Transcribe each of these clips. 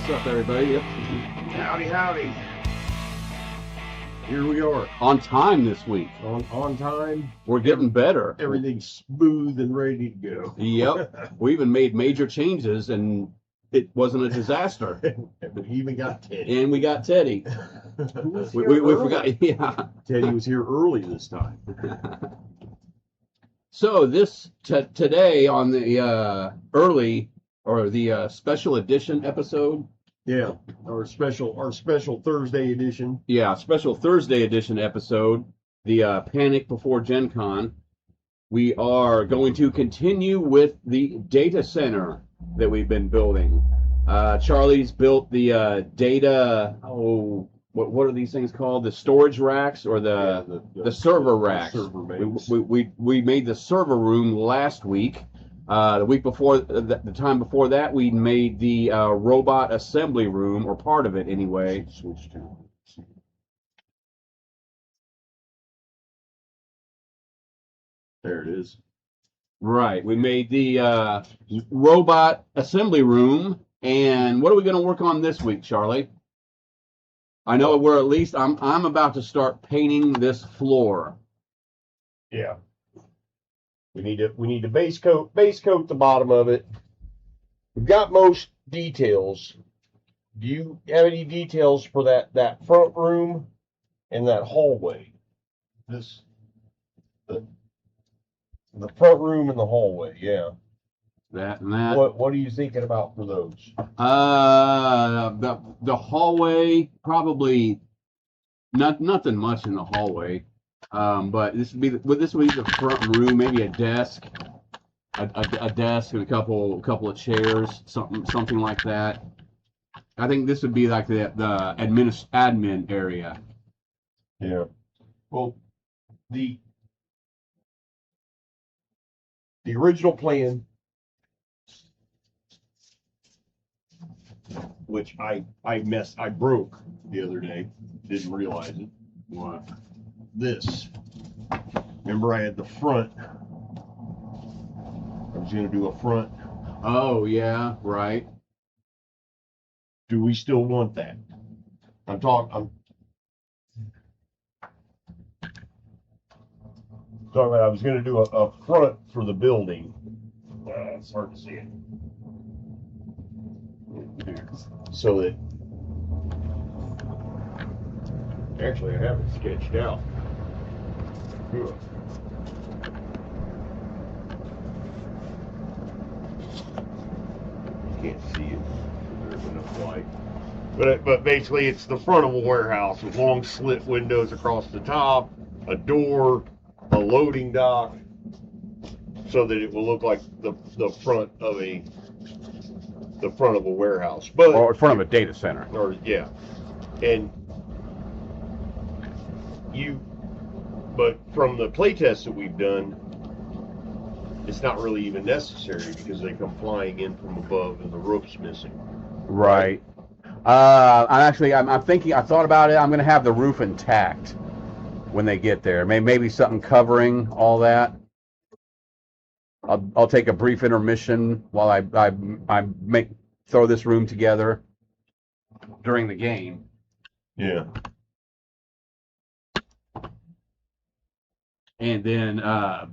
What's up, everybody? Yep. Howdy, howdy. Here we are. On time this week. On time. We're getting better. Everything's smooth and ready to go. Yep. We even made major changes, and it wasn't a disaster. And we even got Teddy. And we got Teddy. We forgot. Yeah. Teddy was here early this time. So this today on the early or the special edition episode. Yeah, our special Thursday edition. Yeah, special Thursday edition episode, the Panic Before Gen Con. We are going to continue with the data center that we've been building. Charlie's built the data, what are these things called? The storage racks or the server racks. We made the server room last week. The week before, the time before that, we made the robot assembly room, or part of it anyway. Switch to. There it is. Right. We made the robot assembly room, and what are we going to work on this week, Charlie? I know we're at least. I'm about to start painting this floor. Yeah. We need to base coat the bottom of it. We've got most details. Do you have any details for that front room and that hallway? The front room and the hallway, yeah. That and that. What are you thinking about for those? The hallway, probably nothing much in the hallway. But this would be the front room, maybe a desk, a desk and a couple of chairs, something like that. I think this would be like the admin area. Yeah. Well, the original plan, which I broke the other day, didn't realize it. What? This. Remember, I had the front. I was going to do a front. Oh, yeah, right. Do we still want that? I'm talking about I was going to do a front for the building. It's hard to see it. So that. Actually, I have it sketched out. Can't see it. There's enough light. But basically, it's the front of a warehouse with long slit windows across the top, a door, a loading dock, so that it will look like the front of a warehouse, or in front of a data center. Or yeah, and but from the playtests that we've done, it's not really even necessary because they come flying in from above and the roof's missing. Right. I'm thinking. I thought about it. I'm going to have the roof intact when they get there. Maybe something covering all that. I'll take a brief intermission while I throw this room together during the game. Yeah. And then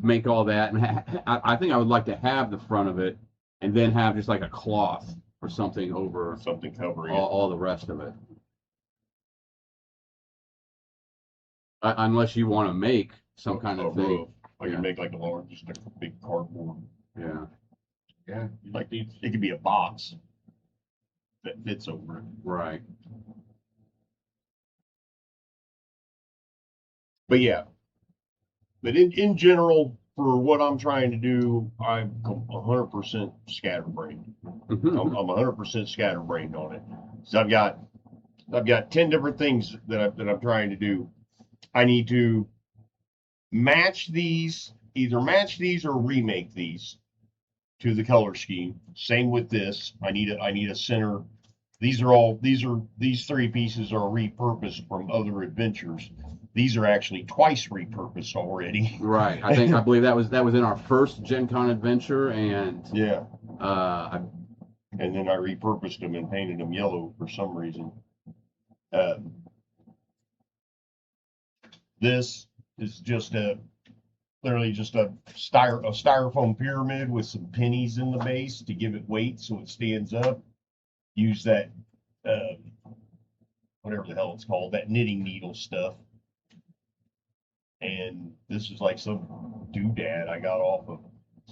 make all that, and I think I would like to have the front of it, and then have just like a cloth or something over something covering all the rest of it. Unless you want to make some kind of thing. Roof. I can make like just a big cardboard. Yeah. Yeah. Like it could be a box that fits over it. Right. But yeah. But in general, for what I'm trying to do, I'm 100% scatterbrained. Mm-hmm. I'm 100% scatterbrained on it. So I've got 10 different things that I'm trying to do. I need to either match these or remake these to the color scheme. Same with this. I need a center. These three pieces are repurposed from other adventures. These are actually twice repurposed already. Right. I believe that was in our first Gen Con adventure, and yeah. and then I repurposed them and painted them yellow for some reason. This is just literally just a styrofoam pyramid with some pennies in the base to give it weight so it stands up. Use that, whatever the hell it's called, that knitting needle stuff. And this is like some doodad I got off of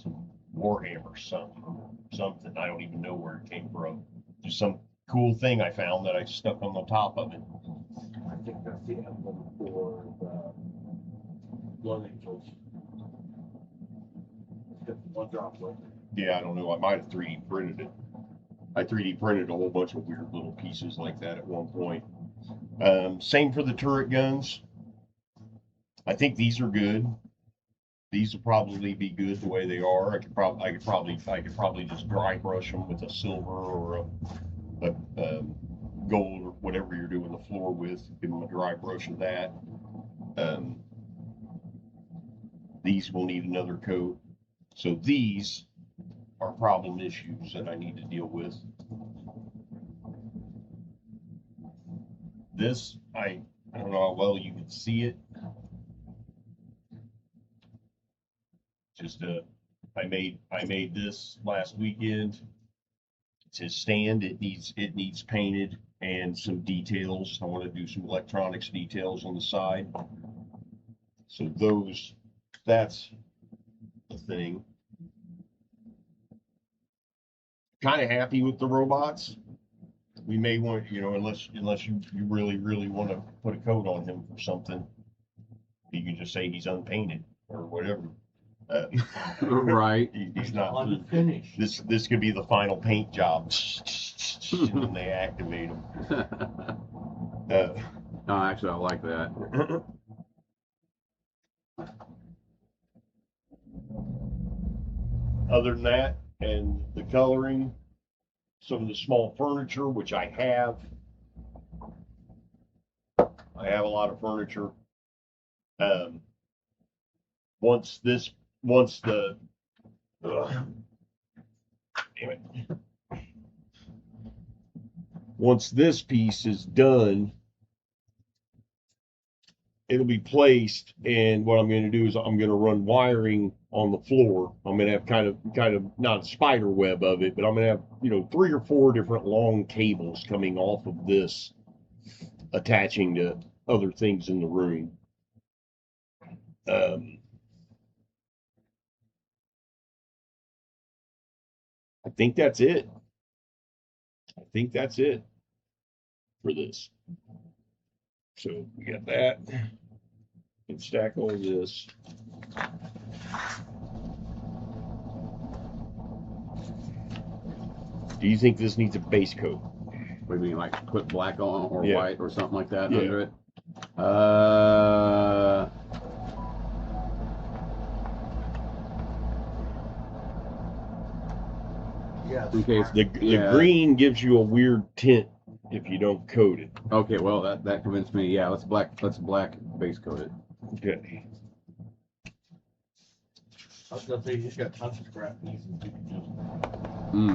some Warhammer something. I don't even know where it came from. Just some cool thing I found that I stuck on the top of it. I think that's the emblem for the Blood Angels. It's got the one drop with it. Yeah, I don't know. I might have 3D printed it. I 3D printed a whole bunch of weird little pieces like that at one point. Same for the turret guns. I think these are good. These will probably be good the way they are. I could probably just dry brush them with a silver or a gold or whatever you're doing the floor with. Give them a dry brush of that. These will need another coat. So these are problem issues that I need to deal with. This, I don't know how well you can see it. Just I made this last weekend. It's his stand. It needs painted and some details. I want to do some electronics details on the side. So that's the thing. Kind of happy with the robots. We may want, unless you really want to put a coat on him for something, you can just say he's unpainted or whatever. Right. He's not unfinished. This could be the final paint job when they activate him. No, actually, I like that. Other than that, and the coloring, some of the small furniture, which I have. I have a lot of furniture. Once this piece is done, it'll be placed, and what I'm going to do is I'm going to run wiring on the floor. I'm going to have kind of not a spider web of it, but I'm going to have 3 or 4 different long cables coming off of this, attaching to other things in the room. I think that's it. For this. So we got that. And stack all this. Do you think this needs a base coat? What do you mean, like put black on or white or something like that under it? Yes. Okay. The green gives you a weird tint if you don't coat it. Okay, well that convinced me. Yeah, let's black base coat it. Okay. I was gonna say he's got tons of scrap pieces. You can just.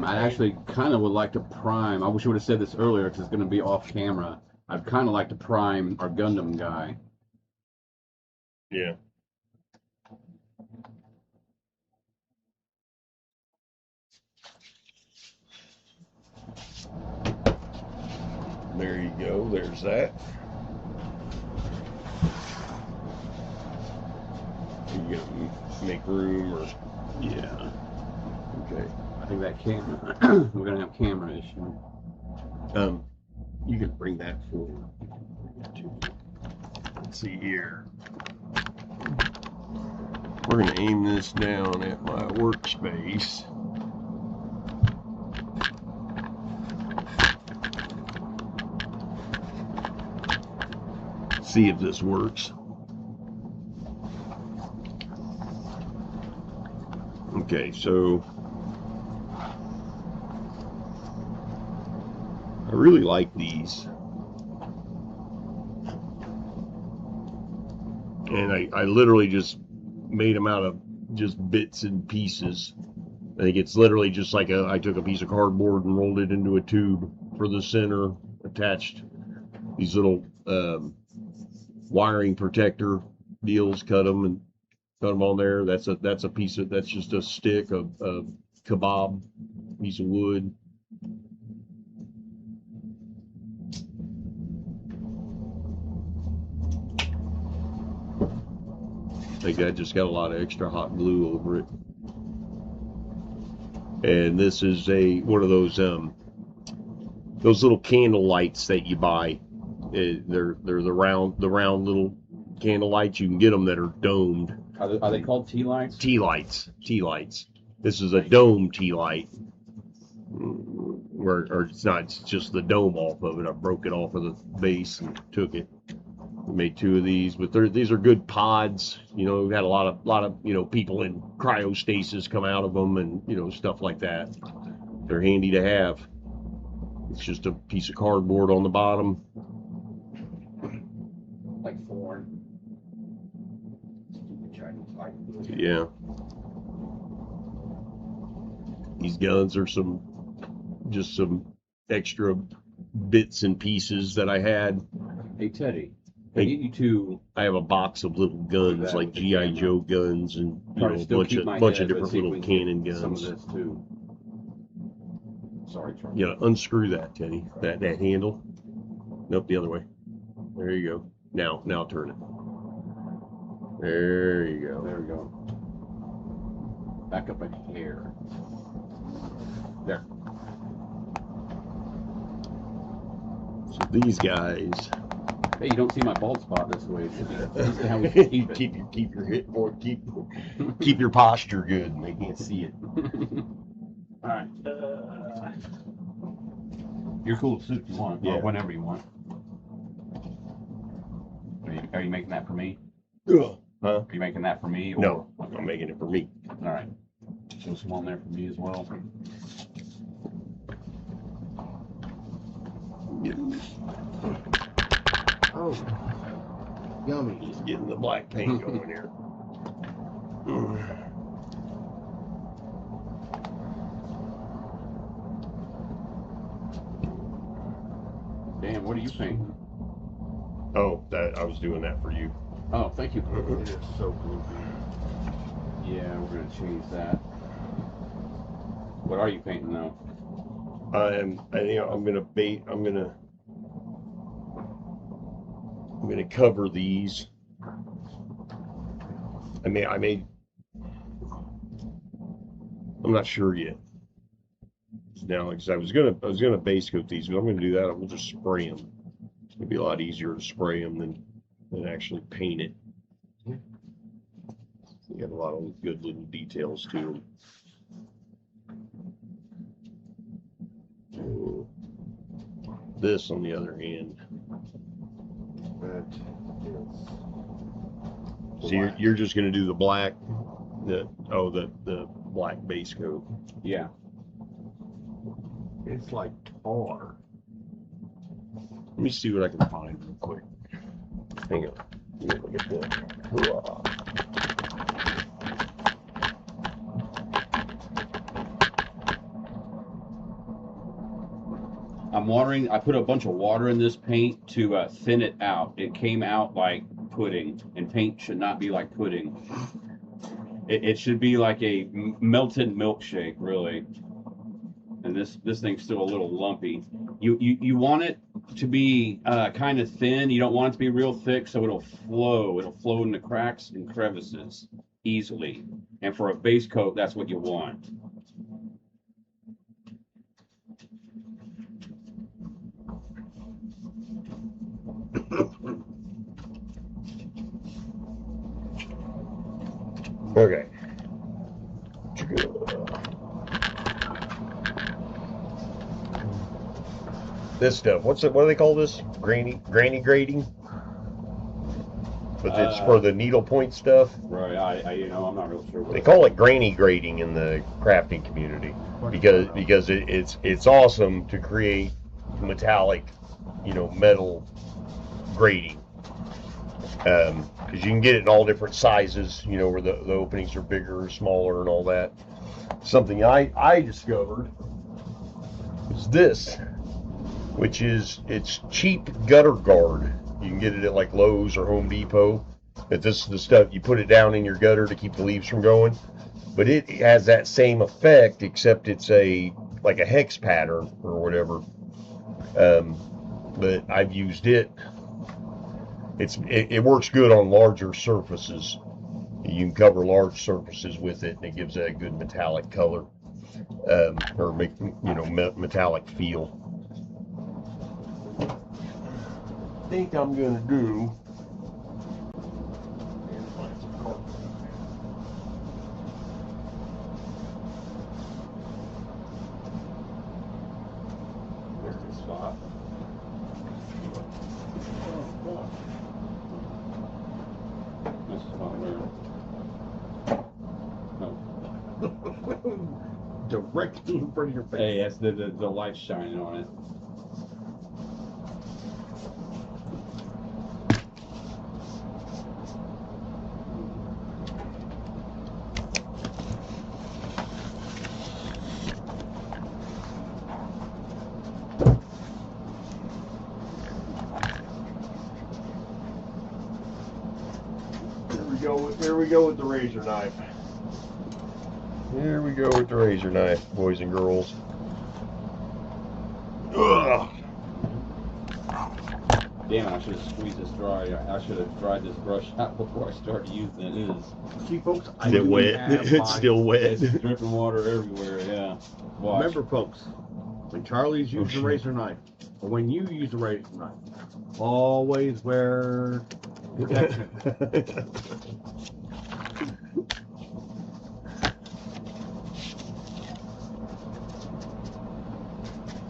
I actually kind of would like to prime. I wish you would have said this earlier because it's going to be off camera. I'd kind of like to prime our Gundam guy. Yeah. There you go. There's that. You gonna make room or? Yeah. Okay. I think that camera. We're gonna have camera issue. You can bring that forward. Let's see here. We're gonna aim this down at my workspace. See if this works. Okay, so I really like these. And I literally just made them out of just bits and pieces. I think it's literally just like I took a piece of cardboard and rolled it into a tube for the center, attached these little wiring protector deals, cut them on there. That's a piece of, that's just a stick of kebab, piece of wood. I think I just got a lot of extra hot glue over it. And this is one of those little candle lights that you buy. They're the round little candle lights. You can get them that are domed. Are they called tea lights? Tea lights. This is a dome tea light. Or it's not. It's just the dome off of it. I broke it off of the base and took it. Made 2 of these, but these are good pods. You know, we've had a lot of people in cryostasis come out of them, and stuff like that. They're handy to have. It's just a piece of cardboard on the bottom. Like foreign. Stupid Chinese light. Yeah. These guns are just some extra bits and pieces that I had. Hey Teddy, I need you to. I have a box of little guns, like GI Joe guns, and a bunch of different little cannon guns. Some of this too. Sorry, Charlie. Yeah, unscrew that, Teddy. That handle. Nope, the other way. There you go. Now turn it. There you go. There we go. Back up a hair. There. So these guys. Hey, you don't see my bald spot this way. This is how we keep it. keep your hip or keep your posture good, and they can't see it. All right. You're cool to suit if you want, or whenever you want. Are you making that for me? Huh? Are you making that for me? Or? No, I'm making it for me. All right. Show some on there for me as well. Oh, yummy. Just getting the black paint going here. Dan, what are you painting? Oh, that I was doing that for you. Oh, thank you. It is so blue. Yeah, we're gonna change that. What are you painting though? I'm gonna cover these. I'm not sure yet. Now, because I was gonna base coat these, but I'm gonna do that. We'll just spray them. It's gonna be a lot easier to spray them than actually paint it. You got a lot of good little details to them. This, on the other hand, so you're just going to do the black, the black base coat. Yeah. It's like tar. Let me see what I can find real quick. Hang on. Let me look at this. I'm watering. I put a bunch of water in this paint to thin it out. It came out like pudding, and paint should not be like pudding. It should be like a melted milkshake, really. And this thing's still a little lumpy. You want it to be kind of thin. You don't want it to be real thick, so it'll flow. It'll flow into cracks and crevices easily. And for a base coat, that's what you want. Okay. This stuff, what do they call this? Granny grading? But it's for the needlepoint stuff. Right. I'm not real sure. They call it granny grading in the crafting community because it's awesome to create metallic, metal grading. Because you can get it in all different sizes, you know, where the openings are bigger or smaller and all that. Something I discovered is this, which is, it's cheap gutter guard. You can get it at like Lowe's or Home Depot. But this is the stuff, you put it down in your gutter to keep the leaves from going. But it has that same effect, except it's like a hex pattern or whatever. But I've used it. It works good on larger surfaces. You can cover large surfaces with it, and it gives a good metallic color, or metallic feel. I think I'm gonna do. There's the spot. This spot where. Directly in front of your face. Hey, that's the light shining on it. There we go with the razor knife. Here we go with the razor knife, boys and girls. Ugh. Damn it, I should have squeezed this dry. I should have dried this brush out before I started using it. It is. See, folks, Is it wet? It's still wet. It's dripping water everywhere, yeah. Watch. Remember, folks, when Charlie's used the razor knife, or when you use the razor knife, always wear protection.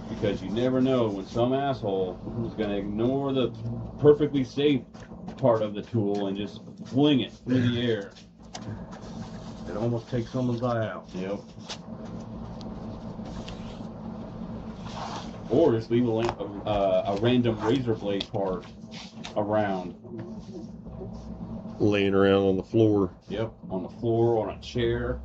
Because you never know when some asshole is going to ignore the perfectly safe part of the tool and just fling it through the air. It almost takes someone's eye out. Yep. Or just leave a random razor blade part around. Laying around on the floor. Yep, on the floor, on a chair.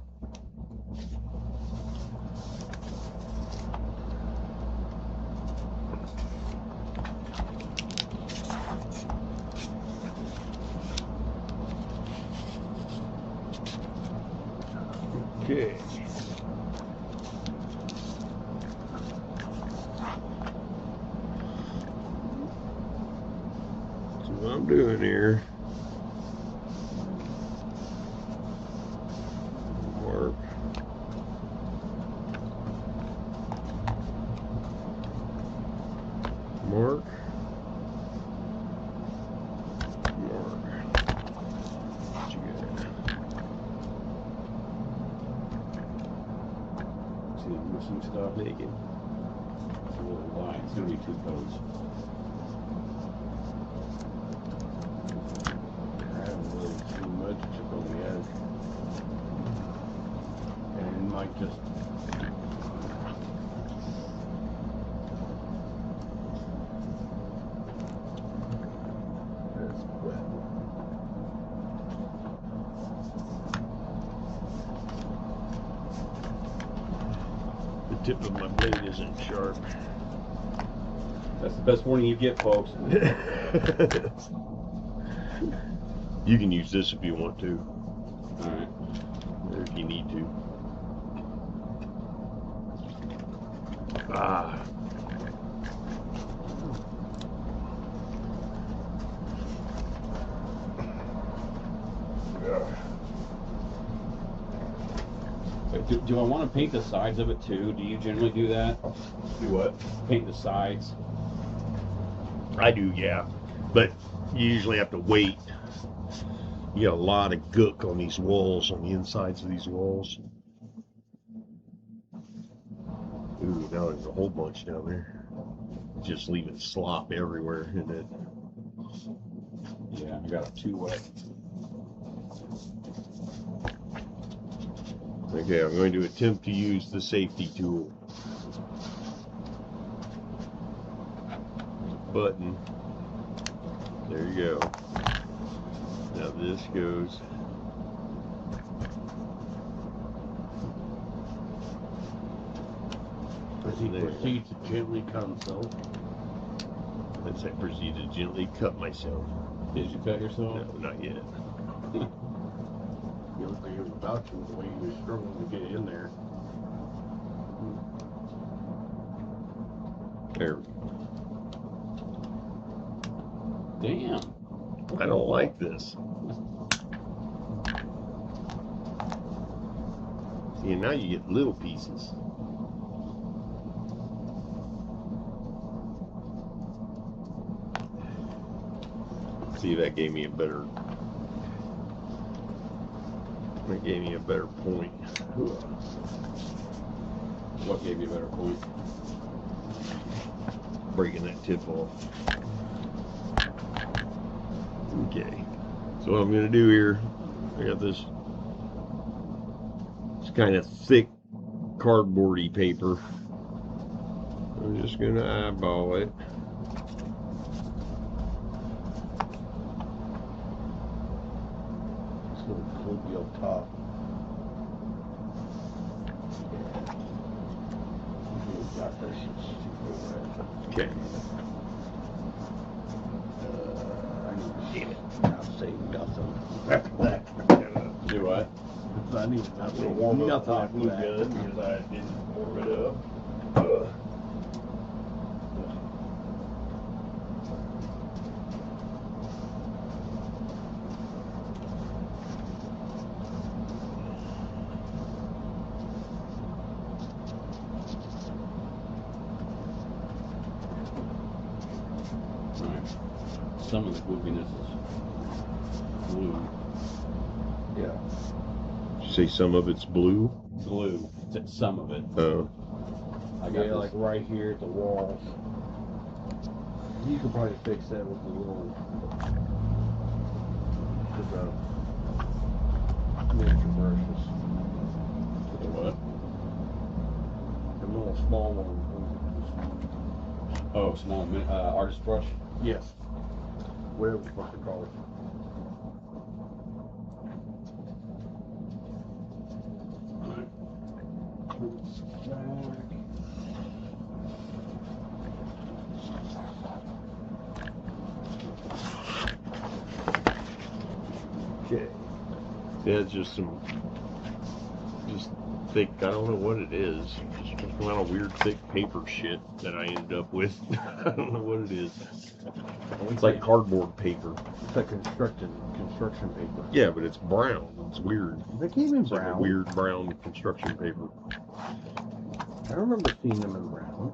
Okay. So what I'm doing here. Mark. Mark. Mark. What you got? See the missing stuff? Naked. It's a little line. It's going to be 2 coats. I haven't really seen much chip on the edge. And it might just... It's wet. The tip of my blade isn't sharp. That's the best warning you get, folks. You can use this if you want to, Alright. or if you need to. Ah. Do I want to paint the sides of it too? Do you generally do that? Do what? Paint the sides? I do, yeah. But you usually have to wait. You got a lot of gook on these walls, on the insides of these walls. Ooh, now there's a whole bunch down there. Just leaving slop everywhere, isn't it? Yeah, I got it too wet. Okay, I'm going to attempt to use the safety tool. Button. There you go. how this goes. As he proceeds to gently cut himself. As I proceed to gently cut myself. Did you cut yourself? No, not yet. He looked like he was about to, the way he was struggling to get in there. There we go. Damn. I don't like this. See, now you get little pieces. See, that gave me a better. That gave me a better point. What gave you a better point? Breaking that tip off. Okay. So what I'm gonna do here, I got this. It's kind of thick, cardboardy paper. I'm just gonna eyeball it. This little cookie up top. Got this. Okay. Damn it. I'll say nothing after that. Do what? I need nothing. I'm gonna warm up Nothing my after glue that. gun because I didn't warm it up. Alright. Some of the goofiness is blue. Yeah. Did you say some of it's blue? Blue. Some of it. Oh. I got Yeah, this. like right here at the walls. You could probably fix that with the little miniature brushes. The what? The little small one. Oh, small artist brush. Yes. Whatever the fuck they're called. Alright. Turn this back. Okay. Yeah, it's just thick, I don't know what it is. Just some kind of weird thick paper shit that I ended up with. I don't know what it is. It's like cardboard paper. It's like construction paper. Yeah, but it's brown. It's weird. They came in It's like a brown. weird brown construction paper. I remember seeing them in brown.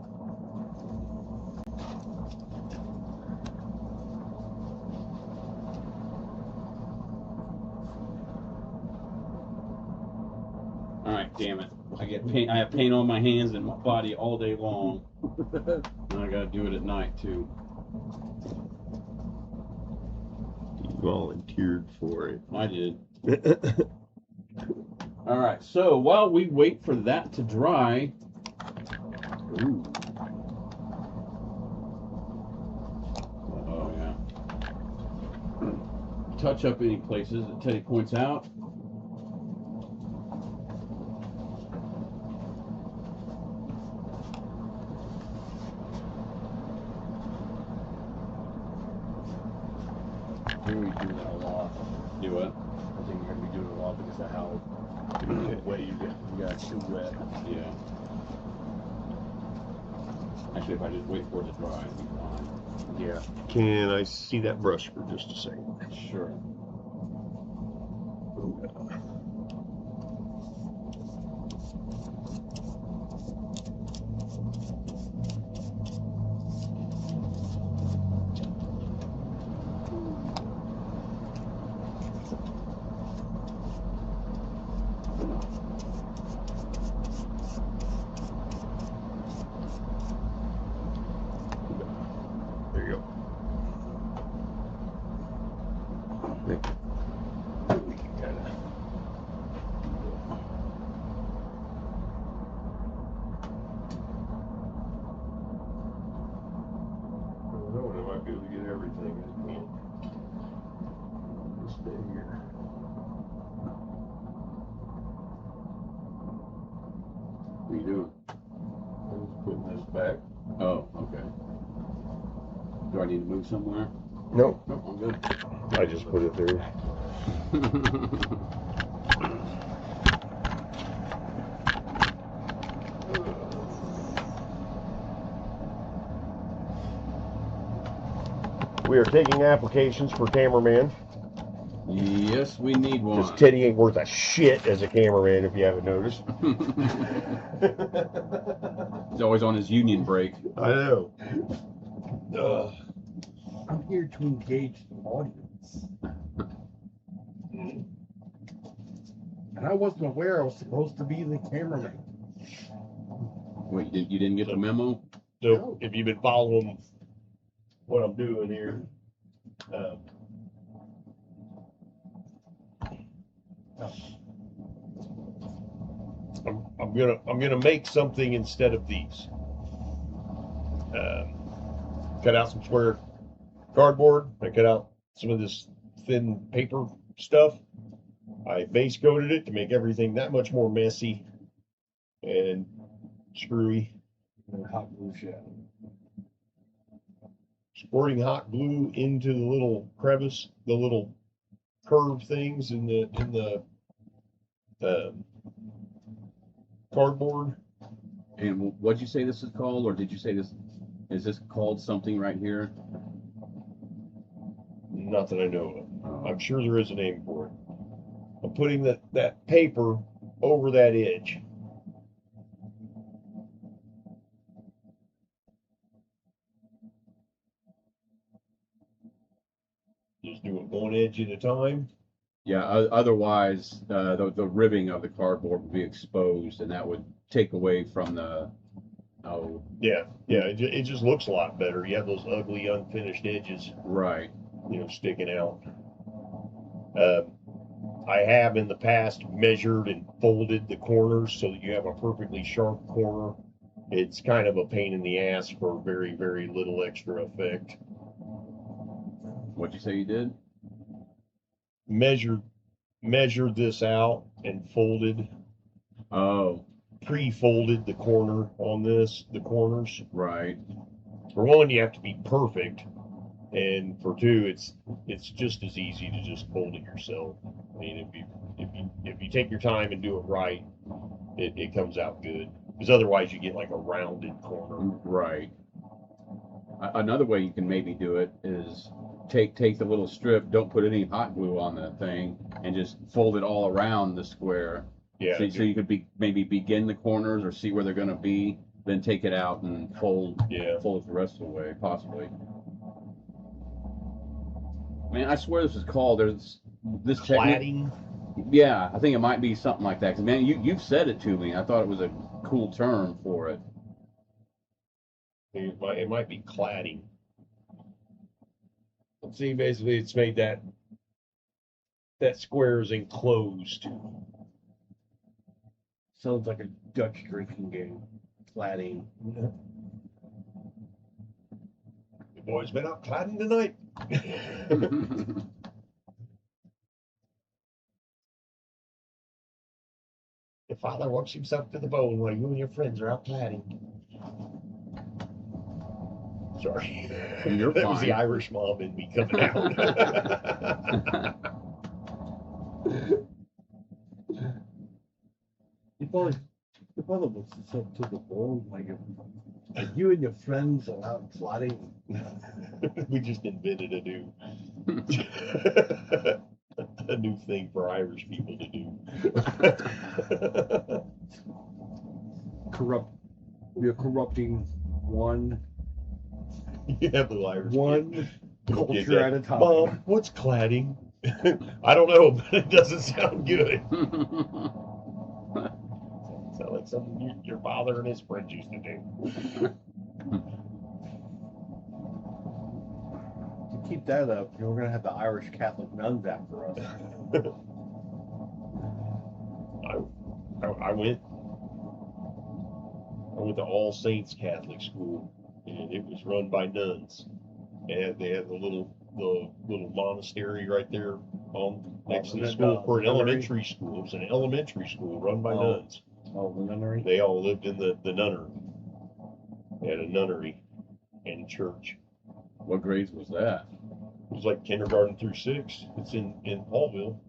Alright, damn it. I get paint. I have paint on my hands and my body all day long. And I gotta do it at night too. You volunteered for it. I did. Alright, so while we wait for that to dry. Ooh. Oh yeah. Touch up any places that Teddy points out. You're gonna be doing that a lot. Do what? I think you're gonna be doing a lot because of how wet you got too wet. Yeah. Actually, if I just wait for it to dry, it'll be fine. Yeah. Can I see that brush for just a second? Sure. There you go. I might be able to get everything. here. What are you doing? I'm just putting this back. Oh, okay. Do I need to move somewhere? Nope. Nope, I'm good. I just put it there. We are taking applications for cameraman. Yes, we need one. Because Teddy ain't worth a shit as a cameraman, if you haven't noticed. He's always on his union break. I know. I'm here to engage the audience. And I wasn't aware I was supposed to be the cameraman. Wait, you didn't get the memo? So, if you've been following what I'm doing here, I'm gonna make something instead of these. Cut out some square cardboard. I cut out some of this thin paper stuff. I base coated it to make everything that much more messy and screwy. And hot glue shell. Squirting hot glue into the little crevice, the little curved things in the cardboard. And what'd you say this is called, or did you say this? Is this called something right here? Not that I know of. I'm sure there is a name for it. I'm putting that paper over that edge. Just do it one edge at a time. Yeah. Otherwise, the ribbing of the cardboard would be exposed, and that would take away from the. Oh. Yeah. It just looks a lot better. You have those ugly unfinished edges, Right. Sticking out. I have in the past measured and folded the corners so that you have a perfectly sharp corner. It's kind of a pain in the ass for very, very little extra effect. What'd you say you did? Measured this out and folded, Oh, pre-folded the corners. right. For one, you have to be perfect, and for two, it's just as easy to just fold it yourself. I mean, if you take your time and do it right, it comes out good. Because otherwise, you get like a rounded corner. Right. Another way you can maybe do it is take the little strip, don't put any hot glue on the thing, and just fold it all around the square. Yeah. So you could maybe begin the corners or see where they're going to be, then take it out and fold it the rest of the way, possibly. Man, I swear this is called. There's this cladding. Yeah, I think it might be something like that. 'Cause man, you've said it to me. I thought it was a cool term for it. It might be cladding. Let's see, basically, it's made that square is enclosed. Sounds like a Dutch drinking game. Cladding. The boys been out cladding tonight. Your father works himself to the bone while you and your friends are out cladding. Sorry. You're that fine. was the Irish mom in me coming out. Your father works himself to the bone like you and your friends are out plotting. We just invented a new thing for Irish people to do. We're corrupting one Yeah, the Irish culture at a time. Mom, what's cladding? I don't know, but it doesn't sound good. Sounds like something your father and his friends used to do. To keep that up, we're going to have the Irish Catholic nuns after us. I went to All Saints Catholic School, and it was run by nuns. And they had the little monastery right there Next to the and school then, for an nunnery? elementary school. It was an elementary school run by Oh. nuns. Oh, the nunnery? They all lived in the nunnery. They had a nunnery and a church. What grades was that? It was like kindergarten through 6. It's in Hallville.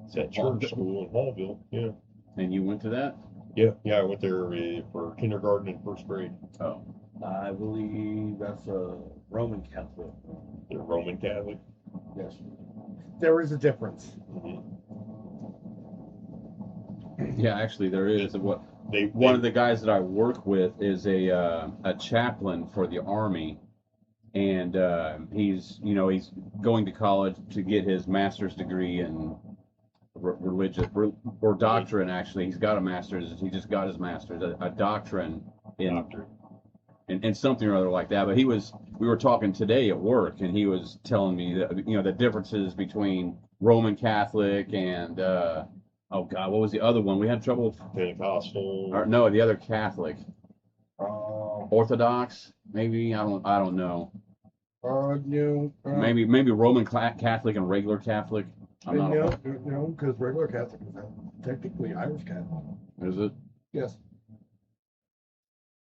It's at church school in Hallville. Yeah. And you went to that? Yeah. I went there for kindergarten and first grade. Oh. I believe that's a Roman Catholic. They're Roman Catholic. Yes. There is a difference. Mm-hmm. Yeah, actually, there is. One They of the guys that I work with is a chaplain for the Army, and he's going to college to get his master's degree in religious or doctrine. Actually, he's got a master's. He just got his master's, a doctrine in something or other like that. But we were talking today at work, and he was telling me that the differences between Roman Catholic and oh God, what was the other one? We had trouble with Pentecostal. no, the other Catholic. Orthodox, maybe. I don't know. No. Maybe Roman Catholic and regular Catholic. I'm not. No, because regular Catholic is technically Irish Catholic. Is it? Yes.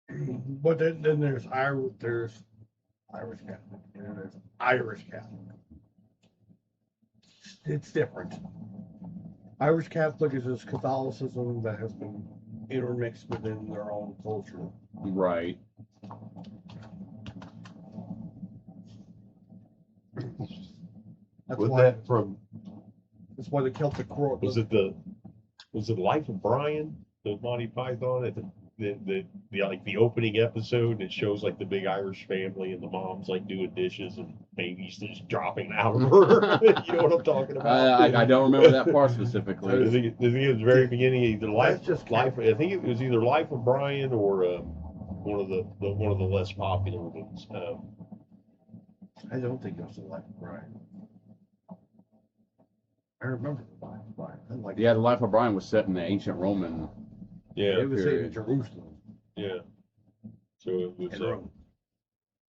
But then there's Irish Catholic, and there's Irish Catholic. It's different. Irish Catholic is just Catholicism that has been intermixed within their own culture. Right. That's Was why. that from? That's why the Celtic Cross. Was it Life of Brian, the Monty Python, at the opening episode? And it shows like the big Irish family and the mom's like doing dishes and babies just dropping out of her. You know what I'm talking about? I don't remember that part I specifically. think it was the very beginning. Either That's just Life. I think it was either Life of Brian or one of the less popular ones. I don't think it was the Life of Brian. I remember the Life of Brian. Yeah, the Life of Brian was set in the ancient Roman. Yeah, It was set in period. Jerusalem. yeah. So it was. And Rome.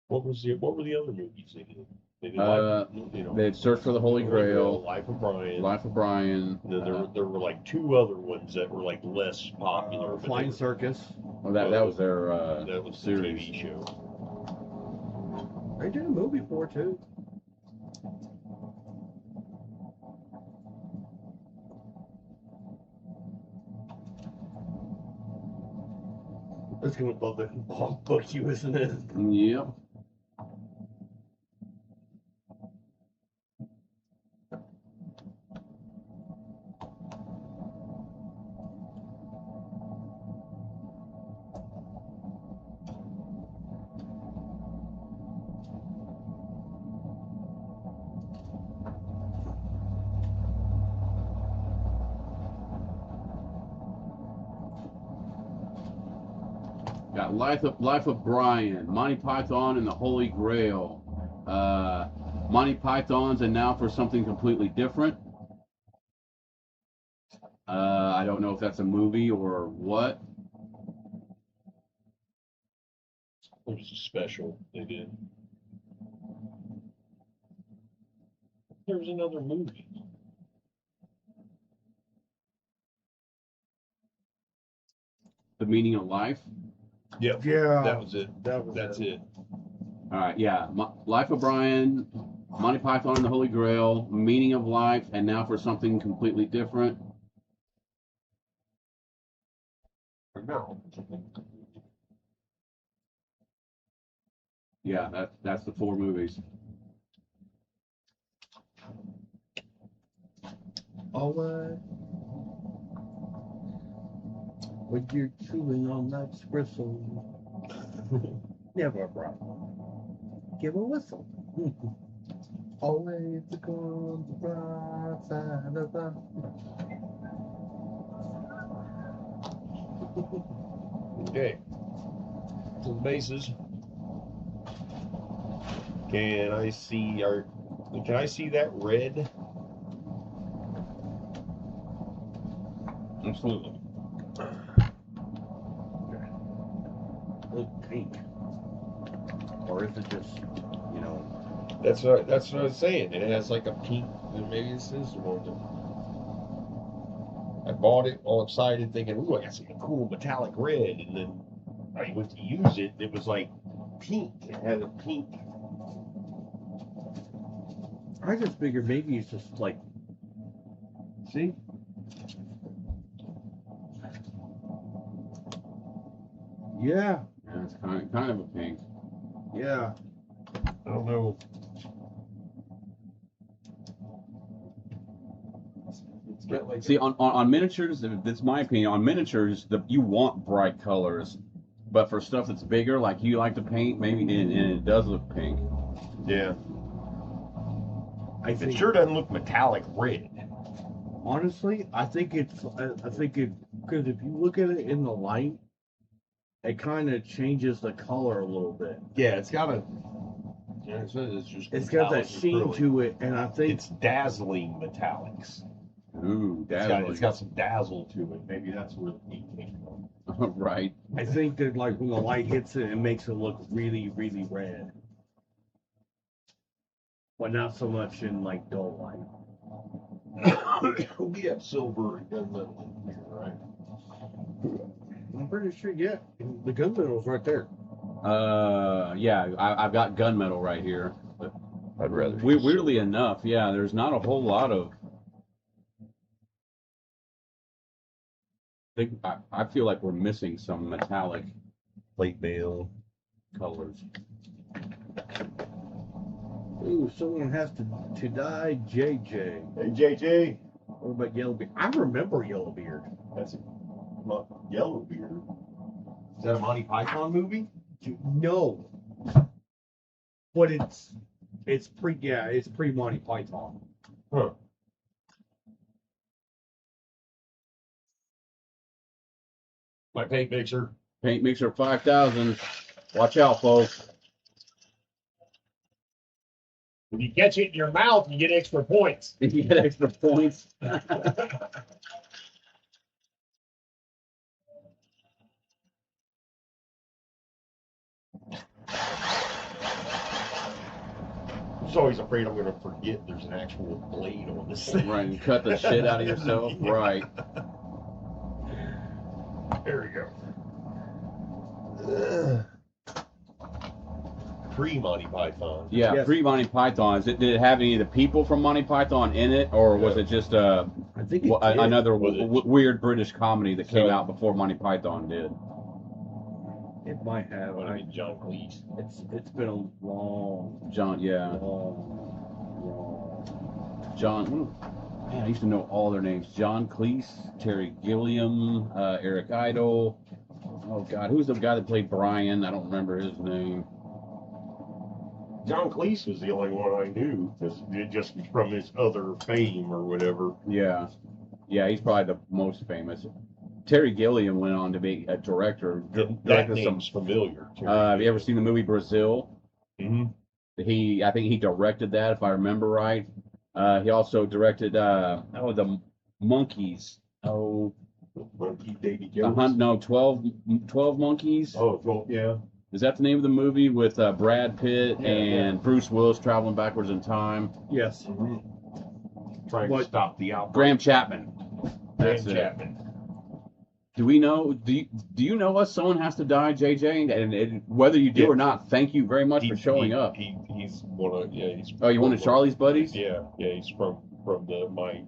What were the other movies they did? They did They'd Search for the Holy Grail, Life of Brian. Life of Brian. And then there were like 2 other ones that were like less popular. but Flying they Circus. Well, that was their that was the series. TV show. They did a movie for it too. It's gonna book you, isn't it? Yep. Got Life of Brian, Monty Python and the Holy Grail, Monty Python's, and now for something completely different. I don't know if that's a movie or what. It was a special they did. There was another movie. The Meaning of Life. Yep. Yeah. That was it. That's it. All right, yeah. Life of Brian, Monty Python and the Holy Grail, Meaning of Life, and now for something completely different. No. Yeah, that's the 4 movies. All right. When you're chewing on that gristle, never a problem. Give a whistle. Always on the bright side of the. Okay. So the bases. Can I see that red? Absolutely. Look pink. Or is it just, That's what I was saying. It has like a pink then maybe this is the one that I bought it all excited, thinking, "Ooh, I got some cool metallic red," and then I went to use it. It was like pink. It had a pink. I just figured maybe it's just like, see? Yeah, Yeah, it's kind of a pink. yeah. I don't know. It's got like See, on miniatures, that's my opinion. On miniatures, you want bright colors, but for stuff that's bigger, like you like to paint, maybe and it does look pink. yeah. I It think, sure doesn't look metallic red. honestly, I think it, because if you look at it in the light, it kind of changes the color a little bit. Yeah, it's got a. Yeah, it says it's just. It's got that metallic sheen acrylic. to it, and I think It's dazzling metallics. Ooh, dazzling. It's got some dazzle to it. Maybe that's where the pink came from. Right. I think that like when the light hits it, it makes it look really, really red. But not so much in like dull light. We have silver and gunmetal in here, right? I'm pretty sure, yeah. The gunmetal's right there. Yeah, I've got gunmetal right here. But I'd rather. weirdly enough, yeah, there's not a whole lot of. I feel like we're missing some metallic plate mail. colors. Ooh, someone has to die, JJ. Hey, JJ. What about Yellowbeard? I remember Yellowbeard. That's a Yellowbeard. Is that a Monty Python movie? No. But it's pre Monty Python. Huh. My paint mixer. Paint mixer 5000. Watch out, folks. If you catch it in your mouth, you get extra points. You get extra points. I'm just always afraid I'm going to forget there's an actual blade on this thing. Right, and cut the shit out of yourself. Right. There we go. Pre-Monty Python. Yeah, Yes. pre-Monty Python. Did it have any of the people from Monty Python in it, or was No. it just I think it did. another Was it- weird British comedy that came So- out before Monty Python did? It might have. I mean, John Cleese. It's been a long, John, yeah, long. John. Man, I used to know all their names. John Cleese, Terry Gilliam, Eric Idle. Oh God, who's the guy that played Brian? I don't remember his name. John Cleese was the only one I knew, just from his other fame or whatever. Yeah, he's probably the most famous. Terry Gilliam went on to be a director. That Directed some. name's familiar. Have you ever seen the movie Brazil? Mm-hmm. I think he directed that, if I remember right. He also directed the Monkeys. Oh, Monkey Davy the Jones. no, 12 Monkeys. Oh, well, yeah. Is that the name of the movie with Brad Pitt Yeah, and Bruce Willis traveling backwards in time? Yes. Mm-hmm. Trying What? to stop the outbreak. Graham Chapman. Graham That's it. Chapman. Do we know? Do you know us? Someone has to die, JJ, and whether you do Yeah. or not, thank you very much for showing up. He's one of he's. Oh, you one of Charlie's buddies? Yeah, he's from my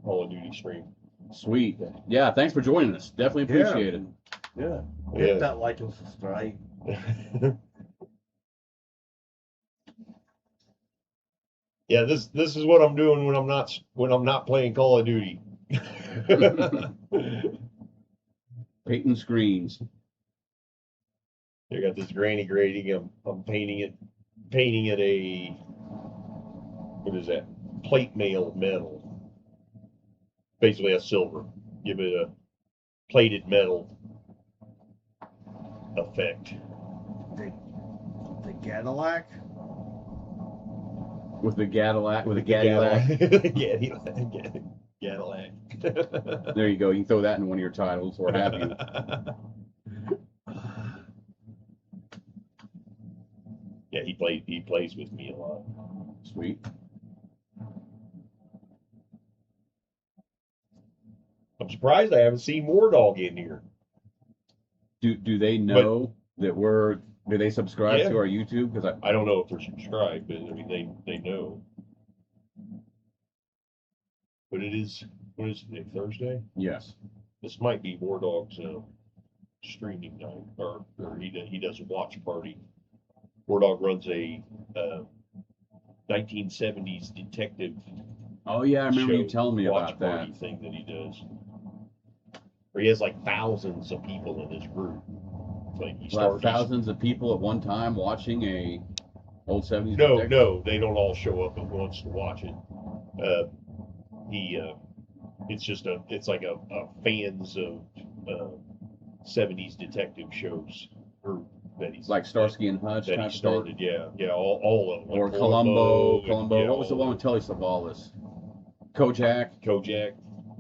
Call of Duty stream. Sweet. Yeah, thanks for joining us. Definitely appreciate it. Yeah. Yeah. Hit that like and subscribe. Yeah, this is what I'm doing when I'm not playing Call of Duty. Painting screens. I got this granny grading. I'm painting it a what is that? Plate mail metal. Basically a silver. Give it a plated metal effect. The Cadillac. With the Cadillac, with the Cadillac. Cadillac. There you go. You can throw that in one of your titles, or have you? Yeah, he plays with me a lot. Sweet. I'm surprised I haven't seen War Dog in here. Do they know that we're? Do they subscribe Yeah. to our YouTube? Because I don't know if they're subscribed, but I mean they know. But it is, what is it, Thursday? yes. This might be War Dog's streaming night, or he does a watch party. War Dog runs a 1970s detective. Oh yeah, I remember you show, telling me watch about that. party thing that he does. Where he has like thousands of people in his group. It's like he Well, starts thousands of people at one time watching a old 70s. No, detective? no, they don't all show up at once to watch it. It's like a fans of 70s detective shows group that he's Like Starsky and Hutch that type he of started. Yeah, all of them. Or Like Columbo. and, yeah, What was the one with Telly Savalas? Kojak. Kojak,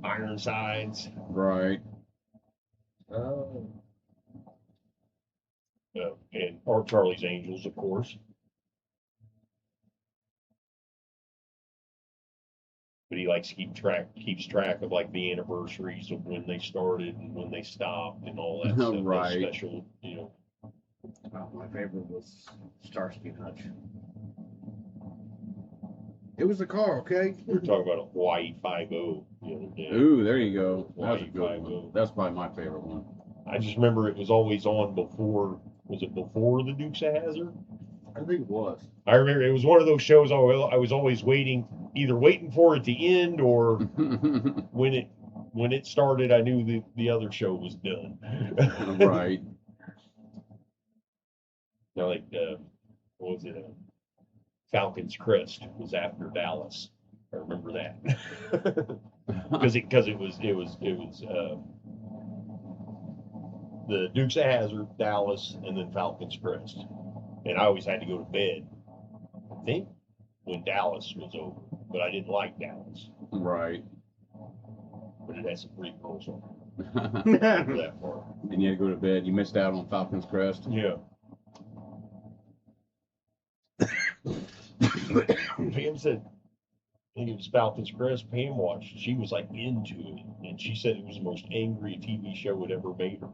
Ironsides, Right. and or Charlie's Angels, of course. But he likes to keeps track of like the anniversaries of when they started and when they stopped and all that stuff. Right. Those special, you know. My favorite was Starsky and Hutch. It was a car, okay? We were talking about a Hawaii 5-0 the other day. Ooh, there you go. That was a Hawaii good 5-0. one. That's probably my favorite one. I just remember it was always on before. Was it before the Dukes of Hazzard? I think it was. I remember it was one of those shows I was always either waiting for it to end or when it started. I knew the other show was done. Right. Now, like what was it? Falcon's Crest was after Dallas. I remember that because it was the Dukes of Hazzard, Dallas, and then Falcon's Crest. And I always had to go to bed, I think, when Dallas was over. But I didn't like Dallas. Right. But it had some pretty girls on it. That part. And you had to go to bed. You missed out on Falcon's Crest. Yeah. Pam said, I think it was Falcon's Crest. Pam watched. She was like into it. And she said it was the most angry TV show it ever made her.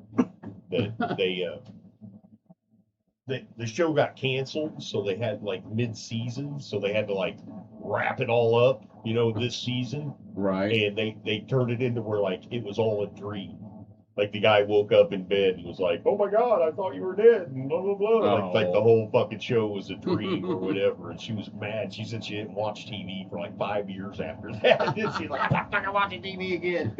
That the show got canceled, so they had like mid-season, so they had to like wrap it all up, this season. Right. And they turned it into where like it was all a dream. Like the guy woke up in bed and was like, "Oh my God, I thought you were dead," and blah blah blah. Oh. Like the whole fucking show was a dream or whatever. And she was mad. She said she didn't watch TV for like 5 years after that. She's like, "I'm not fucking watching TV again."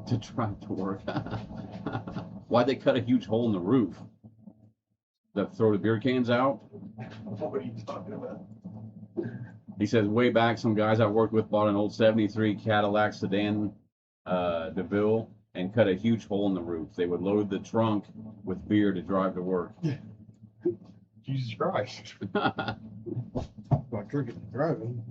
To drive to work. Why'd they cut a huge hole in the roof? That throw the beer cans out? What are you talking about? He says way back, some guys I worked with bought an old 73 Cadillac sedan DeVille and cut a huge hole in the roof. They would load the trunk with beer to drive to work. Jesus Christ. Like drinking and driving.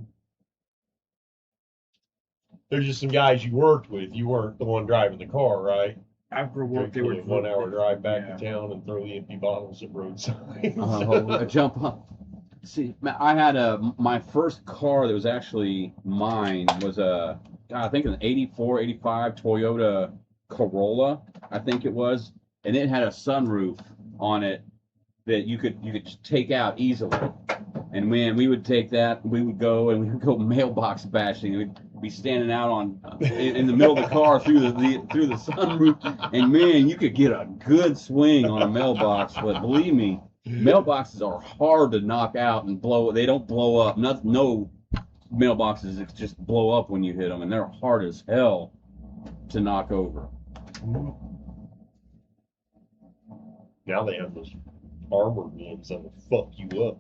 There's just some guys you worked with. You weren't the one driving the car, right? After work, they Drink were the 1 hour drive back Yeah. to town and throw the empty bottles at roadside. Jump up. See, I had my first car that was actually mine was I think an 84, 85 Toyota Corolla, I think it was, and it had a sunroof on it that you could take out easily. And man, we would take that, we would go mailbox bashing. We'd be standing out in the middle of the car through the sunroof, and man, you could get a good swing on a mailbox. But believe me, mailboxes are hard to knock out and blow. They don't blow up. No mailboxes just blow up when you hit them, and they're hard as hell to knock over. Now they have those armored ones that will fuck you up.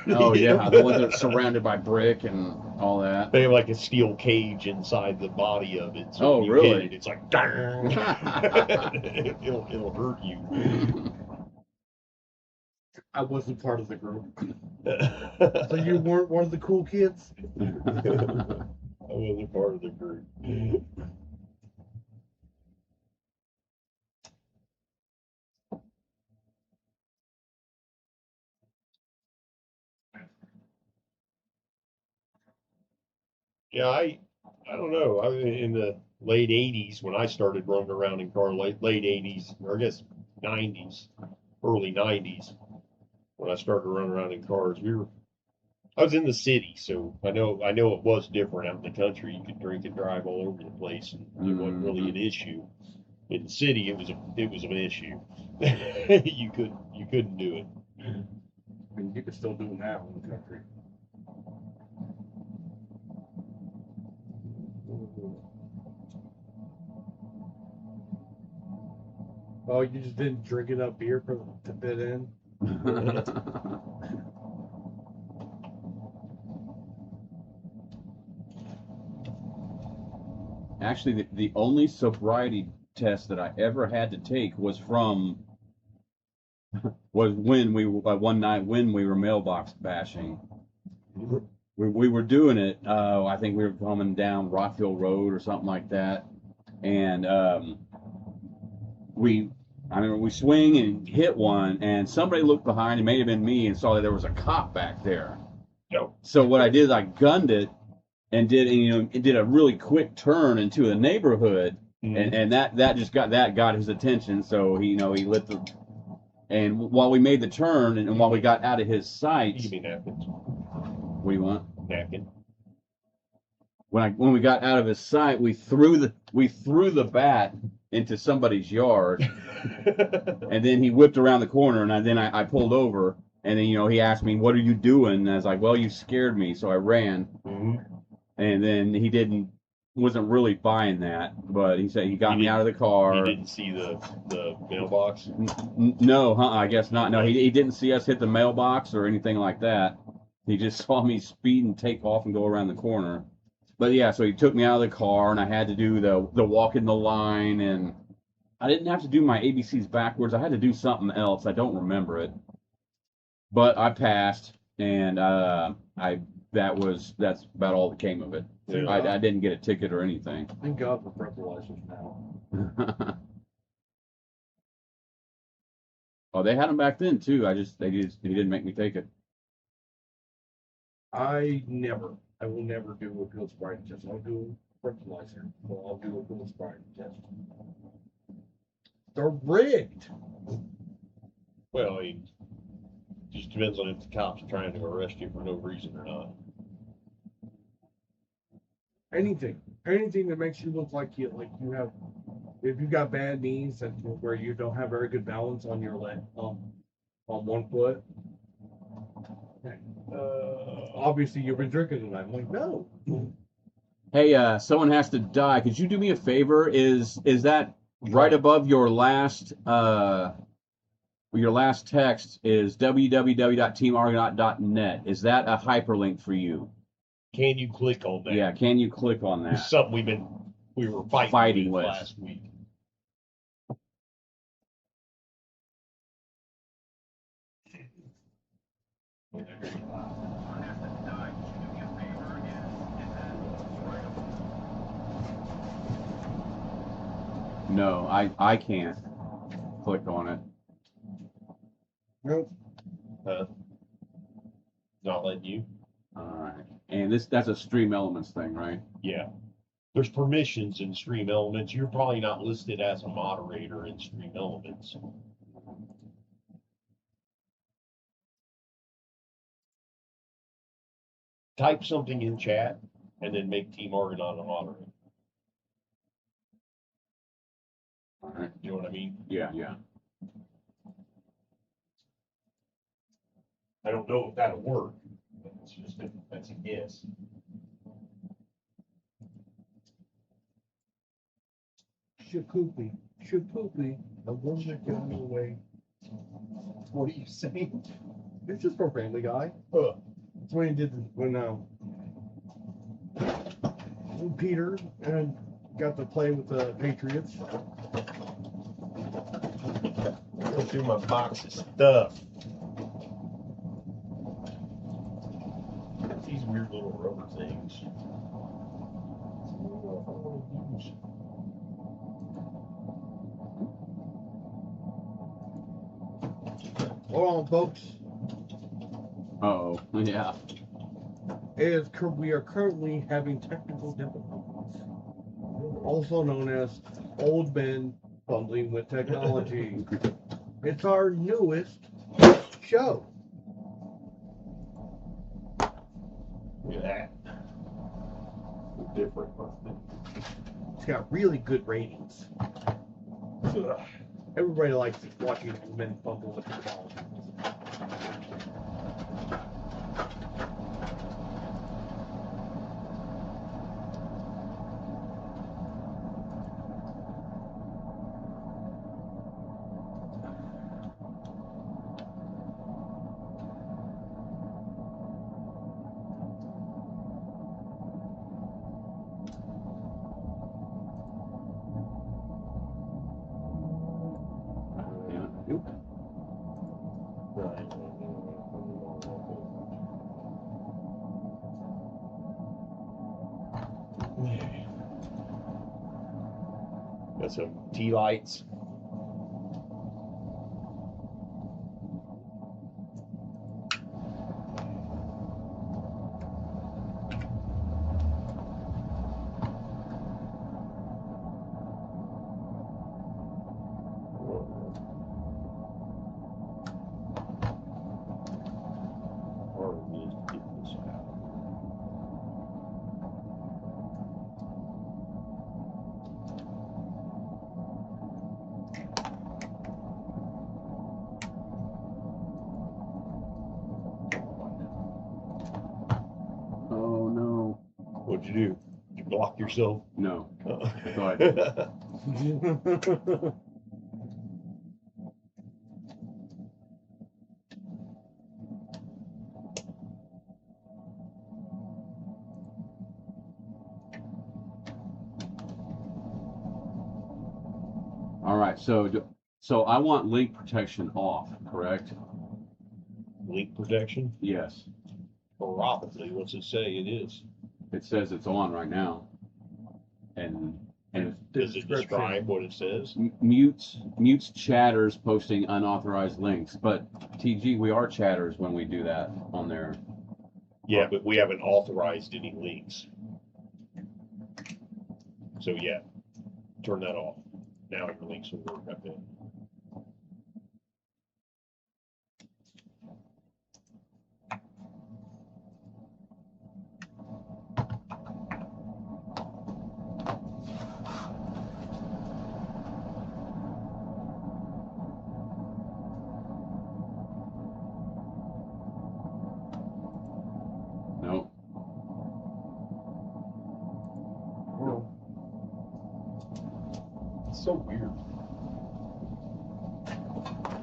Oh yeah, the ones that are surrounded by brick and all that. They have like a steel cage inside the body of it. So Oh, when you really? hit it, it's like, dang. it'll hurt you. I wasn't part of the group. So you weren't one of the cool kids? I wasn't part of the group. Yeah, I don't know. I was in the late '80s when I started running around in cars. Late '80s, or I guess '90s, early '90s when I started running around in cars. I was in the city, so I know it was different out in the country. You could drink and drive all over the place, and it wasn't really an issue. In the city, it was an issue. you couldn't do it. I mean, you can still do it now in the country. Oh, you just didn't drink enough beer to fit in? Actually, the only sobriety test that I ever had to take was when we one night when we were mailbox bashing. We were doing it. I think we were coming down Rockville Road or something like that, and I remember we swing and hit one, and somebody looked behind. It may have been me, and saw that there was a cop back there. No. So what I did is I gunned it and did a really quick turn into the neighborhood, and that got his attention. So he lit the, and while we made the turn and while we got out of his sight. Give me napkins. What do you want? Napkin. When we got out of his sight, we threw the bat into somebody's yard, and then he whipped around the corner, and then I pulled over, and then he asked me, "What are you doing?" And I was like, "Well, you scared me," so I ran. And then wasn't really buying that, but he said he got me out of the car. He didn't see the mailbox? No, I guess not. No, he didn't see us hit the mailbox or anything like that. He just saw me speed and take off and go around the corner. But yeah, so he took me out of the car, and I had to do the walk in the line, and I didn't have to do my ABCs backwards. I had to do something else. I don't remember it, but I passed, and that's about all that came of it. Yeah. I didn't get a ticket or anything. Thank God for breathalyzers now. Oh, they had them back then too. He didn't make me take it. I will never do a field sobriety test. I'll do a breathalyzer. Well, I'll do a field sobriety test. They're rigged. Well, it just depends on if the cop's trying to arrest you for no reason or not. Anything that makes you look like you have, if you got bad knees and where you don't have very good balance on your leg, on one foot. Obviously you've been drinking tonight. I'm like, no. Hey, someone has to die. Could you do me a favor? Is that right above your last text is www.teamargonaut.net? Is that a hyperlink for you? Can you click on that? Yeah, can you click on that? It's something we were fighting with last week. No, I can't click on it. Nope. Not letting you? All right. And that's a Stream Elements thing, right? Yeah. There's permissions in Stream Elements. You're probably not listed as a moderator in Stream Elements. Type something in chat and then make Team Argonaut a moderator. All right. You know what I mean? Yeah. I don't know if that'll work. That's a guess. Shapoopy. The woman that got away. What are you saying? It's just for Family Guy. That's when he did when Peter and got to play with the Patriots. Go through my box of stuff. These weird little rubber things. Hold on, folks. Uh-oh. Yeah. we are currently having technical difficulties, also known as old men fumbling with technology. It's our newest show. Look at that. Different. It's got really good ratings. Everybody likes watching old men fumble with technology. Nope. Got some tea lights. Oh no. What'd you do? Did you block yourself? No. Uh-oh. All right. So I want link protection off, correct? Leak protection? Yes. Probably. What's it say? It is. It says it's on right now. And Does it describe what it says? mutes chatters posting unauthorized links. But TG, we are chatters when we do that on there. Yeah, but we haven't authorized any leaks. So yeah, turn that off. Now your links will work up there. No. It's so weird.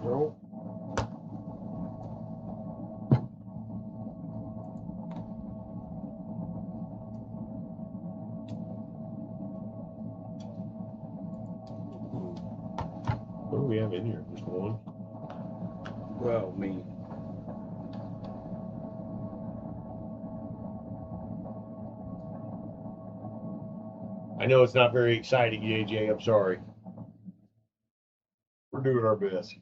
No. What do we have in here? Just one? Well, me. I know it's not very exciting, AJ. I'm sorry. We're doing our best.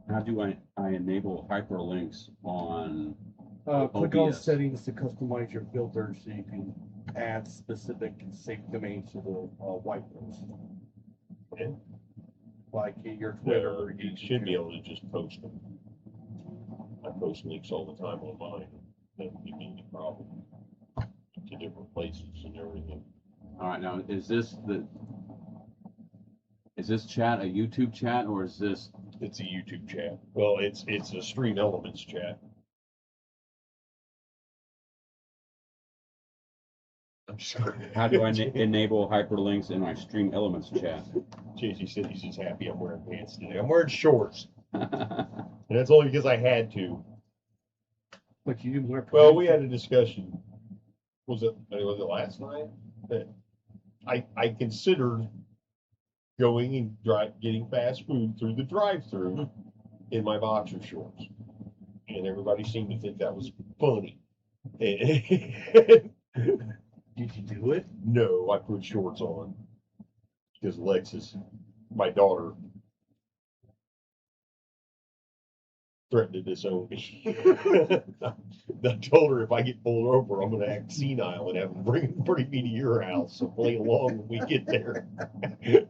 How do I enable hyperlinks on Click on OBS? settings to customize your filters so you can add specific safe domains to the whitelist. Okay. Like your Twitter. No, you should be able to just post them. I post links all the time on mine. That would be any problem to different places and everything. All right, now is this chat a YouTube chat or is this? It's a YouTube chat. Well, it's a Stream Elements chat. I'm sorry. How do I enable hyperlinks in my Stream Elements chat? JC said he's just happy I'm wearing pants today. I'm wearing shorts. And that's only because I had to. But you didn't wear. Well, we had a discussion was it last night that I considered going and getting fast food through the drive-through in my boxer shorts, and everybody seemed to think that was funny. Did you do it? No, I put shorts on because Alexis, my daughter, threatened to disown me. I told her if I get pulled over, I'm going to act senile and have them bring me to your house and play along when we get there.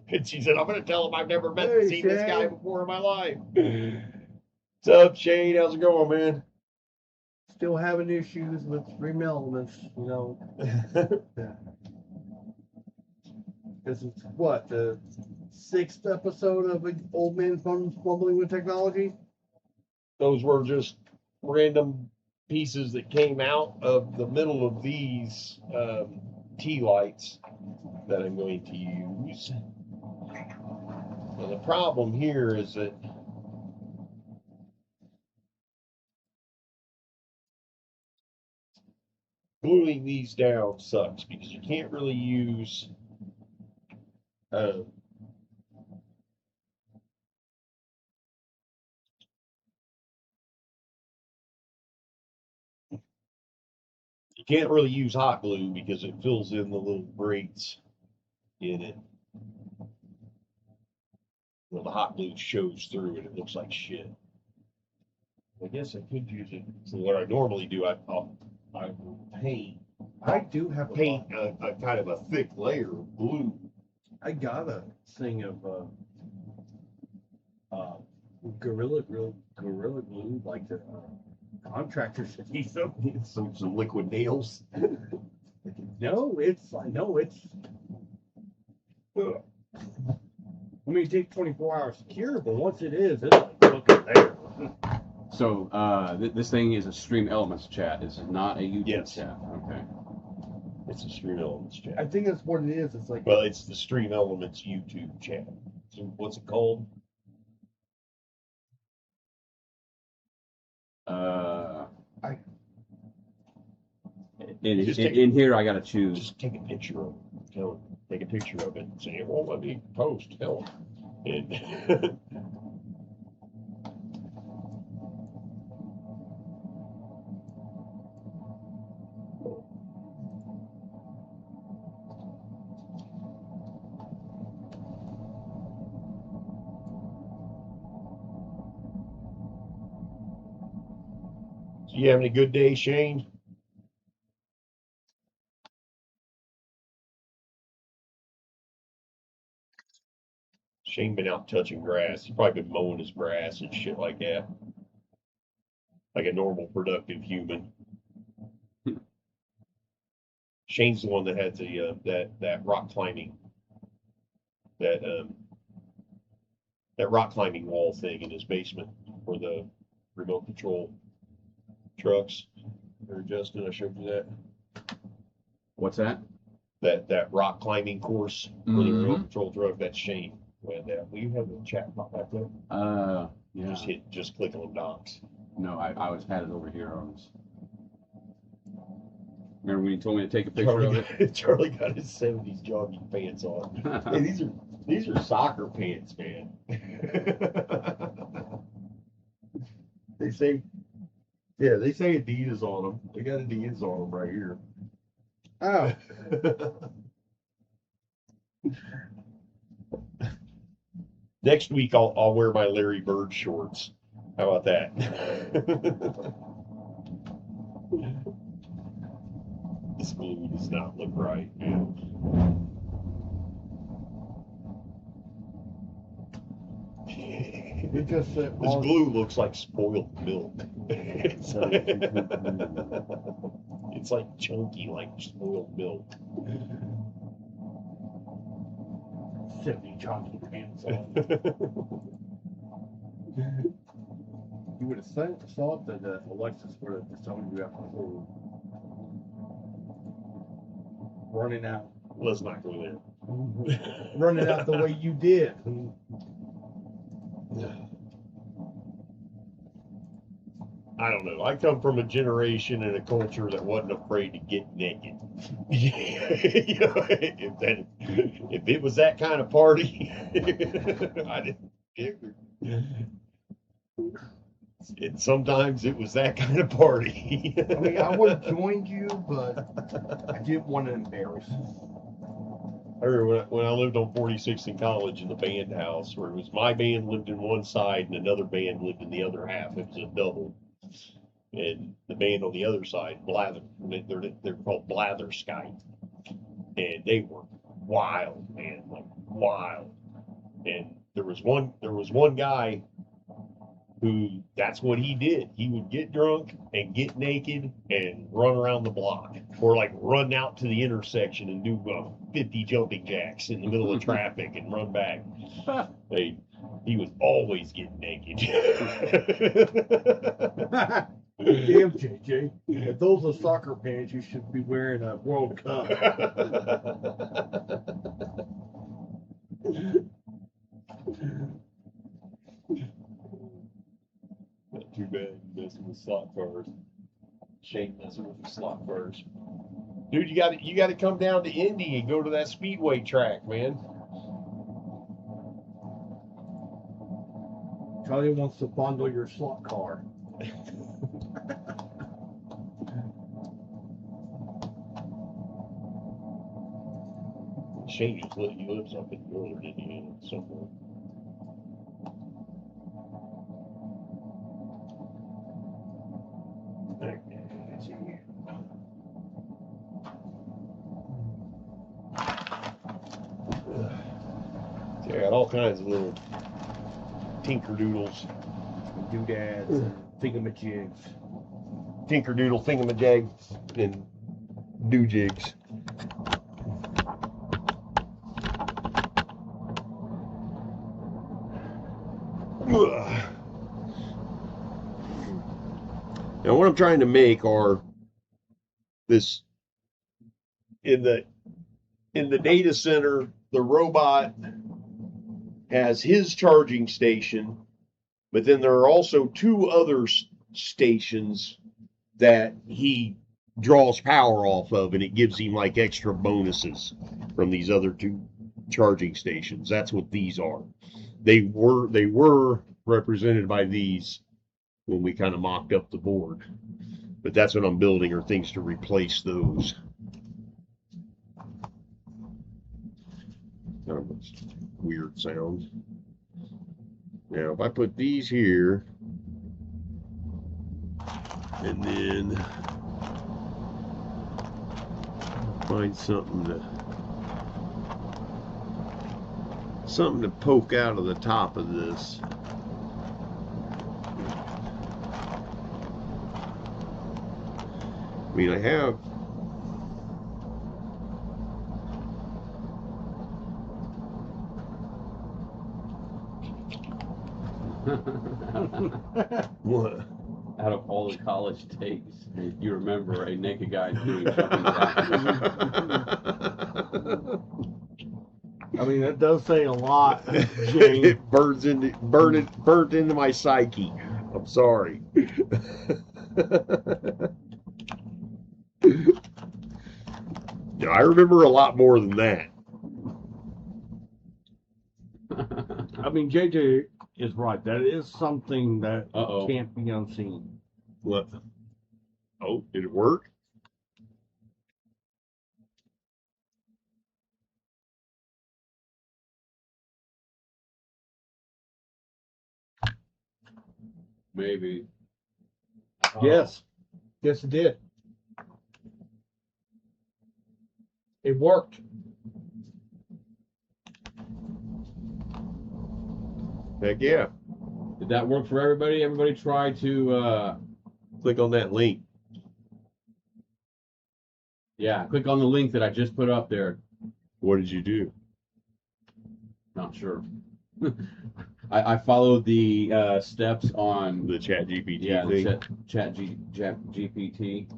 And she said, I'm going to tell him I've never seen this guy before in my life. What's up, Shane? How's it going, man? Still having issues with stream elements, you know. This is what, the 6th episode of Old Man Fumbling with Technology? Those were just random pieces that came out of the middle of these tea lights that I'm going to use. Now the problem here is that gluing these down sucks because you can't really use hot glue because it fills in the little grates in it. Well, the hot glue shows through and it looks like shit. I guess I could use it. So what I normally do, I paint. I do have a kind of a thick layer of glue. I got a thing of Gorilla Glue, like the contractors use them. Some liquid nails. No, it's. I mean, it takes 24 hours to cure, but once it is, it's like looking there. So this thing is a Stream Elements chat. It's not a YouTube chat. Okay. It's a Stream Elements chat. I think that's what it is. It's like. Well, it's the Stream Elements YouTube chat. So what's it called? In here, I gotta choose. Just take a picture of it. Tell it. Take a picture of it. Say it won't let me post. Tell it. And so you having a good day, Shane? Shane been out touching grass. He's probably been mowing his grass and shit like that. Like a normal productive human. Shane's the one that had the that rock climbing that rock climbing wall thing in his basement for the remote control trucks. Or Justin, I showed you that. What's that? That rock climbing course for the remote control truck. That's Shane. Will you have the chat pop back there? Yeah. Just click on docs. No, I had it over here on this. Remember when you told me to take a picture of it? Charlie got his 70s jogging pants on. Hey, these are soccer pants, man. They say Adidas on them. They got Adidas on them right here. Oh. Next week I'll wear my Larry Bird shorts. How about that? This glue does not look right, man. It just This glue looks like spoiled milk. It's like chunky, like spoiled milk. 70 jogging pants on. You would have thought that Alexis would have disowned you after running out. Let's not go there. Running out the way you did. I don't know. I come from a generation and a culture that wasn't afraid to get naked. You know, if it was that kind of party, I didn't care. And sometimes it was that kind of party. I mean, I would have joined you, but I didn't want to embarrass. I remember when I lived on 46th in college in the band house, where it was my band lived in one side and another band lived in the other half. It was a double. And the band on the other side, Blather, they're called Blatherskite. And they were wild, man, like wild. And there was one guy who, that's what he did. He would get drunk and get naked and run around the block, or like run out to the intersection and do 50 jumping jacks in the middle of traffic and run back. He was always getting naked. Damn, JJ. If those are soccer pants, you should be wearing a World Cup. Not too bad messing with slot cars. Shane messing with the slot cars. Dude, you got to come down to Indy and go to that speedway track, man. Charlie wants to bundle your slot car. Shane he lives up in Northern Indiana somewhere. See, I got all kinds of little tinkerdoodles, Doodads and thingamajigs. tinkerdoodle thingamajig, and doojigs. Now, what I'm trying to make are this in the data center. The robot has his charging station, but then there are also two other stations that he draws power off of, and it gives him like extra bonuses from these other two charging stations. That's what these are. They were represented by these when we kind of mocked up the board, but that's what I'm building, are things to replace those. Kind of a weird sound. Now, if I put these here, and then find something to poke out of the top of this. I mean, I have what? Out of all the college days, you remember a naked guy doing something like I mean, that does say a lot, Jane. It burnt into my psyche. I'm sorry. Yeah, I remember a lot more than that. I mean, JJ is right. That is something that Uh-oh. can't be unseen. What? Oh, did it work? Maybe. Yes. Yes, it did. It worked. Heck yeah. Did that work for everybody? Everybody try to, Click on that link. yeah, click on the link that I just put up there. What did you do? Not sure. I followed the steps on The chat GPT yeah, thing? the chat GPT.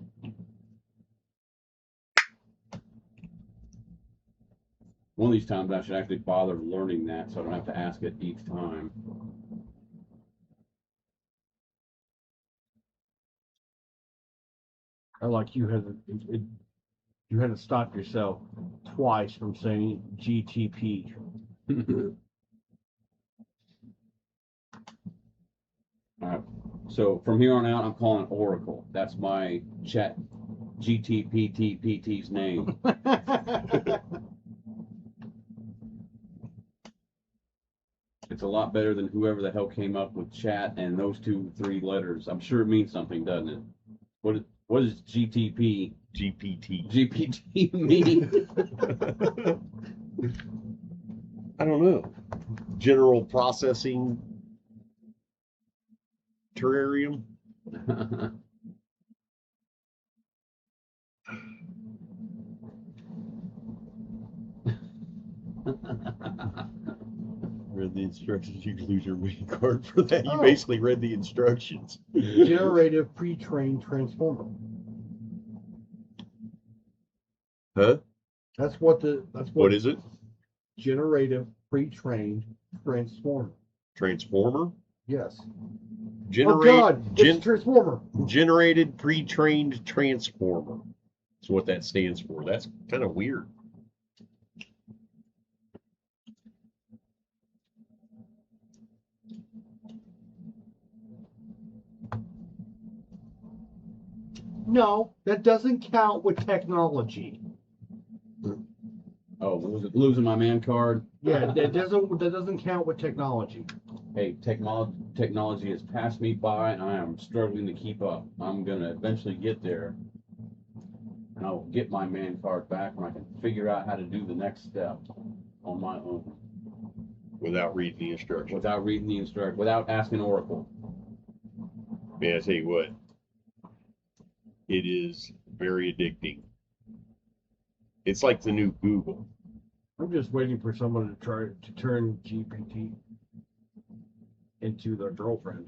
One of these times I should actually bother learning that so I don't have to ask it each time. Or like you had to stop yourself twice from saying GTP. So from here on out, I'm calling it Oracle. That's my chat GTPTPT's name. It's a lot better than whoever the hell came up with chat and those 2-3 letters. I'm sure it means something, doesn't it? What does GTP GPT mean? I don't know. General processing terrarium. Read the instructions. You can lose your main card for that. You basically read the instructions. Generative pre-trained transformer. Huh? What is it? Generative pre-trained transformer. Transformer? Yes. It's transformer. Generated pre-trained transformer. That's what that stands for. That's kind of weird. No, that doesn't count with technology. Oh, losing my man card? Yeah, that doesn't count with technology. Hey, technology has passed me by, and I am struggling to keep up. I'm gonna eventually get there, and I'll get my man card back when I can figure out how to do the next step on my own. Without reading the instructions. Without asking Oracle. Man, I tell you what, it is very addicting. It's like the new Google. I'm just waiting for someone to try to turn GPT into their girlfriend.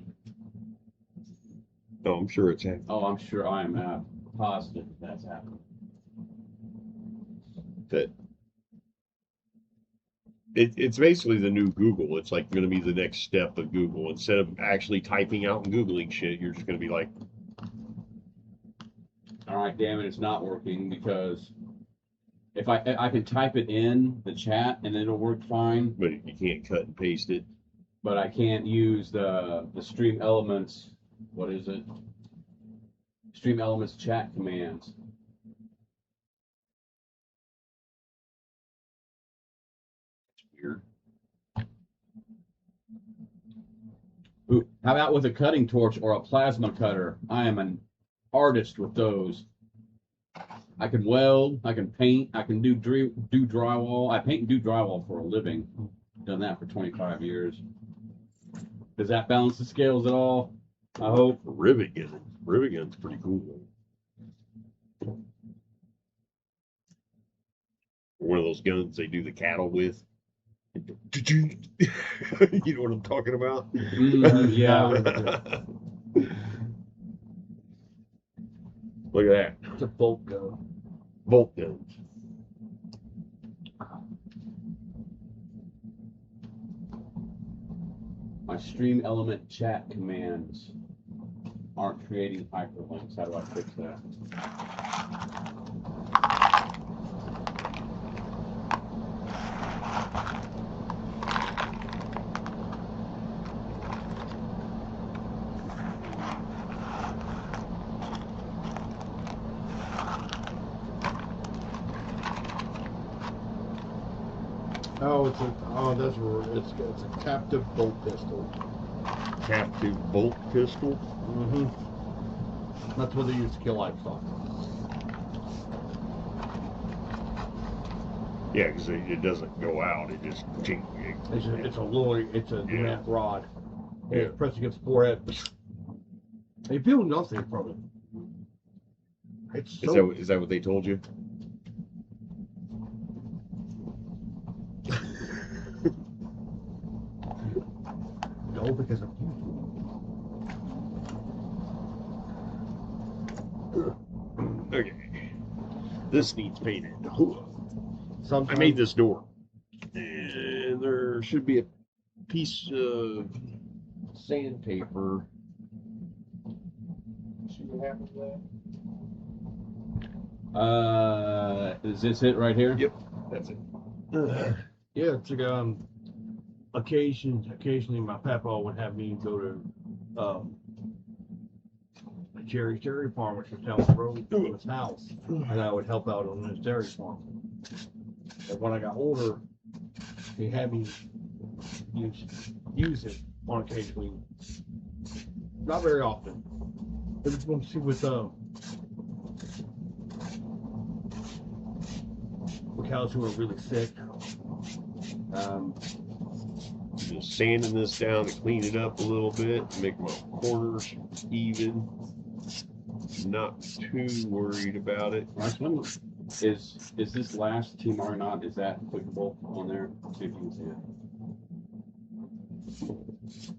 Oh, I'm sure it's happening. Oh, I'm sure. I am positive that's happening. It's basically the new Google. It's like going to be the next step of Google. Instead of actually typing out and Googling shit, you're just going to be like, all right, damn it, it's not working, because if I can type it in the chat and it'll work fine, but you can't cut and paste it. But I can't use the Stream Elements. What is it? Stream Elements chat commands. It's weird. Ooh, how about with a cutting torch or a plasma cutter? I am an artist with those. I can weld, I can paint, I can do drywall. I paint and do drywall for a living. Done that for 25 years. Does that balance the scales at all? I hope. Rivet gun. Rivet gun's pretty cool. One of those guns they do the cattle with. You know what I'm talking about? Yeah. Look at that. It's a bolt gun. Bolt guns. My Stream Element chat commands aren't creating hyperlinks. How do I fix that? It's a captive bolt pistol. Captive bolt pistol? Mm-hmm. That's what they use to kill livestock. Yeah, because it doesn't go out. It just... It's a mat rod. Yeah. It's pressed against the forehead. They feel nothing from it. Is that what they told you? No, because of Okay. This needs painted. Sometimes I made this door. And there should be a piece of sandpaper. See what happens to that? Is this it right here? Yep, that's it. Yeah, it's like occasionally my papa would have me go to Jerry's dairy farm, which was down the road from his house, and I would help out on his dairy farm. And when I got older, he had me use it on occasionally, not very often. But it's when she was cows who were really sick. Just sanding this down to clean it up a little bit, make my corners even. Not too worried about it. Is this last Team Argonaut, is that clickable on there? See if you can see it.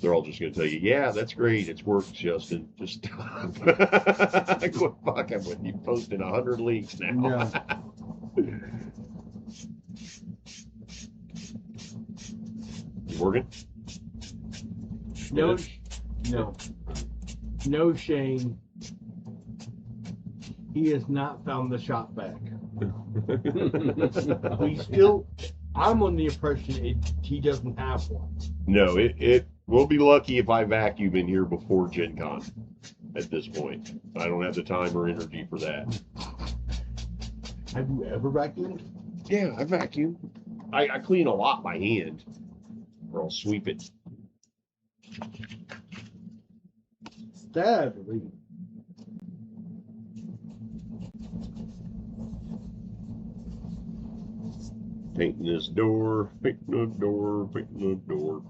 They're all just going to tell you, yeah, that's great. It's worked, Justin. Just stop. Quit fucking with you posting 100 links now. Yeah. You working? No, Shane. He has not found the shop vac. I'm on the impression he doesn't have one. No, we'll be lucky if I vacuum in here before Gen Con at this point. I don't have the time or energy for that. Have you ever vacuumed? Yeah, I vacuum. I clean a lot by hand, or I'll sweep it. That I believe. Painting this door, painting the door, painting the door.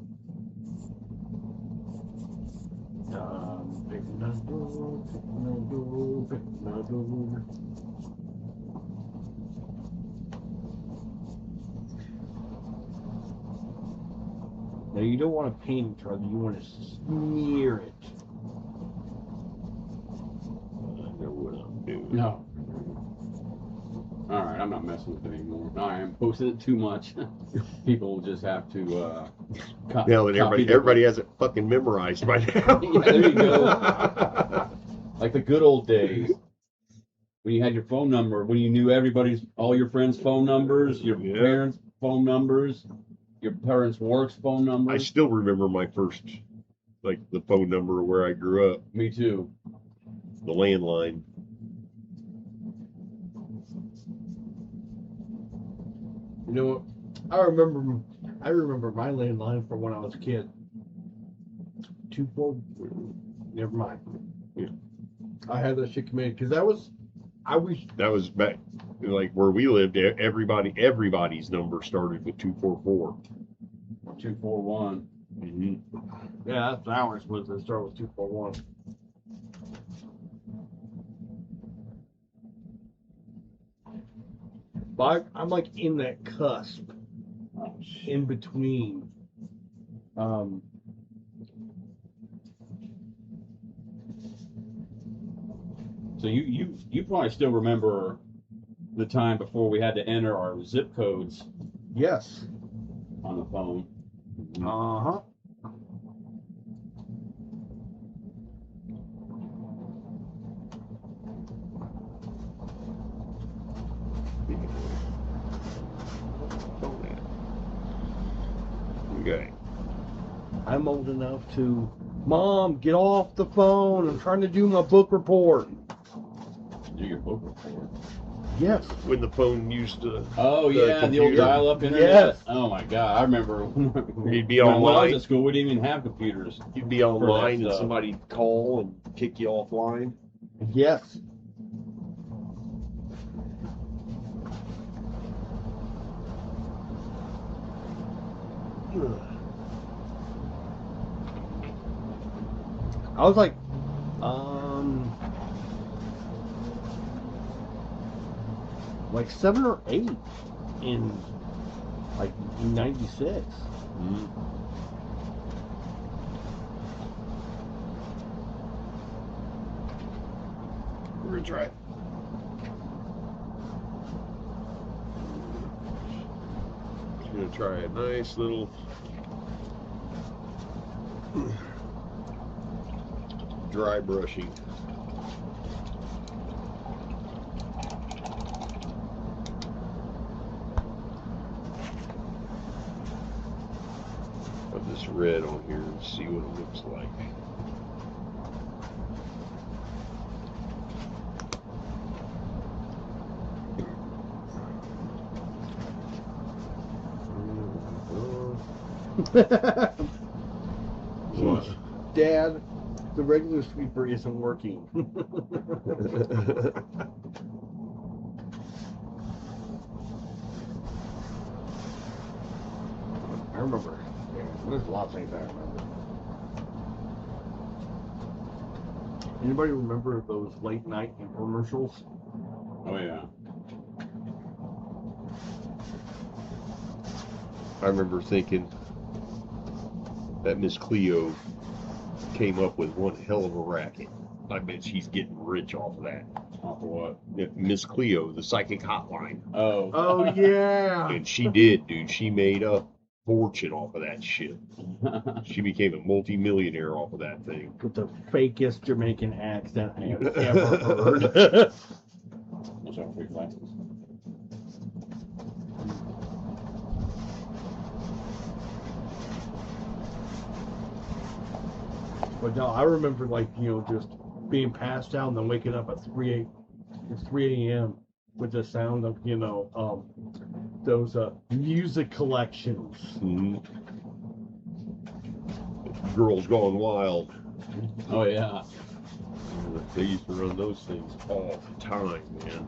Picking the door, picking the door, picking the door. Now you don't want to paint it, Charlie. You want to smear it. I know what I'm doing. No. Alright, I'm not messing with it anymore. I am posting it too much. People will just have to Now that everybody has it fucking memorized by now. Yeah, there you go. Like the good old days. When you had your phone number, when you knew all your friends' phone numbers, your parents' phone numbers, your parents' work's phone I numbers. still remember my first, the phone number of where I grew up, Me too. the landline. You know what? I remember my landline from when I was a kid. 24. Never mind. Yeah. I had that shit committed because that was back where we lived. Everybody's number started with 244. 241. Mm-hmm. Yeah, that's ours. Was it start with 241? But I'm like in that cusp, in between. So you probably still remember the time before we had to enter our zip codes Yes. on the phone. Uh-huh. Okay. I'm old enough to, Mom, get off the phone. I'm trying to do my book report. Do your book report. Yes. When the phone used to. Oh The yeah, the old computer. dial-up internet. Yes. Oh my god, I remember. You'd be when I was online. at school, we didn't even have computers. You'd be online and stuff. somebody'd call and kick you offline. Yes. I was like 7 or 8 in like 96. Mm-hmm. We're gonna try it. We're gonna try a nice little dry brushing. red on here and see what it looks like. Dad, the regular sweeper isn't working. I remember. Yeah, there's a lot of things I remember. Anybody remember those late night infomercials? Oh yeah. I remember thinking that Miss Cleo came up with one hell of a racket. I bet she's getting rich off of that. Off of what? Miss Cleo, the psychic hotline. Oh. Oh yeah. And she did, dude. She made a fortune off of that shit. She became a multi-millionaire off of that thing. With the fakest Jamaican accent I have ever heard. What's up for your glasses? But no, I remember just being passed out and then waking up at 3 a.m. with the sound of those music collections. Mm-hmm. Girls Gone Wild. Oh yeah. They used to run those things all the time, man.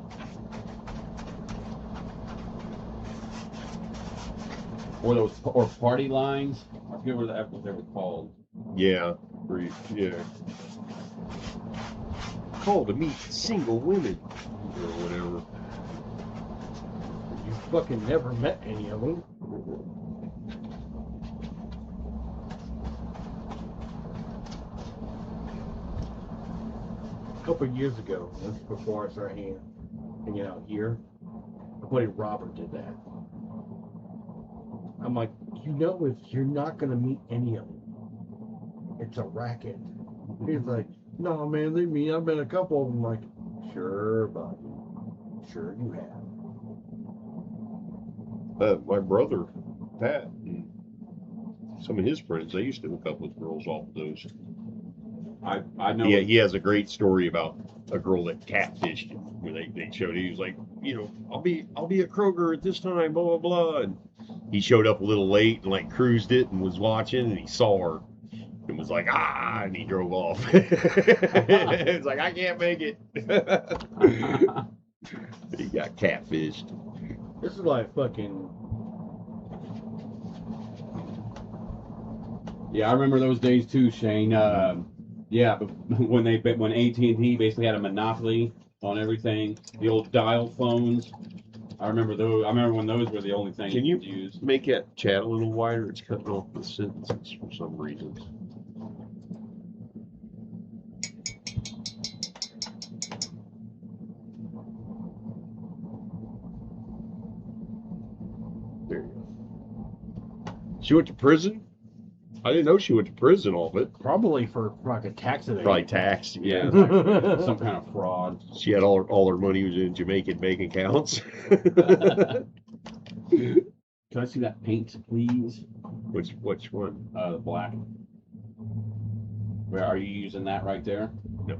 Or party lines. I forget what they were called. Yeah, yeah. Call to meet single women or whatever. You fucking never met any of them. A couple of years ago, this is before I started hanging out here, my buddy Robert did that. I'm like, you're not gonna meet any of them. It's a racket. He's like, no man, leave me. I've been a couple of them. I'm like, sure, buddy. Sure you have. My brother, Pat, and some of his friends, they used to hook up with girls off of those. I know. Yeah, he has a great story about a girl that catfished him. Where they showed, he was like, I'll be at Kroger at this time, blah blah blah. And he showed up a little late and like cruised it and was watching, and he saw her and was like, and he drove off. It's like, I can't make it. He got catfished. This is like fucking. Yeah, I remember those days too, Shane. Yeah, but when AT&T basically had a monopoly on everything, the old dial phones. I remember those. I remember when those were the only things Can you could use. make that chat a little wider? It's cutting off the sentences for some reason. There you go. She went to prison? I didn't know she went to prison off it. Probably for fucking tax evasion. Probably tax, yeah. Some kind of fraud. She had all her money was in Jamaican bank accounts. Can I see that paint, please? Which one? The black. Where are you using that right there? No.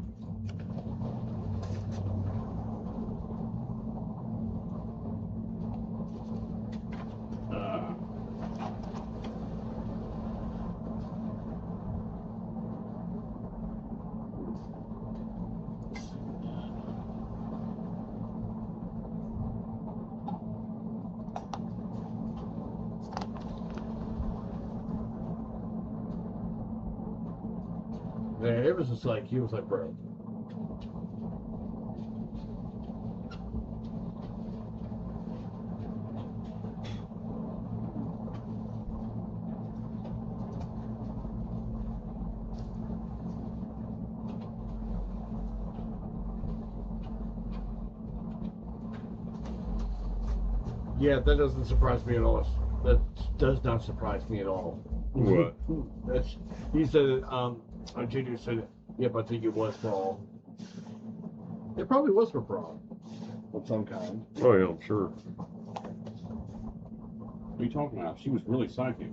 Yeah, it was just like, he was like, bro. Yeah, that doesn't surprise me at all. That does not surprise me at all. What? He said, JJ said, yep, I think it was for all. It probably was for fraud of some kind. Oh, yeah, I'm sure. What are you talking about? She was really psychic.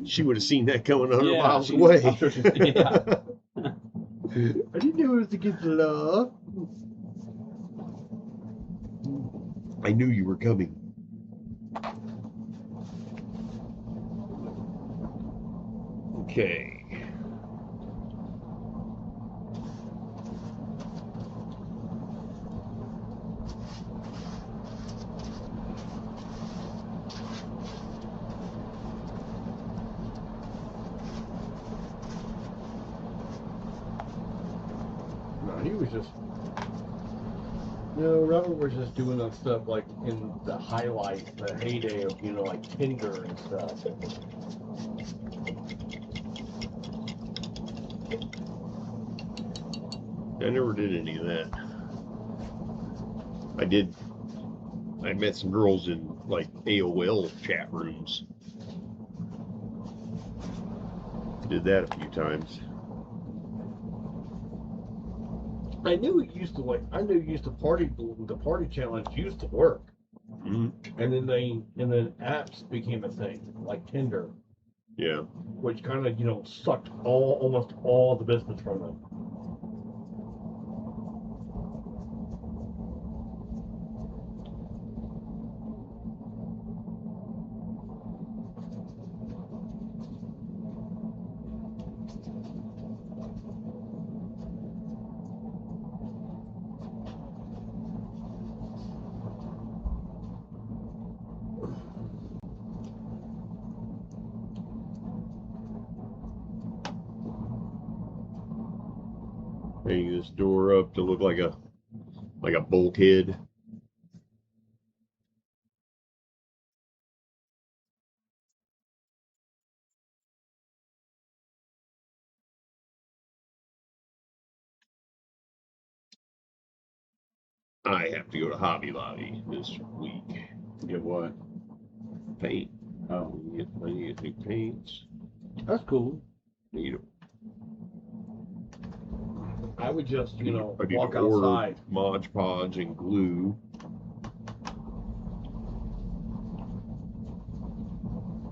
She would have seen that coming 100 Yeah, miles she- away. I'm sure she's, yeah. I didn't know it was against the law. I knew you were coming. Okay. No, he was just. No, Robert was just doing that stuff like in the highlight, the heyday of, you know, like Tinder and stuff. I never did any of that. I met some girls in like AOL chat rooms. Did that a few times. I knew it used to the party challenge used to work. Mm-hmm. And then apps became a thing, like Tinder, Yeah. which kind of, you know, sucked almost all the business from them. Hang this door up to look like a bulkhead. I have to go to Hobby Lobby this week. Get what? Paint. Oh, I need new paints. That's cool. Need I would just, you know, I need walk to order outside. Mod Podge and glue.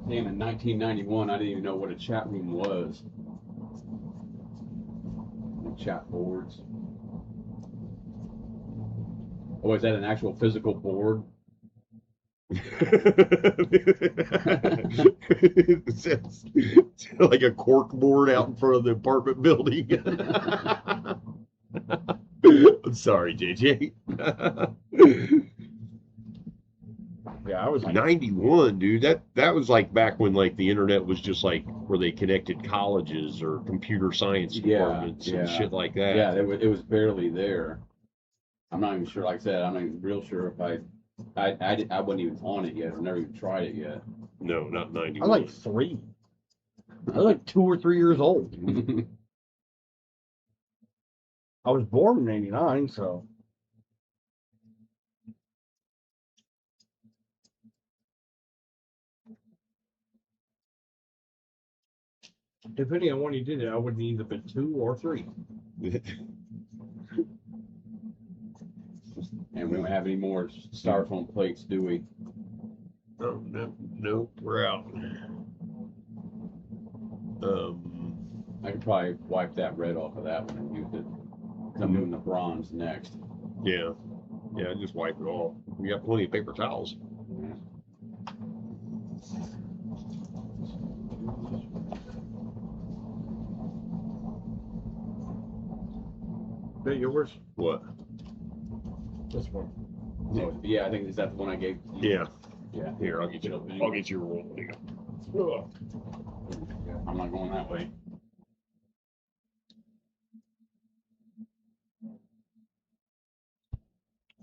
damn, in 1991, I didn't even know what a chat room was. The chat boards. Oh, is that an actual physical board? It's like a cork board out in front of the apartment building. I'm sorry, JJ. Yeah, I was like, 91, dude. That was like back when like the internet was just like where they connected colleges or computer science departments and shit like that. Yeah, it was barely there. I'm not even sure. Like I said, I'm not even real sure if I wasn't even on it yet. I've never even tried it yet. No, not I 91. was like 3. I was like 2 or 3 years old. I was born in '89, so. Depending on when you did it, I would either been 2 or 3. And we don't have any more styrofoam plates, do we? Oh, no, we're out. I could probably wipe that red off of that one and use it. 'Cause I'm doing the bronze next. Yeah, just wipe it off. We got plenty of paper towels. Is that yours? What? This one. Oh, yeah, I think is that the one I gave. Yeah. Yeah. Here, I'll get you a roll. There you go. Yeah, I'm not going that way.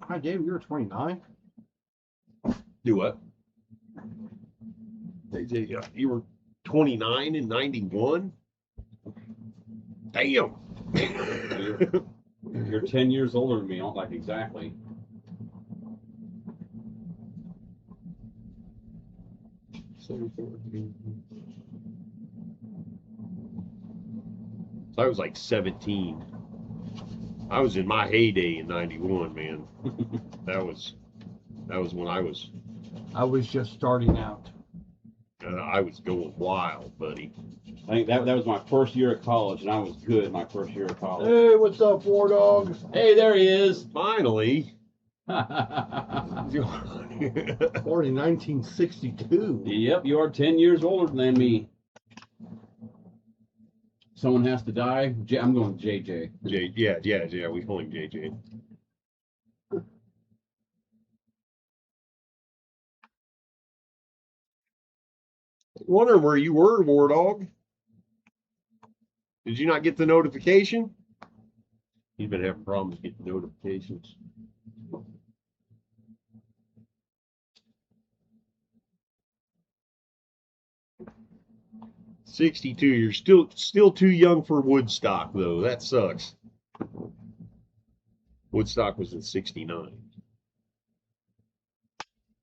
Hi, Dave. You were 29. Do what? Yeah, you were 29 in 91? Damn. You're 10 years older than me, I don't like exactly. So I was like 17. I was in my heyday in 91, man. that was when I was I was just starting out. I was going wild, buddy. I think that was my first year of college, and I was good my first year of college. Hey, what's up, War Dog? Hey, there he is. Finally. Born in 1962. Yep, you are 10 years older than me. Someone has to die. I'm going JJ. Yeah. We call him JJ. Wondering where you were, War Dog. Did you not get the notification? He's been having problems getting notifications. "62. You're still too young for Woodstock, though. That sucks." Woodstock was in '69.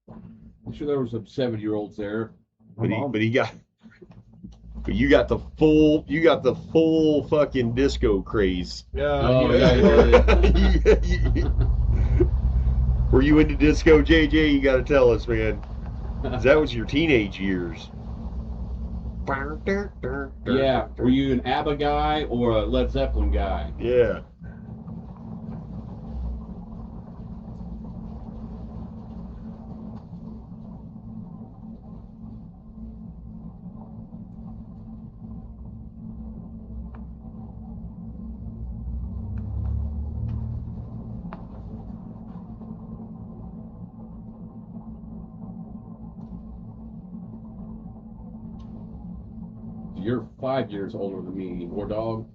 I'm sure there were some 7-year-olds there. But you got the full fucking disco craze. Oh, Were you into disco, JJ? You got to tell us, man. 'Cause that was your teenage years. Yeah. Were you an ABBA guy or a Led Zeppelin guy? Yeah. You're 5 years older than me, War Dog.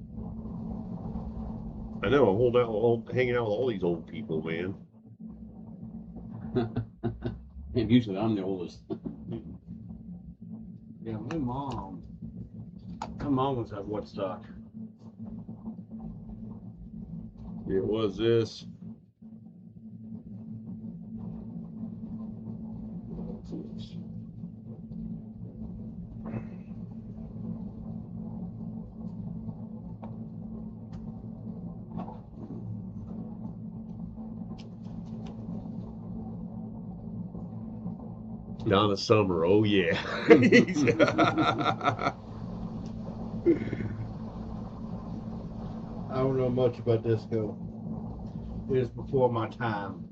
I know. I'm hanging out with all these old people, man. And usually I'm the oldest. Yeah, my mom was at Woodstock. It was this. Donna Summer, oh yeah. I don't know much about disco. It is before my time.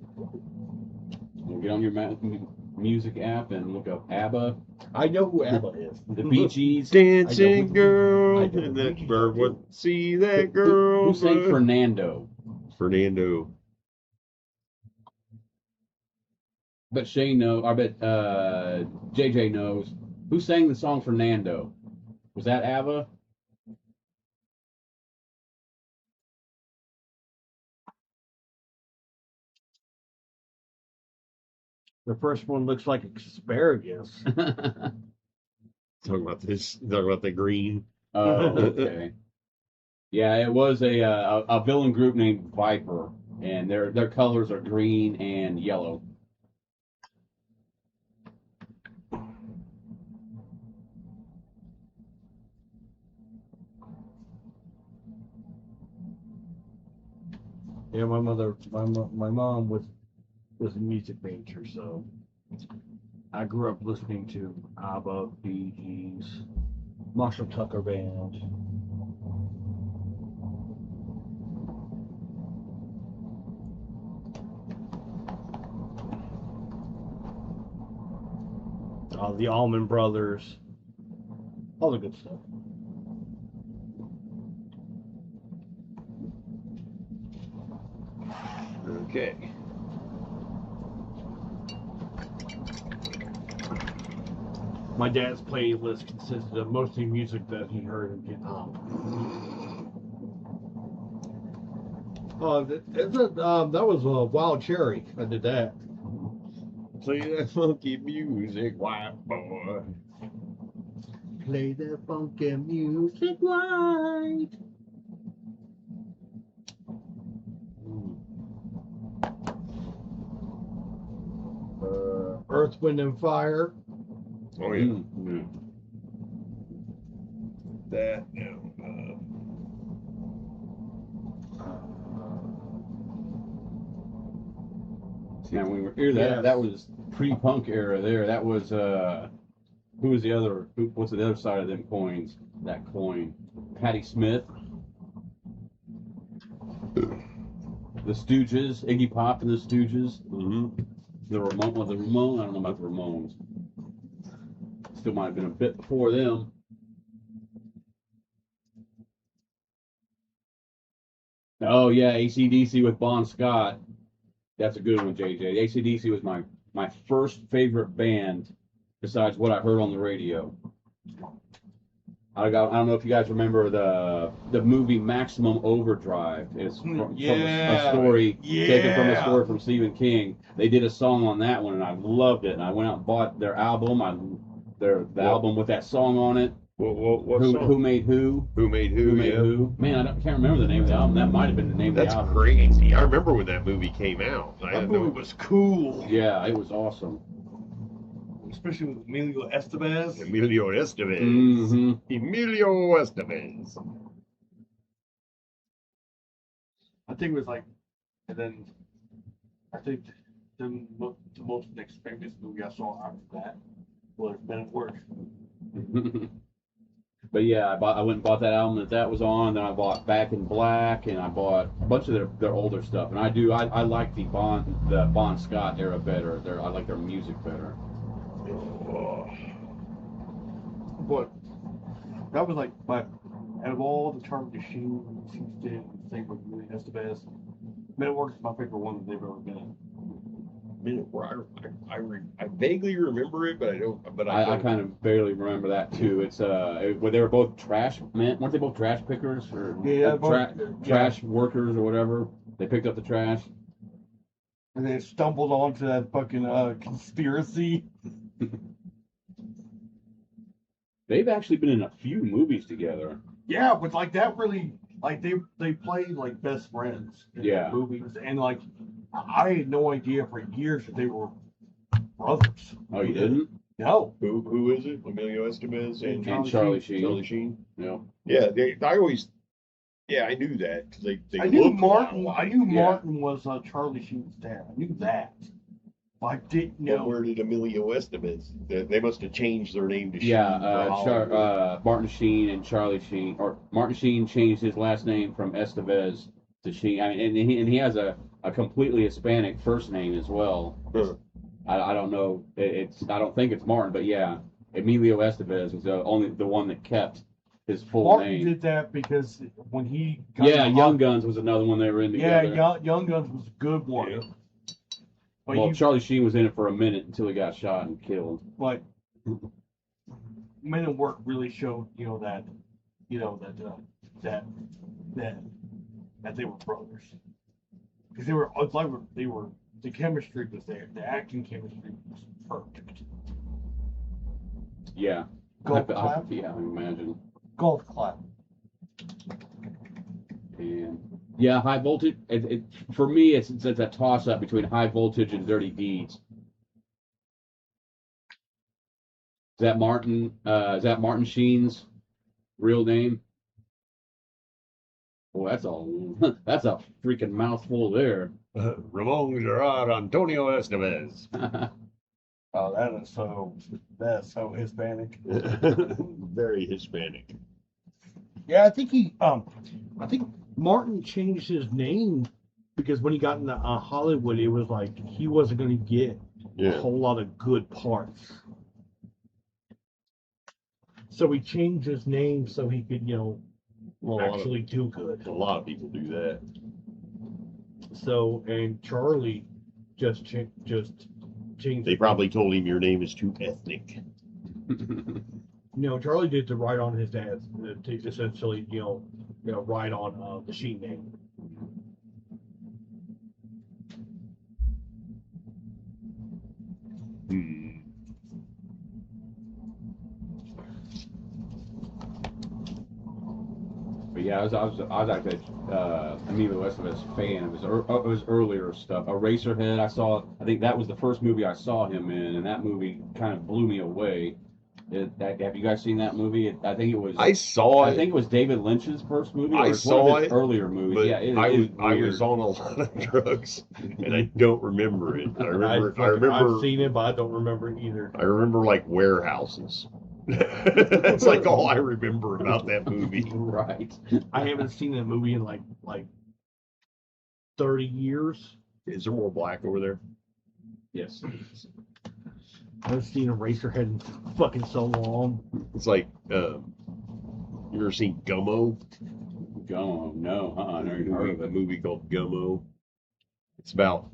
You get on your music app and look up ABBA, I know who ABBA is. the Bee Gees. Dancing girl, I know and who that Bee bird Gees would see that girl. Who sang Fernando? Fernando. But Shane knows. I bet JJ knows. Who sang the song Fernando? Was that ABBA? The first one looks like asparagus. Talking about this. Talking about the green. Oh, okay. Yeah, it was a villain group named Viper, and their colors are green and yellow. Yeah, my mom was a music major, so I grew up listening to ABBA, Bee Gees, Marshall Tucker Band. The Allman Brothers, all the good stuff. Okay. My dad's playlist consisted of mostly music that he heard in Vietnam. That was Wild Cherry. I did that. Play that funky music, white boy. Play that funky music right. Earth, Wind, and Fire. Oh yeah. Mm-hmm. That now. Now we were here. That was pre-punk era. There, that was Who was the other? What's the other side of them coins? That coin, Patti Smith, the Stooges, Iggy Pop and the Stooges, the Ramones. I don't know about the Ramones. Still might have been a bit before them. Oh yeah, AC/DC with Bon Scott. That's a good one, JJ. AC/DC was my first favorite band, besides what I heard on the radio. I don't know if you guys remember the movie Maximum Overdrive. It's from a story taken from a story from Stephen King. They did a song on that one, and I loved it. And I went out and bought their album. The album with that song on it. What Who, song? who made who? Who made who? Who made who? Man, I can't remember the name of the album. That might have been the name of the That's album. crazy. I remember when that movie came out. That movie was cool. Yeah, it was awesome. Especially with Emilio Estevez. Emilio Estevez. Mm-hmm. Emilio Estevez. I think it was like, and then I think the most next famous movie I saw after that was Men at Work. But yeah, I went and bought that album that was on. Then I bought Back in Black, and I bought a bunch of their older stuff. And I like the Bon Scott era better. I like their music better. But that was like, out of all the Charlie Sheen movies he did, same with Emilio Estevez, Men at Work is my favorite one that they've ever been in. I vaguely remember it, but I don't. But I kind of barely remember that too. It's where they were both trash men. Weren't they both trash pickers or trash workers or whatever? They picked up the trash. And they stumbled onto that fucking conspiracy. They've actually been in a few movies together. Yeah, but like that really, like they play like best friends in the movies, and like I had no idea for years that they were brothers. Oh, you didn't? No. Who is it? Emilio Estevez and Charlie Sheen. Charlie Sheen. Yeah. Yeah. I knew that because they. I knew Martin. I knew Martin was Charlie Sheen's dad. I knew that. But I didn't know. But where did Emilio Estevez? They must have changed their name to Sheen. Yeah, Martin Sheen and Charlie Sheen, or Martin Sheen changed his last name from Estevez to Sheen. I mean, and he has a completely Hispanic first name as well. Huh. I don't know. I don't think it's Martin, but yeah, Emilio Estevez was only the one that kept his full Martin name. did that because when he got Young Guns was another one they were in together. Yeah, Young Guns was a good one. Yeah. But Charlie Sheen was in it for a minute until he got shot and killed. But Men at Work really showed, that they were brothers. Because the chemistry was there. The acting chemistry was perfect. Yeah. Golf clap? Yeah, I imagine. Golf clap. And yeah, High Voltage. For me, it's a toss up between High Voltage and Dirty Deeds. Is that Martin Sheen's real name? Well, that's a freaking mouthful there. Ramon Gerard Antonio Estevez. Oh, that's so Hispanic. Very Hispanic. Yeah, I think Martin changed his name because when he got into Hollywood, it was like he wasn't going to get a whole lot of good parts. So he changed his name so he could, actually do good. A lot of people do that. So, and Charlie just changed. They probably told him your name is too ethnic. Charlie did to write on his dad's, to essentially, write on the Sheen name. But yeah, I was actually Emilio Estevez fan. It was earlier stuff. Eraserhead. I think that was the first movie I saw him in, and that movie kind of blew me away. Have you guys seen that movie? I think it was. I saw I it. think it was David Lynch's first movie. Or I it's one of saw his it, earlier movies. but Yeah, I was on a lot of drugs, and I don't remember it. I remember. I've seen it, but I don't remember it either. I remember like warehouses. That's like all I remember about that movie. Right. I haven't seen that movie in like 30 years. Is there more black over there? Yes. I haven't seen Eraserhead in fucking so long. It's like, you ever seen Gummo? Go. No. I never heard of A it. movie called Gummo. It's about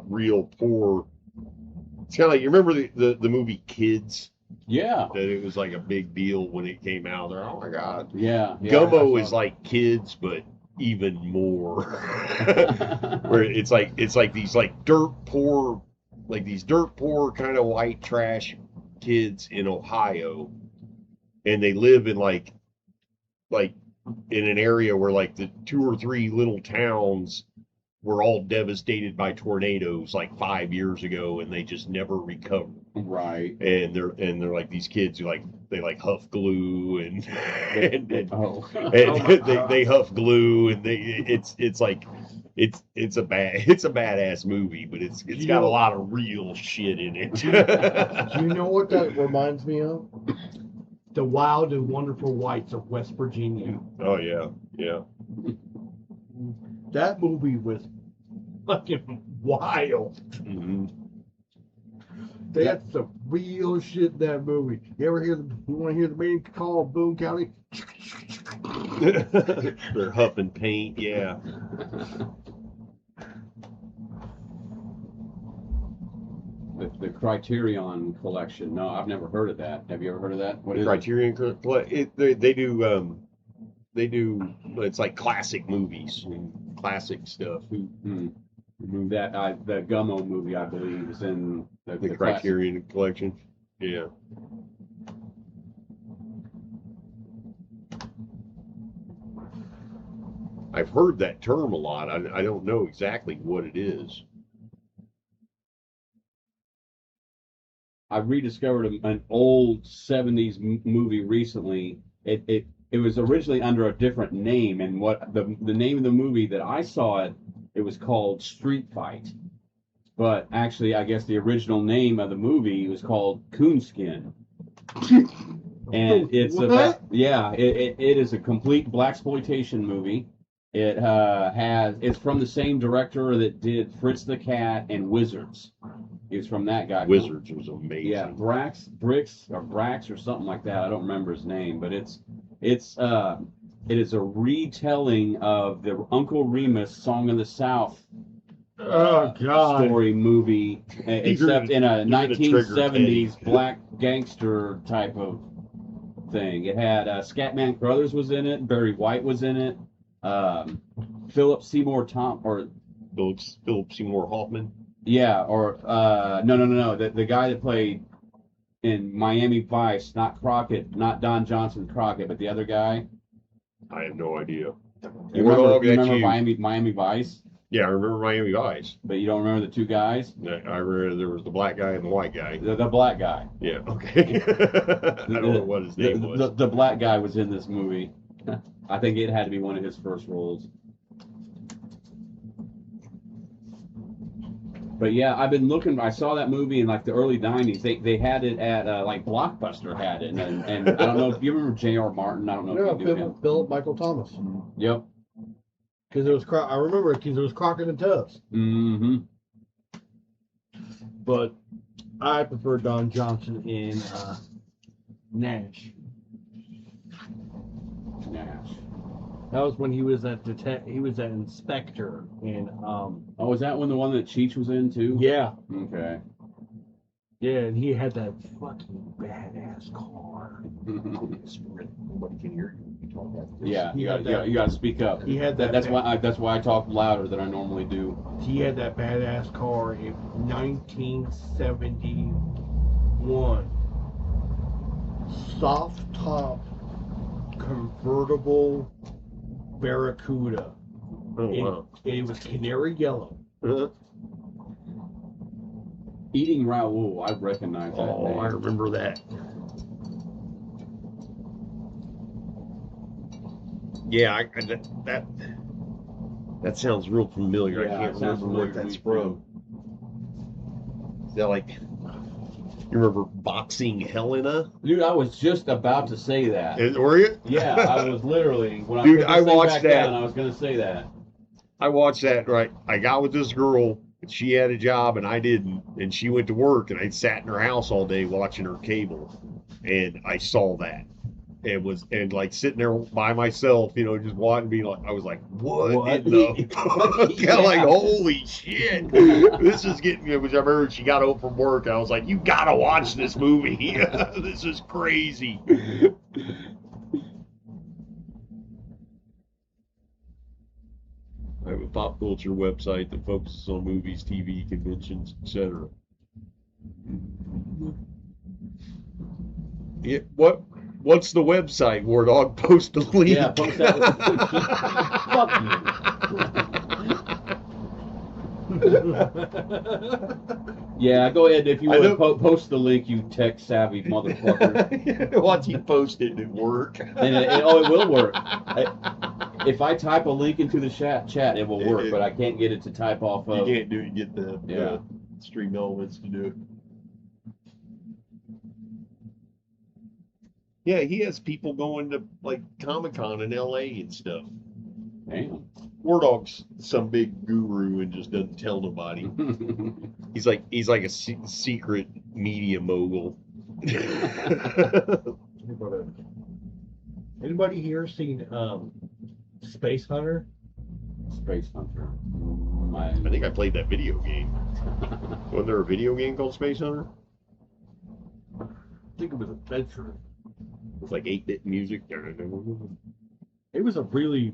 real poor. It's kind of like, you remember the movie Kids? Yeah. That it was like a big deal when it came out. They're, oh my god. Yeah. Gummo is like Kids, but even more. Where it's like these like dirt poor kind of white trash kids in Ohio, and they live in like in an area where like the 2 or 3 little towns were all devastated by tornadoes like 5 years ago, and they just never recovered. Right. And they're like these kids who they huff glue and they huff glue, and it's a badass movie, but it's got a lot of real shit in it. Do you know what that reminds me of? The Wild and Wonderful Whites of West Virginia. Oh yeah. That movie was fucking wild. Mm-hmm. They had some real shit in that movie. You want to hear the main call of Boone County? They're huffing paint, yeah. The Criterion Collection. No, I've never heard of that. Have you ever heard of that? What is Criterion they do it's like classic movies and classic stuff. That the Gummo movie, I believe, is in The Criterion Collection. Yeah. I've heard that term a lot. I don't know exactly what it is. I rediscovered an old 70s movie recently. It was originally under a different name, and what the name of the movie that I saw it was called Street Fight. But actually, I guess the original name of the movie was called Coonskin. And it's it is a complete blaxploitation movie. It's from the same director that did Fritz the Cat and Wizards. It was from that guy. Wizards was amazing. Yeah, Brax or something like that. I don't remember his name, but it is a retelling of the Uncle Remus Song of the South story movie, except in a 1970s black gangster type of thing. It had Scatman Crothers was in it, Barry White was in it, Philip Seymour Hoffman. Yeah, or no. The guy that played in Miami Vice, not Crockett, not Don Johnson Crockett, but the other guy. I have no idea. You remember Miami Vice? Yeah, I remember Miami Vice. But you don't remember the two guys? I remember there was the black guy and the white guy. The black guy. Yeah, okay. I don't know what his name was. The black guy was in this movie. I think it had to be one of his first roles. But yeah, I've been looking. I saw that movie in like the early '90s. They had it at like Blockbuster had it, and I don't know if you remember J.R. Martin. I don't know if you do him. Philip Michael Thomas. Yep. Because it was I remember because it was Crockett and Tubbs. Mm-hmm. But I prefer Don Johnson in Nash. That was when he was that inspector in Oh, is that the one that Cheech was in too? Yeah. Okay. Yeah, and he had that fucking badass car. Nobody can hear you. Yeah, you got to speak up. He had that. That's why I talk louder than I normally do. He had that badass car in 1971. Soft top convertible Barracuda. Oh wow! It was canary yellow. Uh-huh. Eating Raoul. I recognize that Oh, name. I remember that. Yeah, that sounds real familiar. Yeah, I can't it sounds remember what familiar to that's me, from. Is that like, you remember Boxing Helena? Dude, I was just about to say that. Were you? Yeah, I was literally when Dude, I put this thing watched back that. down, I was gonna say that. I watched that, right? I got with this girl, and she had a job, and I didn't. And she went to work, and I sat in her house all day watching her cable. And I saw that. And like sitting there by myself, you know, just watching me, like, I was like, what in the fuck? Yeah. Like, holy shit. This is getting me, which I remember she got home from work, and I was like, you gotta watch this movie. This is crazy. I have a pop culture website that focuses on movies, TV, conventions, etc. Yeah, what's the website, War Dog? Post the link. Yeah, post that. Fuck you. Yeah, go ahead if you would post the link, you tech savvy motherfucker. Once you post it, it work. And it will work. If I type a link into the chat, it will work, but I can't get it to type off of. You can't do it. Get the stream elements to do it. Yeah, he has people going to like Comic-Con in LA and stuff. Damn. War Dog's some big guru and just doesn't tell nobody. He's like a secret media mogul. Anybody here seen Space Hunter? Space Hunter. I think I played that video game. Wasn't there a video game called Space Hunter? I think it was Adventure. With like 8-bit music. It was a really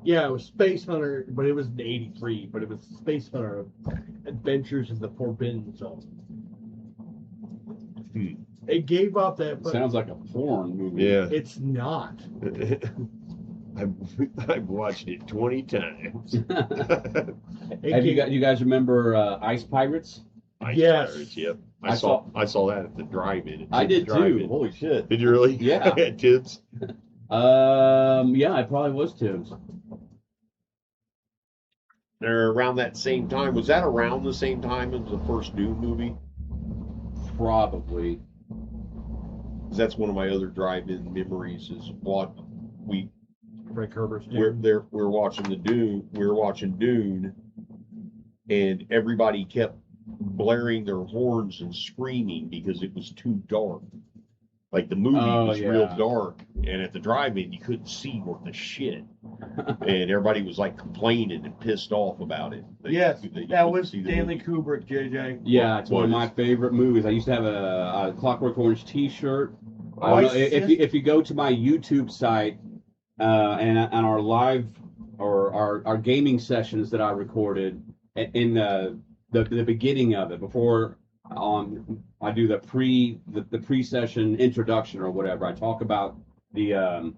yeah, it was Space Hunter, but it was in '83. But it was Space Hunter Adventures in the Forbidden Zone. It gave up that. It sounds like a porn movie. Yeah. It's not. I've watched it 20 times. You guys remember Ice Pirates? Ice Yes. Pirates, yep. I saw that at the drive-in. I did too. Holy shit. Did you really? Yeah. At Tibbs? Yeah, it probably was Tibbs. They're around that same time. Was that around the same time as the first Doom movie? Probably. 'Cause that's one of my other drive-in memories. Is what Frank Herbert's we're watching the Dune. We were watching Dune, and everybody kept blaring their horns and screaming because it was too dark. Like the movie was real dark, and at the drive-in you couldn't see worth a shit, and everybody was like complaining and pissed off about it. That was Stanley Kubrick, JJ. Yeah, it's one of my favorite movies. I used to have a Clockwork Orange T-shirt. I don't know, if you go to my YouTube site and our live or our gaming sessions that I recorded in the beginning of it before I do the pre-session introduction or whatever. I talk about the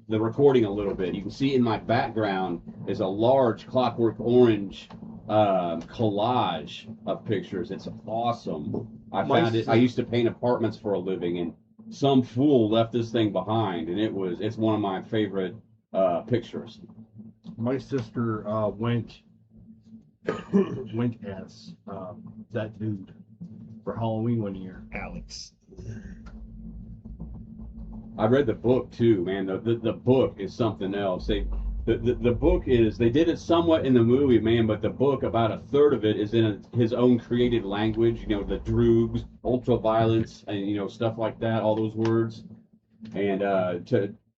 recording a little bit. You can see in my background is a large Clockwork Orange collage of pictures. It's awesome. I found it. I used to paint apartments for a living, and some fool left this thing behind, and it's one of my favorite pictures. My sister went as that dude for Halloween one year. Alex. I read the book too, man. The book is something else. The book is, they did it somewhat in the movie, man, but the book, about a third of it is in his own created language. You know, the droogs, ultraviolence, and stuff like that. All those words, and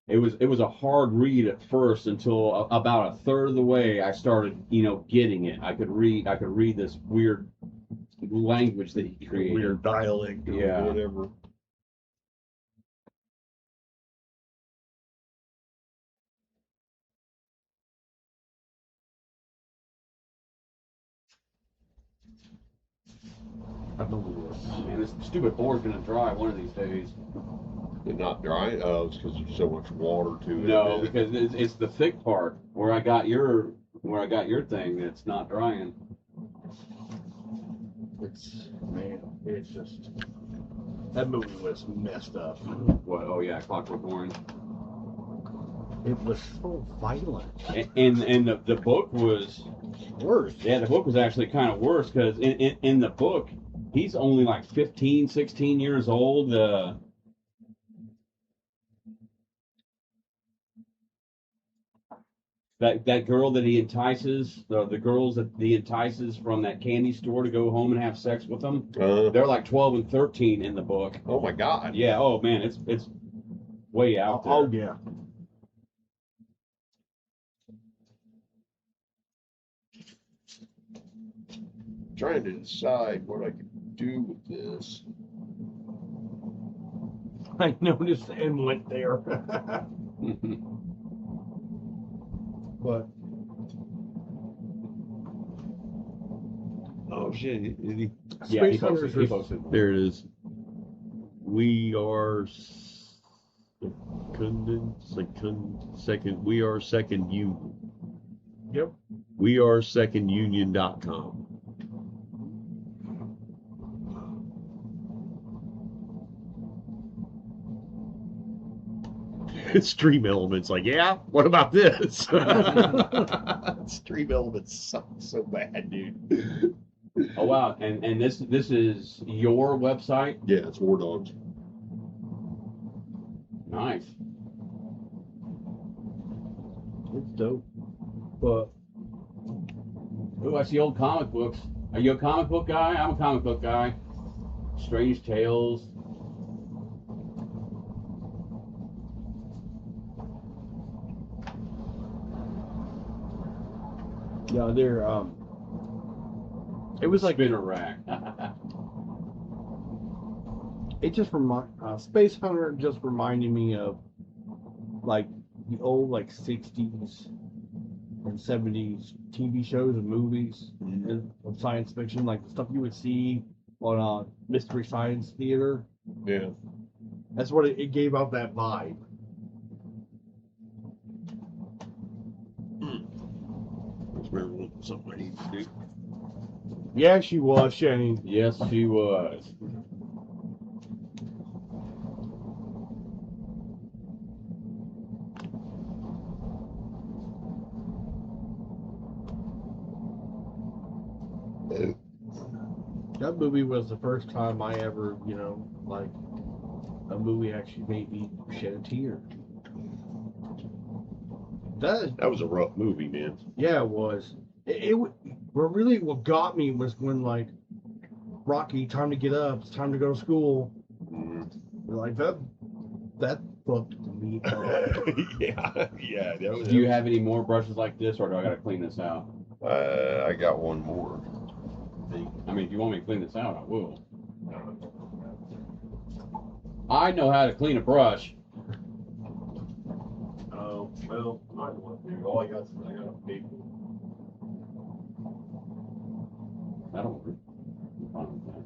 it was a hard read at first until about a third of the way I started, getting it. I could read this weird language that he created. Weird dialect or whatever. Man, this stupid board's gonna dry one of these days. It's not dry? Oh, it's because there's so much water to it. No, because it's the thick part where I got your Where I got your thing, it's not drying. It's just that movie was messed up. What? Oh yeah, Clockwork Orange. It was so violent. And the book was Worse. Yeah, the book was actually kind of worse because in the book, he's only like 15, 16 years old. That girl that he entices, the girls that he entices from that candy store to go home and have sex with him, they're like 12 and 13 in the book. Oh my God. Yeah. Oh man, it's way out there. Oh yeah. Trying to decide what I could do with this. I noticed and went there. But Oh shit! Yeah, he Space Hunters posted, he are- posted. There it is. We are second. We are second union. Yep. We are secondunion.com. Stream Elements like, yeah, what about this? Stream Elements sucks so bad, dude. Oh wow, and this is your website? Yeah, it's War Dogs. Nice. It's dope. But Ooh, I see old comic books. Are you a comic book guy? I'm a comic book guy. Strange Tales. yeah, they're it was like Spinner rack. it just Space Hunter just reminded me of like the old like 60s and 70s TV shows and movies and of science fiction, like the stuff you would see on Mystery Science Theater. Yeah. That's what it gave out that vibe. Remember something I need to do. Yeah, she was, Shane. Yes, she was. That movie was the first time I ever, like a movie actually made me shed a tear. That was a rough movie, man. Yeah, it was. What got me was when like Rocky, time to get up, it's time to go to school. Like that fucked me up. yeah. That was, Do you have any more brushes like this, or do I got to clean this out? I got one more. I mean, if you want me to clean this out, I will. I know how to clean a brush. Oh, well, I don't want to. All I got is I got a big one. I don't. I'm fine with that.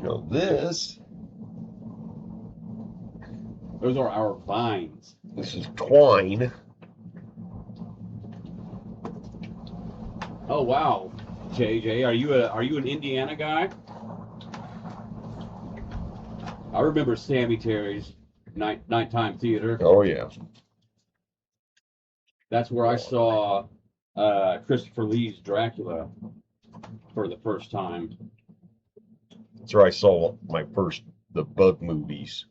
Now this Those are our vines. is twine. Oh wow, JJ, are you an Indiana guy? I remember Sammy Terry's nighttime theater. Oh yeah. That's where I saw Christopher Lee's Dracula for the first time. That's where I saw the bug movies.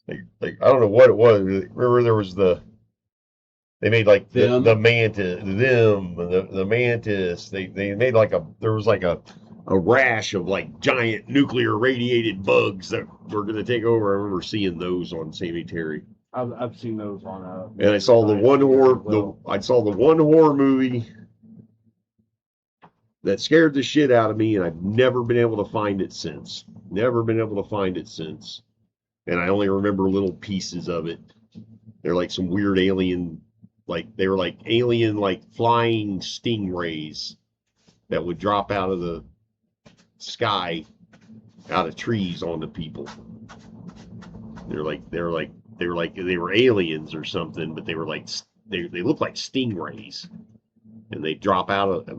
I don't know what it was. Remember there was they made like Them? the mantis, the mantis. They made like there was like a rash of like giant nuclear radiated bugs that were going to take over. I remember seeing those on Sammy Terry. I've seen those on. And I saw the one horror movie that scared the shit out of me, and I've never been able to find it since. And I only remember little pieces of it. They're like some weird alien, they were like alien, like flying stingrays that would drop out of the sky, out of trees onto people. They were aliens or something, but they were like they looked like stingrays. And they dropped out of I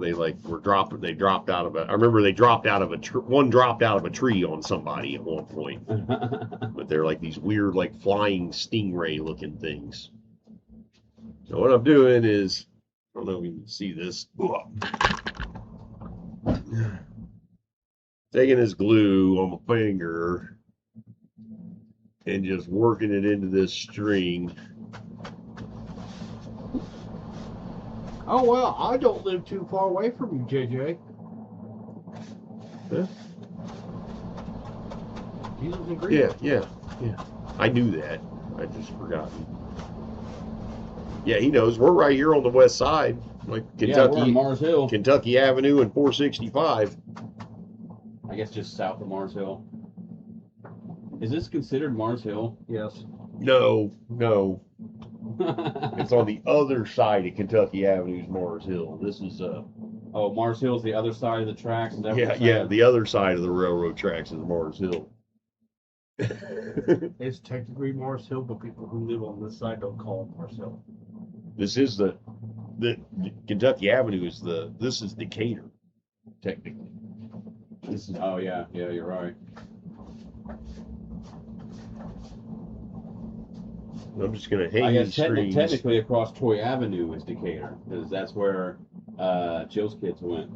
remember they dropped out of one dropped out of a tree on somebody at one point. But they're like these weird like flying stingray looking things. So what I'm doing is, I don't know if you can see this. Taking this glue on my finger and just working it into this string. Oh, well, I don't live too far away from you, JJ. Huh? He lives in Greenville. Yeah. I knew that. I just forgotten. Yeah, he knows. We're right here on the west side, like Yeah, we're Kentucky, on Mars Hill. Kentucky Avenue and 465. I guess just south of Mars Hill. Is this considered Mars Hill? Yes. No. It's on the other side of Kentucky Avenue's Mars Hill. This is Oh, Mars Hill's the other side of the tracks. Is that what you're yeah, saying? the other side of the railroad tracks is Mars Hill. It's technically Mars Hill, but people who live on this side don't call it Mars Hill. This is the Kentucky Avenue this is Decatur, technically. Oh yeah, you're right. I'm just gonna hang I guess these strings. technically across Troy Avenue is Decatur, because that's where Jill's kids went.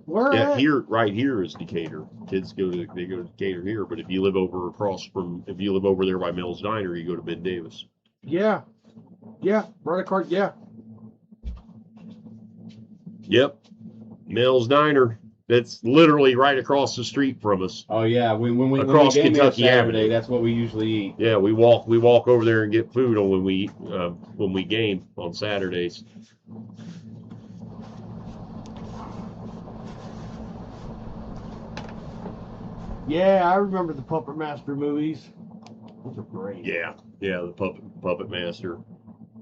Where Yeah, at? right here is Decatur. Kids go to Decatur here, but if you live over there by Mel's Diner, you go to Ben Davis. Yeah. Yeah, right across, yeah. Yep, Mel's Diner. That's literally right across the street from us. Oh yeah, when we Across game Kentucky there Saturday, Avenue. that's what we usually eat. Yeah, we walk over there and get food on when we game on Saturdays. Yeah, I remember the Puppet Master movies. Those are great. Yeah, the puppet master,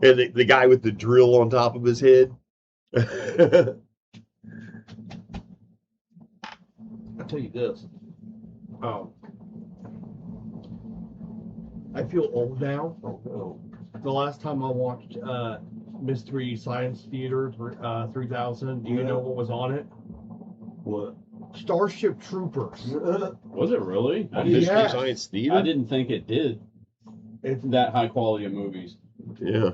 and the guy with the drill on top of his head. I'll tell you this. I feel old now. The last time I watched Mystery Science Theater 3000, do you know what was on it? What? Starship Troopers. Was it really? Mystery Yeah. Science Theater? I didn't think it did. It's That high quality of movies. Yeah.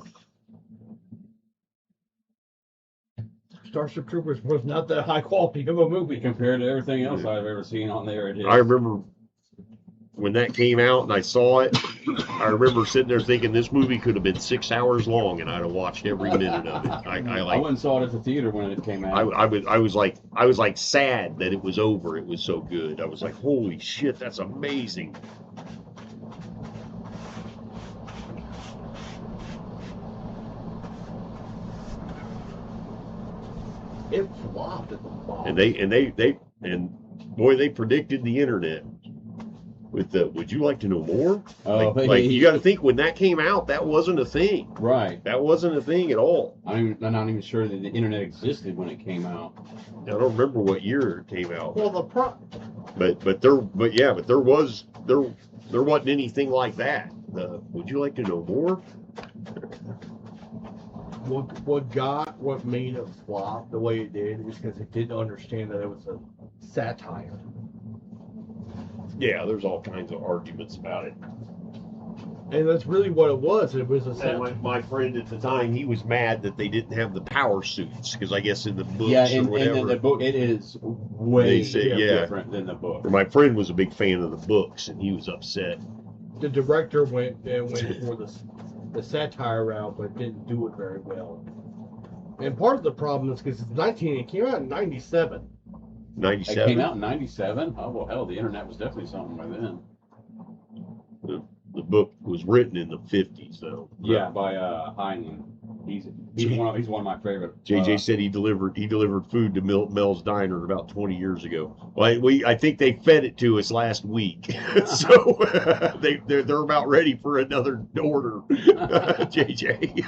Starship Troopers was not that high quality of a movie. Compared to everything else I've ever seen on there, it is. I remember when that came out and I saw it, I remember sitting there thinking this movie could have been 6 hours long and I'd have watched every minute of it. I went and saw it at the theater when it came out. I was like sad that it was over. It was so good. I was like, holy shit, that's amazing. It flopped at the box. And boy, they predicted the internet with the would you like to know more? Oh, Like you got to think when that came out, that wasn't a thing. Right. That wasn't a thing at all. I'm not even sure that the internet existed when it came out. I don't remember what year it came out. Well, But there wasn't anything like that. Would you like to know more? What made it flop the way it did is because it didn't understand that it was a satire. Yeah, there's all kinds of arguments about it. And that's really what it was. It was a And satire. my friend at the time, he was mad that they didn't have the power suits because I guess in the books Yeah, or and whatever. in the book, it is way They say, yeah. different than the book. my friend was a big fan of the books, and he was upset. The director went for the satire route, but didn't do it very well. And part of the problem is because it came out in 97. 97. It came out in 97? Oh, well, hell, the internet was definitely something by then. The book was written in the 50s, though. Yeah, by Heinlein. He's one of my favorite. JJ said he delivered food to Mel's Diner about 20 years ago. Well, I think they fed it to us last week, so they're about ready for another order. JJ.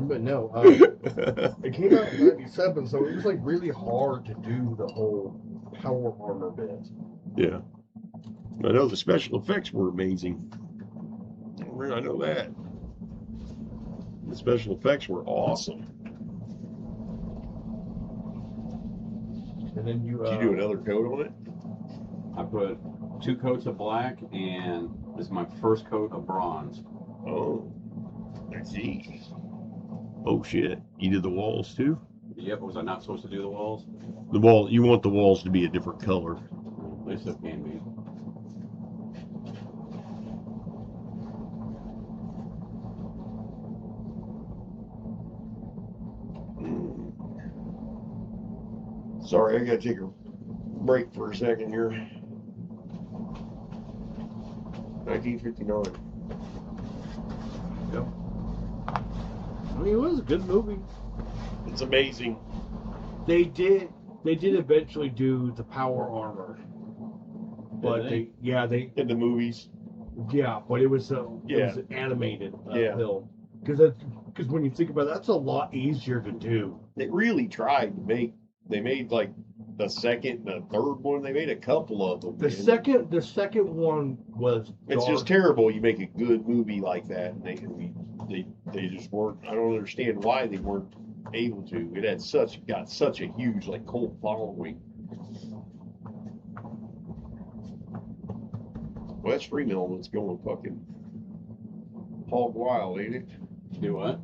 But no, it came out in 97, so it was like really hard to do the whole power armor bit. Yeah, I know the special effects were amazing. armor. I know that. The special effects were awesome. And then you, Did you do another coat on it? I put 2 coats of black, and this is my first coat of bronze. Oh, I see. Oh shit! You did the walls too. Yep, was I not supposed to do the walls? The wall. You want the walls to be a different color. At least it can be. Sorry, I gotta take a break for a second here. 1959. Yep. I mean, it was a good movie. It's amazing. They did eventually do the power armor, but they? In the movies. but it was it was an animated film, because when you think about it, that's a lot easier to do. They really tried to make. They made like the second and the third one. They made a couple of them. The second one was It's dark. just terrible. You make a good movie like that, and they just weren't. I don't understand why they weren't able to. It had got such a huge like cult following. Well, that Stream Element's going fucking hog wild, ain't it? Do what?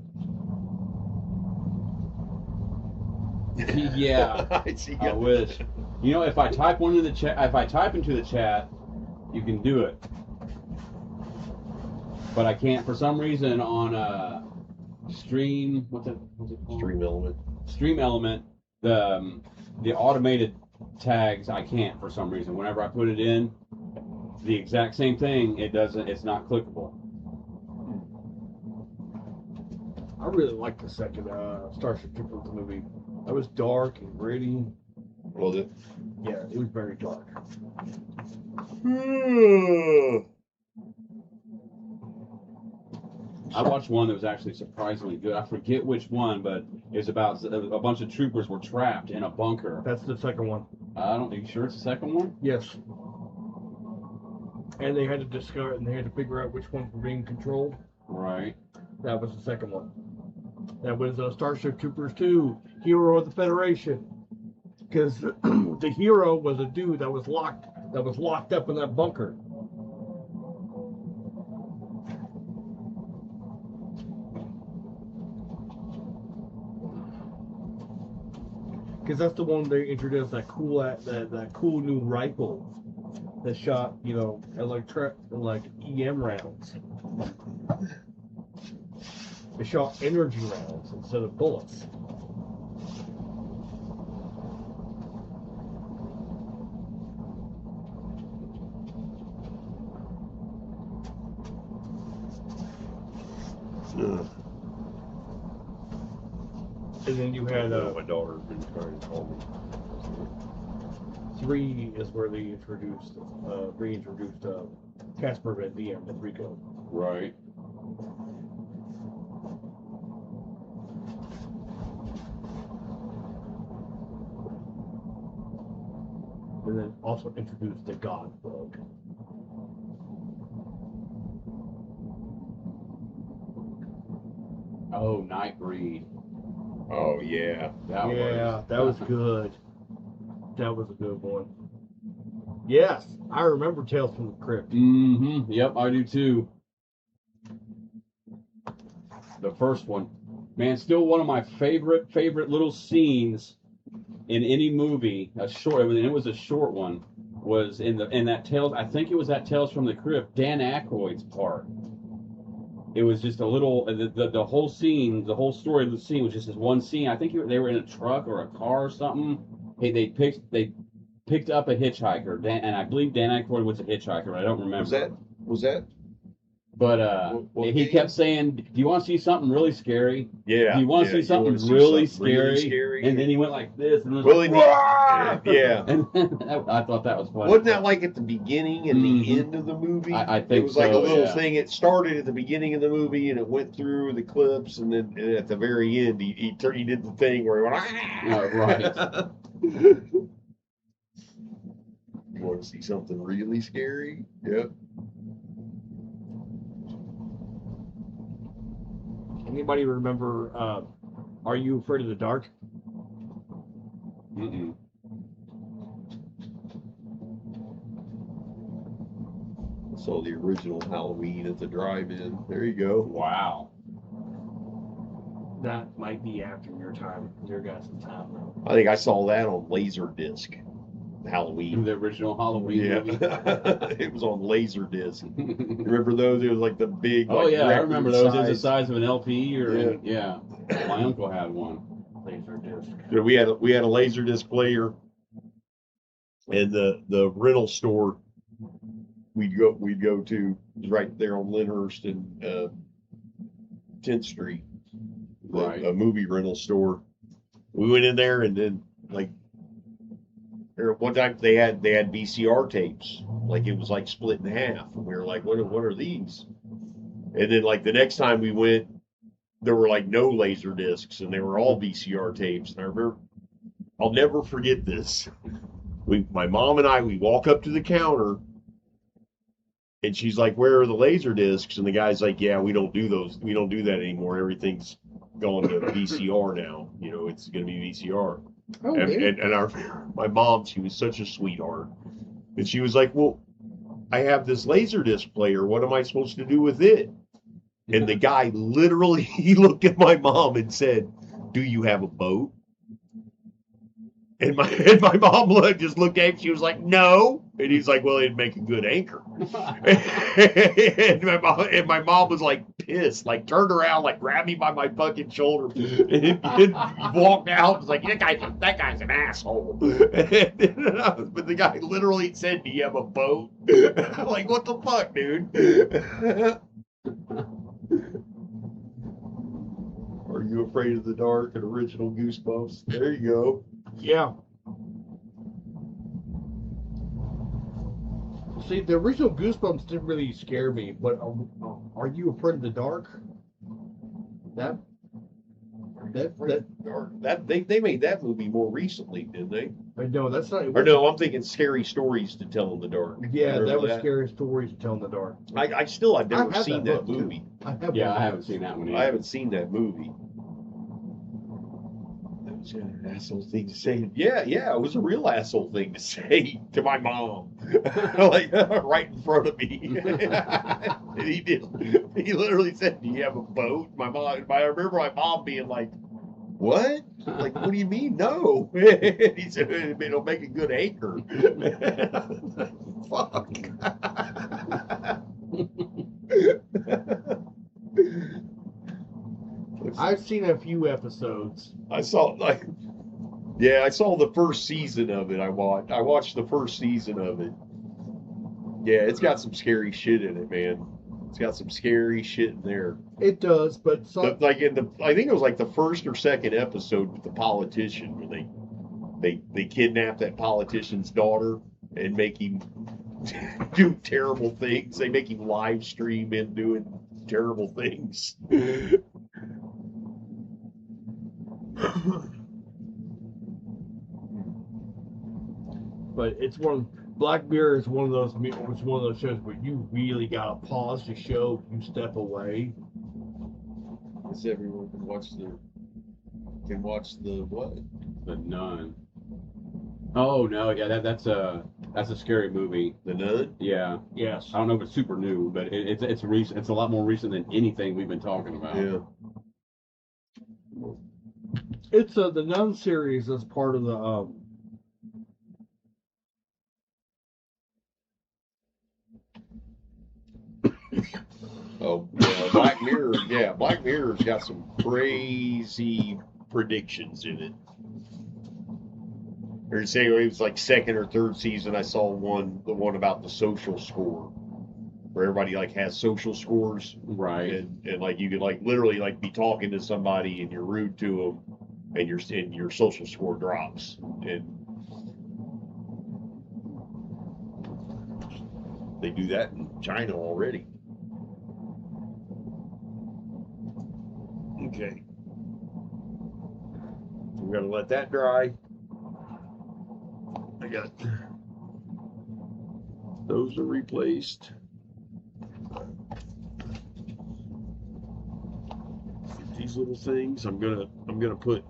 Yeah, I see. I wish. You know, if I type one in the chat, if I type into the chat, you can do it. But I can't for some reason on Stream. What's it called? Stream Element. Stream Element. The automated tags I can't for some reason. Whenever I put it in, the exact same thing. It doesn't. It's not clickable. I really liked the second Starship Troopers movie. That was dark and gritty. Was it? Yeah, it was very dark. I watched one that was actually surprisingly good. I forget which one, but it was about a bunch of troopers were trapped in a bunker. That's the second one. I don't. Are you sure it's the second one? Yes. And they had to discover, and they had to figure out which ones were being controlled. Right. That was the second one. That was Starship Troopers 2, Hero of the Federation. Because the hero was a dude that was locked up in that bunker. Because that's the one they introduced, that cool new rifle that shot, like EM rounds. It shot energy rounds instead of bullets. And then you had my daughter's been trying to call me. 3 is where they introduced Casper Van Diem and Rico. Right. And then also introduced the God Bug. Oh, Nightbreed. Oh yeah. That was good. That was a good one. Yes, I remember Tales from the Crypt. Mm-hmm. Yep, I do too. The first one. Man, still one of my favorite little scenes in any movie. It was a short one. Was in that Tales. I think it was that Tales from the Crypt. Dan Aykroyd's part. It was just a little. The whole scene, the whole story of the scene was just this one scene. I think they were in a truck or a car or something. Hey, they picked up a hitchhiker, and I believe Dan Aykroyd was a hitchhiker, but I don't remember. Was that? But what he game? kept saying, "Do you want to see something really scary? Yeah. Do you want to see something really scary?" And then he went like this, and it was yeah. And I thought that was funny. Wasn't that like at the beginning and the end of the movie? I think it was like so, a little yeah. thing. It started at the beginning of the movie and it went through the clips, and then at the very end, he did the thing where he went. Right. You want to see something really scary? Yep. Anybody remember Are You Afraid of the Dark? Mm-mm. I saw the original Halloween at the drive-in. There you go. Wow. That might be after your time, your guys' time. Though. I think I saw that on Laserdisc. Halloween. The original Halloween Yeah. movie. It was on Laserdisc. Remember those? It was like the big. Oh like, yeah, I record remember those. It was the size. size of an LP, or yeah. My uncle had one. Laser disc. Yeah, we had a Laserdisc player, and the rental store we'd go to was right there on Lyndhurst and 10th Street. Right. A movie rental store. We went in there, and then like one time they had VCR tapes, like it was like split in half, and we were like, what are these? And then like the next time we went, there were like no laser discs, and they were all VCR tapes. And I remember, I'll never forget this. My mom and I walk up to the counter, and she's like, "Where are the laser discs?" And the guy's like, "Yeah, we don't do those. We don't do that anymore. Everything's going to VCR now. You know, it's going to be VCR." Oh, And my mom, she was such a sweetheart, and she was like, "Well, I have this laser disc player. What am I supposed to do with it?" And the guy literally, he looked at my mom and said, "Do you have a boat?" And my mom just looked at him. She was like, "No." And he's like, "Well, it'd make a good anchor." and my mom was like pissed, like turned around, like grabbed me by my fucking shoulder, and walked out. Was like, that guy's an asshole. But the guy literally said, "Do you have a boat?" I'm like, what the fuck, dude? Are You Afraid of the Dark? An original Goosebumps. There you go. Yeah. See, the original Goosebumps didn't really scare me, but Are You Afraid of the Dark? That They made that movie more recently, didn't they? no, that's not. Or no, I'm thinking Scary Stories to Tell in the Dark. Yeah, Remember that was Scary Stories to Tell in the Dark. I've never had seen that that book, too. movie. Yeah, I haven't seen that one either. I haven't seen that movie. That was an asshole thing to say. Yeah, it was a real asshole thing to say to my mom, like right in front of me. And he did. He literally said, "Do you have a boat?" I remember my mom being like, "What? Like, what do you mean, no?" He said, "It'll make a good anchor." Fuck. I've seen a few episodes. I saw the first season of it. I watched the first season of it. Yeah, it's got some scary shit in it, man. It's got some scary shit in there. It does, but I think it was like the first or second episode with the politician where they kidnap that politician's daughter and make him do terrible things. They make him live stream him doing terrible things. But it's Black Mirror is one of those shows where you really gotta pause the show, you step away. Because everyone can watch the what? The Nun. Oh no, yeah, that's a scary movie. The Nun? Yeah. Yes. I don't know if it's super new, but it's recent. It's a lot more recent than anything we've been talking about. Yeah. It's the Nun series is part of the Oh, yeah, Black Mirror. Yeah, Black Mirror's got some crazy predictions in it. Or say it was like second or third season. I saw the one about the social score, where everybody like has social scores, Right. and like you could like literally like be talking to somebody and you're rude to them, and your social score drops, and they do that in China already. Okay. We're going to let that dry. I got those are replaced. these little things. I'm gonna put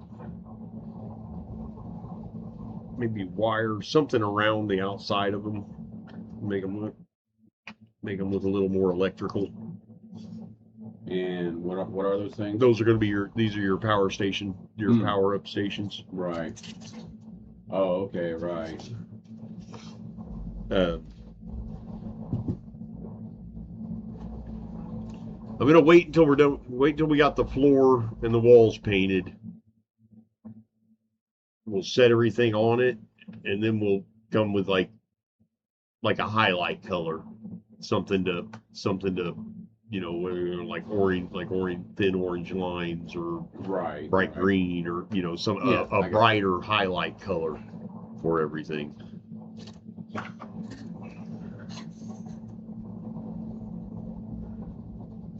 maybe wire something around the outside of them, make them look a little more electrical. And what are those things? Those are going to be these are your power station, your power up stations. Right. Oh, okay, right. I'm gonna wait until we're done. Wait until we got the floor and the walls painted. We'll set everything on it, and then we'll come with like a highlight color, something to like orange, thin orange lines, or bright green, or a brighter highlight color for everything.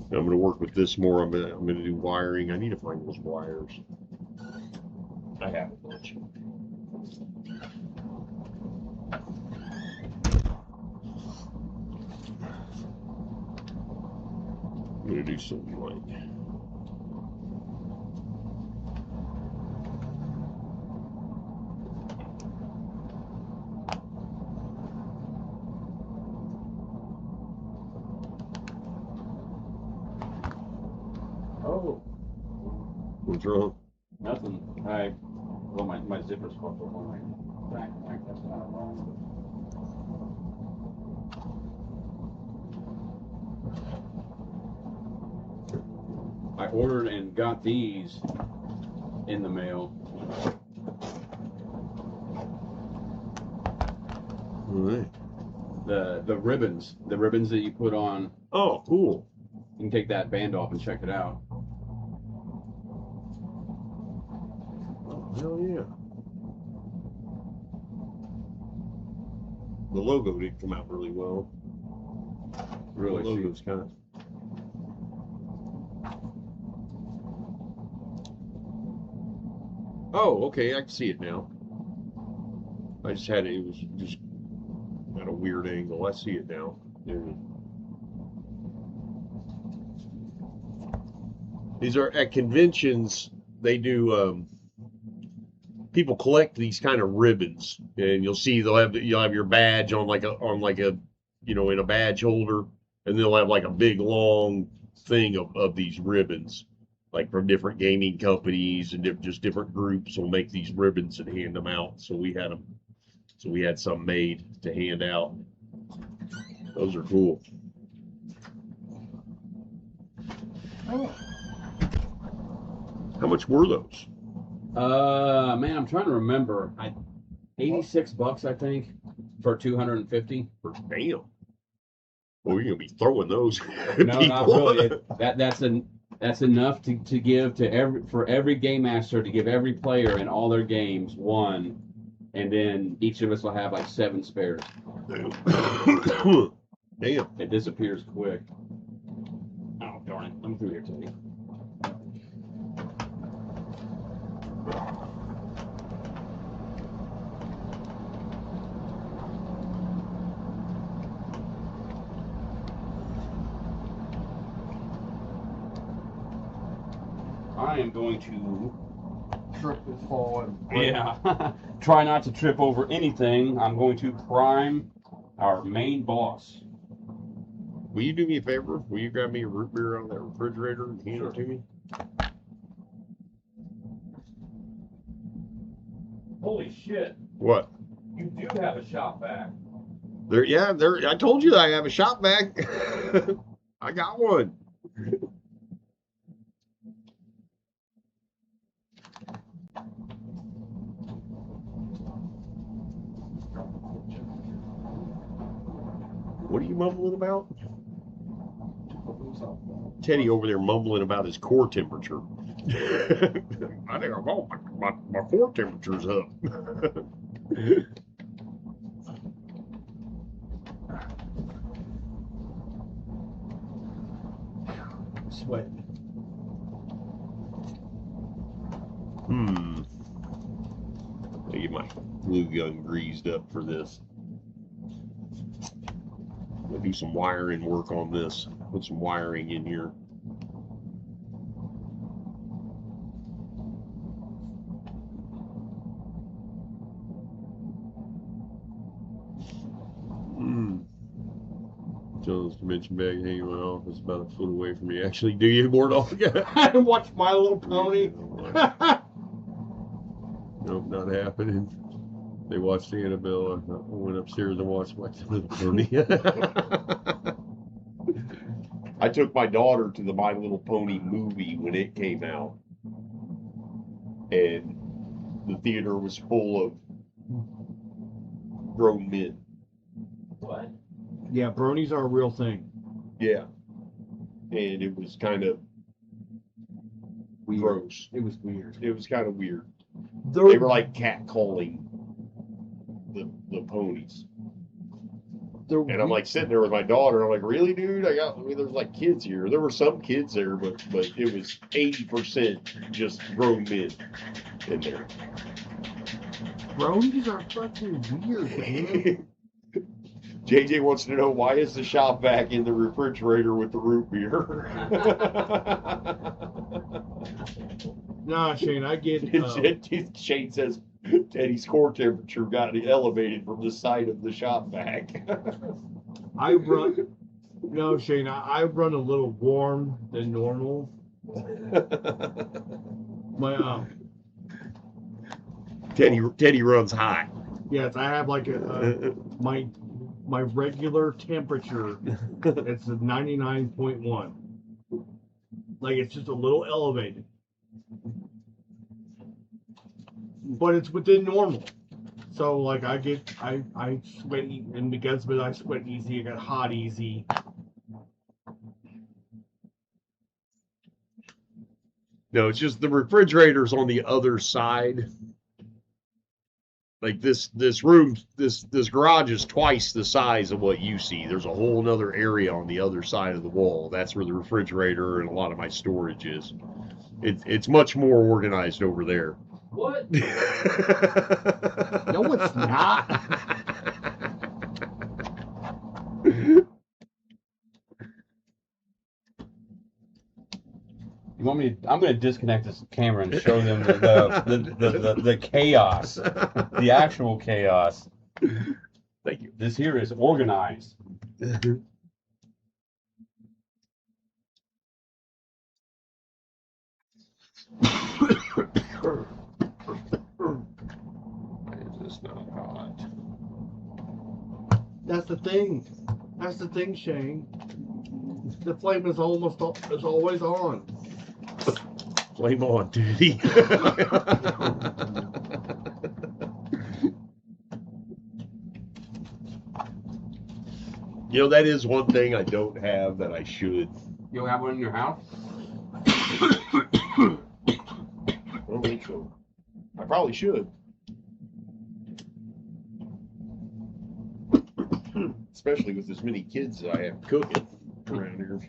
I'm going to work with this more. I'm going to do wiring. I need to find those wires. I have a bunch. I'm going to do something like. Oh. What's wrong? Nothing. My zipper's caught up on my backpack. That's not wrong. I ordered and got these in the mail. All right. The ribbons that you put on. Oh, cool. You can take that band off and check it out. Oh, hell yeah. The logo didn't come out really well. Really, the logo's kind of. Oh, okay, I can see it now. I just had it was just at a weird angle. I see it now. Yeah. These are at conventions. They do. People collect these kind of ribbons, and you'll see you'll have your badge on like a in a badge holder, and they'll have like a big long thing of these ribbons, like from different gaming companies and just different groups will make these ribbons and hand them out. So we had some made to hand out. Those are cool. Oh. How much were those? Man, I'm trying to remember. $86, I think, for 250. Damn. Well, you're gonna be throwing those. No, not really. That's enough to give to every game master to give every player in all their games one, and then each of us will have like 7 spares. Damn. Damn. It disappears quick. Oh darn it! I'm through here, Teddy. I am going to Trip and fall and break. yeah, try not to trip over anything. I'm going to prime our main boss. Will you do me a favor? Will you grab me a root beer out of that refrigerator and hand it to me? Holy shit! What? You do have a shop vac. I told you that I have a shop vac. I got one. What are you mumbling about? Teddy over there mumbling about his core temperature. I think my core temperature's up. Sweating. I get my glue gun greased up for this. I'll do some wiring work on this. Put some wiring in here. John's dimension bag hanging in my office about a foot away from me. Actually, do you, Mordog? I watched My Little Pony. Nope, not happening. They watched Annabelle. I went upstairs and watched My Little Pony. I took my daughter to the My Little Pony movie when it came out, and the theater was full of grown men. What? Yeah, bronies are a real thing. Yeah, and it was kind of Weird. gross. It was weird. It was kind of weird. There- They were like catcalling the ponies. And I'm like sitting there with my daughter, and I'm like, really, dude? There's like kids here. There were some kids there, but it was 80% just grown men in there. Bronies are fucking weird, man. JJ wants to know, why is the shop vac in the refrigerator with the root beer? Nah, Shane, I get. Shane says Teddy's core temperature got elevated from the side of the shop vac. I run. No, Shane, I run a little warm than normal. My Teddy runs hot. yes, I have like my regular temperature. It's a 99.1. Like it's just a little elevated, but it's within normal. So like I sweat, and because of it, I sweat easy. I get hot easy. No, it's just the refrigerator's on the other side. Like this room, this garage is twice the size of what you see. There's a whole nother area on the other side of the wall. That's where the refrigerator and a lot of my storage is. It's much more organized over there. What? No, it's not. You want me? I'm going to disconnect this camera and show them the chaos, the actual chaos. Thank you. This here is organized. It's not hot. That's the thing. That's the thing, Shane. The flame is always on. Flame on, duty. You know, that is one thing I don't have that I should. You have one in your house? I don't think so. I probably should. Especially with as many kids that I have cooking around here.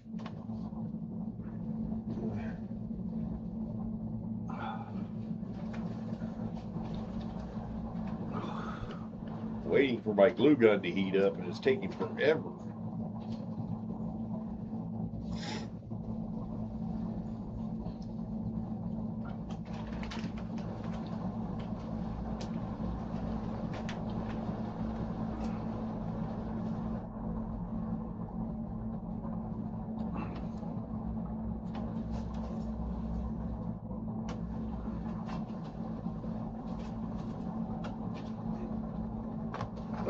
Waiting for my glue gun to heat up, and it's taking forever.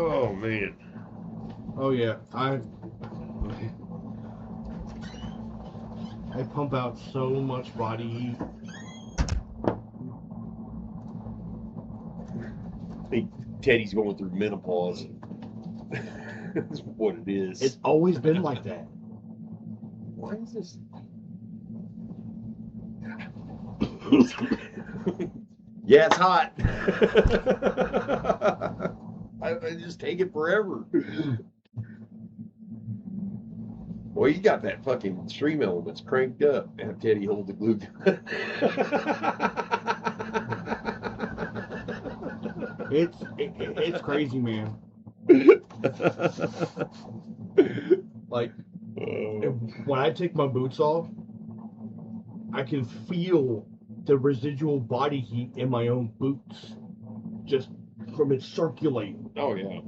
Oh man. Oh yeah, I pump out so much body heat. I think Teddy's going through menopause. That's what it is. It's always been like that. Why is this? Yeah, it's hot. I just take it forever. Boy, you got that fucking stream elements cranked up. Have Teddy hold the glue gun. It's crazy, man. Like when I take my boots off, I can feel the residual body heat in my own boots, just from it circulating. Oh yeah.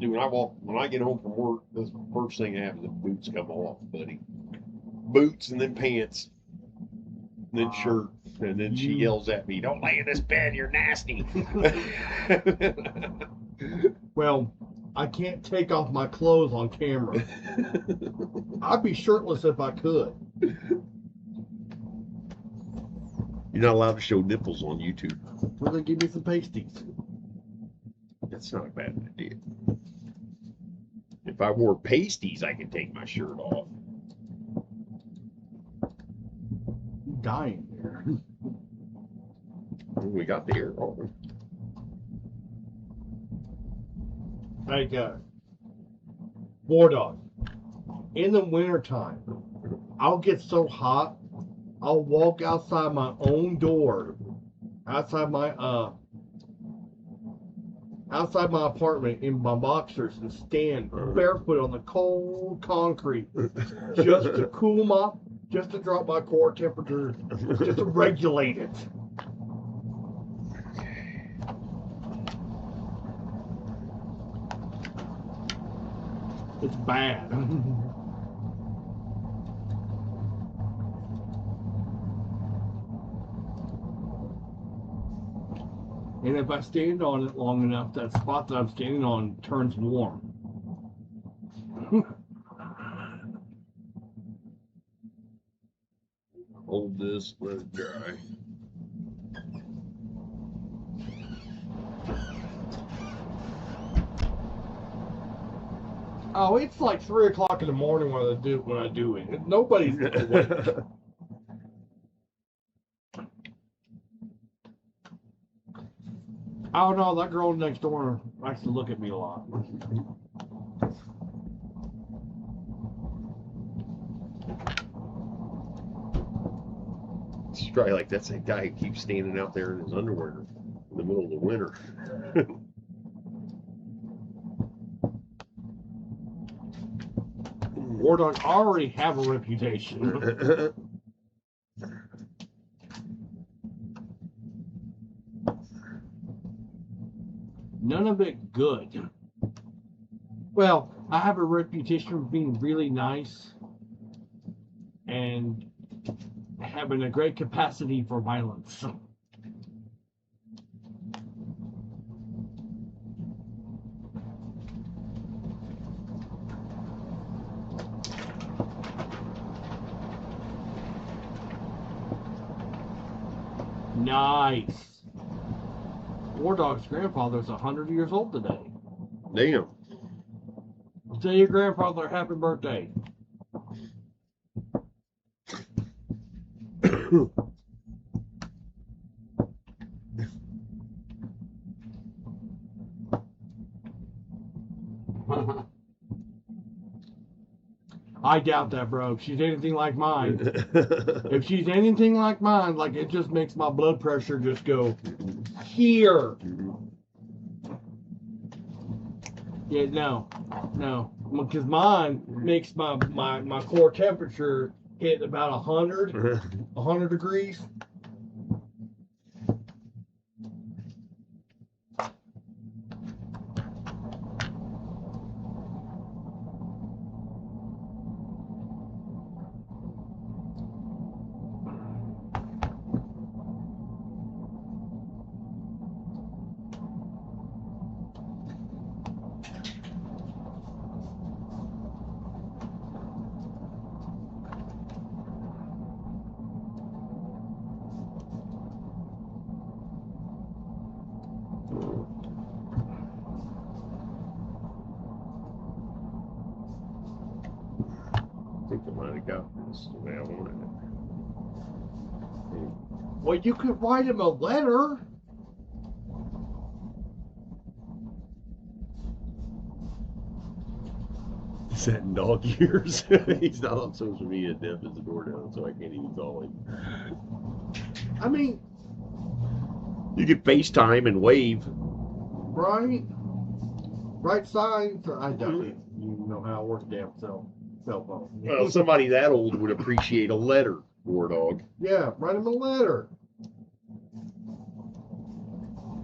Dude, when I get home from work, the first thing I have is the boots come off, buddy. Boots and then pants, and then shirt, and then she yells at me, "Don't lay in this bed, you're nasty." Well, I can't take off my clothes on camera. I'd be shirtless if I could. You're not allowed to show nipples on YouTube. Well, then give me some pasties. That's not a bad idea. If I wore pasties, I could take my shirt off. I'm dying there. We got the air on. Like War Dog. In the wintertime, I'll get so hot, I'll walk outside my own door, outside my apartment in my boxers and stand barefoot on the cold concrete just to cool my, just to drop my core temperature, just to regulate it. It's bad. And if I stand on it long enough, that spot that I'm standing on turns warm. Hold this, let it dry. Oh, it's like 3 o'clock in the morning when I do it. Nobody's awake. I don't know, that girl next door likes to look at me a lot. It's probably like that's a guy who keeps standing out there in his underwear in the middle of the winter. War Dog already have a reputation. None of it good. Well, I have a reputation for being really nice and having a great capacity for violence. Nice. War Dog's grandfather's 100 years old today. Damn. Tell your grandfather happy birthday. I doubt that, bro. If she's anything like mine, if she's anything like mine, like it just makes my blood pressure just go here. Yeah, no, because mine makes my core temperature hit about 100 degrees. I think I might have got this the way I wanted it. Well, you could write him a letter. He's in dog years. He's not on social media. Deaf is the door down, so I can't even call him. I mean, You could FaceTime and wave. right? Right signs. I don't even know how to work a damn cell phone. Well, somebody that old would appreciate a letter, War Dog. Yeah, write him a letter.